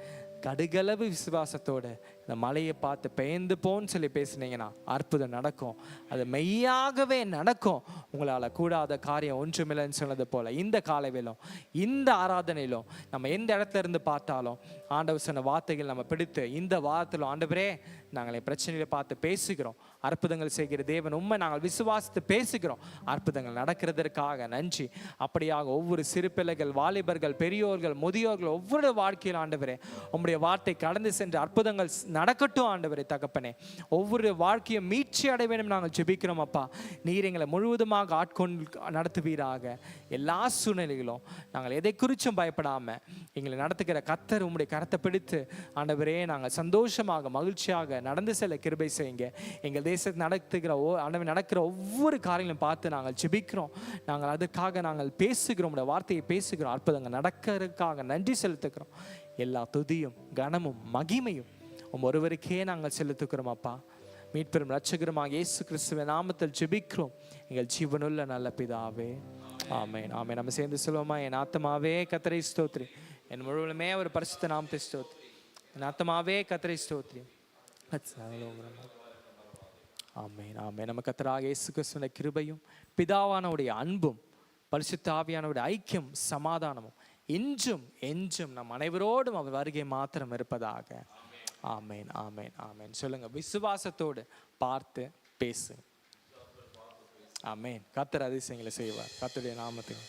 கடுகளவு விசுவாசத்தோடு இந்த மலையை பார்த்து பெயர்ந்து போன்னு சொல்லி பேசுனீங்கன்னா அற்புதம் நடக்கும். அது மெய்யாகவே நடக்கும். உங்களால் கூடாத காரியம் ஒன்றுமில்லைன்னு சொன்னது போல இந்த காலையிலும் இந்த ஆராதனையிலும் நம்ம எந்த இடத்துல இருந்து பார்த்தாலும் ஆண்டவர் சொன்ன வார்த்தைகள் நம்ம பிடித்து இந்த வாரத்திலும் ஆண்டவரே நாங்கள் பிரச்சனைகளை பார்த்து பேசுகிறோம். அற்புதங்கள் செய்கிற தேவன் உண்மை நாங்கள் விசுவாசித்து பேசுகிறோம். அற்புதங்கள் நடக்கிறதற்காக நன்றி. அப்படியாக ஒவ்வொரு சிறு பிள்ளைகள், வாலிபர்கள், பெரியோர்கள், முதியோர்கள் ஒவ்வொரு வாழ்க்கையில் ஆண்டவரே உம்முடைய வார்த்தை கடந்து சென்று அற்புதங்கள் நடக்கட்டும் ஆண்டவரே தகப்பனே. ஒவ்வொரு வாழ்க்கையும் மீட்சி அடைய வேண்டும் நாங்கள் ஜெபிக்கிறோம் அப்பா. நீர் எங்களை முழுவதுமாக ஆட்கொண்டு நடத்துவீராக. எல்லா சூழ்நிலைகளும் நாங்கள் எதை குறிச்சும் பயப்படாமல் எங்களை நடத்துகிற கர்த்தர் உம்முடைய கரத்தை பிடித்து ஆண்டவரே நாங்கள் சந்தோஷமாக மகிழ்ச்சியாக நடந்து செல்ல கிருபை செய்யுங்க. எங்கள் தேசத்தில் நடக்கிற ஒவ்வொரு காரியங்களும் பார்த்து நாங்கள் ஜெபிக்கிறோம். நாங்கள் அதுக்காக நாங்கள் பேசுகிறோம், உடைய வார்த்தையை பேசுகிறோம். அற்புதங்கள் நடக்கிறதுக்காக நன்றி செலுத்துகிறோம். எல்லா துதியும் கனமும் மகிமையும் ஒருவருக்கே நாங்கள் செலுத்துக்கிறோம் அப்பா. மீட்பெரும் இரட்சகருமாக இயேசு கிறிஸ்துவின் நாமத்தில் ஜெபிக்கிறோம் எங்கள் ஜீவனுள்ள நல்ல பிதாவே, ஆமென். ஆமென். நம்ம சேர்ந்து சொல்லுவோமா? என் ஆத்மாவே கர்த்தரை ஸ்தோத்திரி, என் முழுவதுமே ஒரு பரிசுத்த நாமத்தை ஸ்தோத்திரி. என் ஆத்மாவே கர்த்தரை ஸ்தோத்திரி. ஆமென். ஆமென். நம்ம கர்த்தராகிய இயேசு கிறிஸ்துவின் கிருபையும் பிதாவானவருடைய அன்பும் பரிசுத்த ஆவியானவருடைய ஐக்கியம் சமாதானமும் இன்றும் என்றும் நம் அனைவரோடும் அவர் வருகை மாத்திரம் இருப்பதாக. ஆமென். ஆமென். ஆமென். சொல்லுங்க, விசுவாசத்தோடு பார்த்து பேசு. ஆமென். கர்த்தர் அதிசயங்களை செய்வார். கர்த்தருடைய நாமத்துக்கு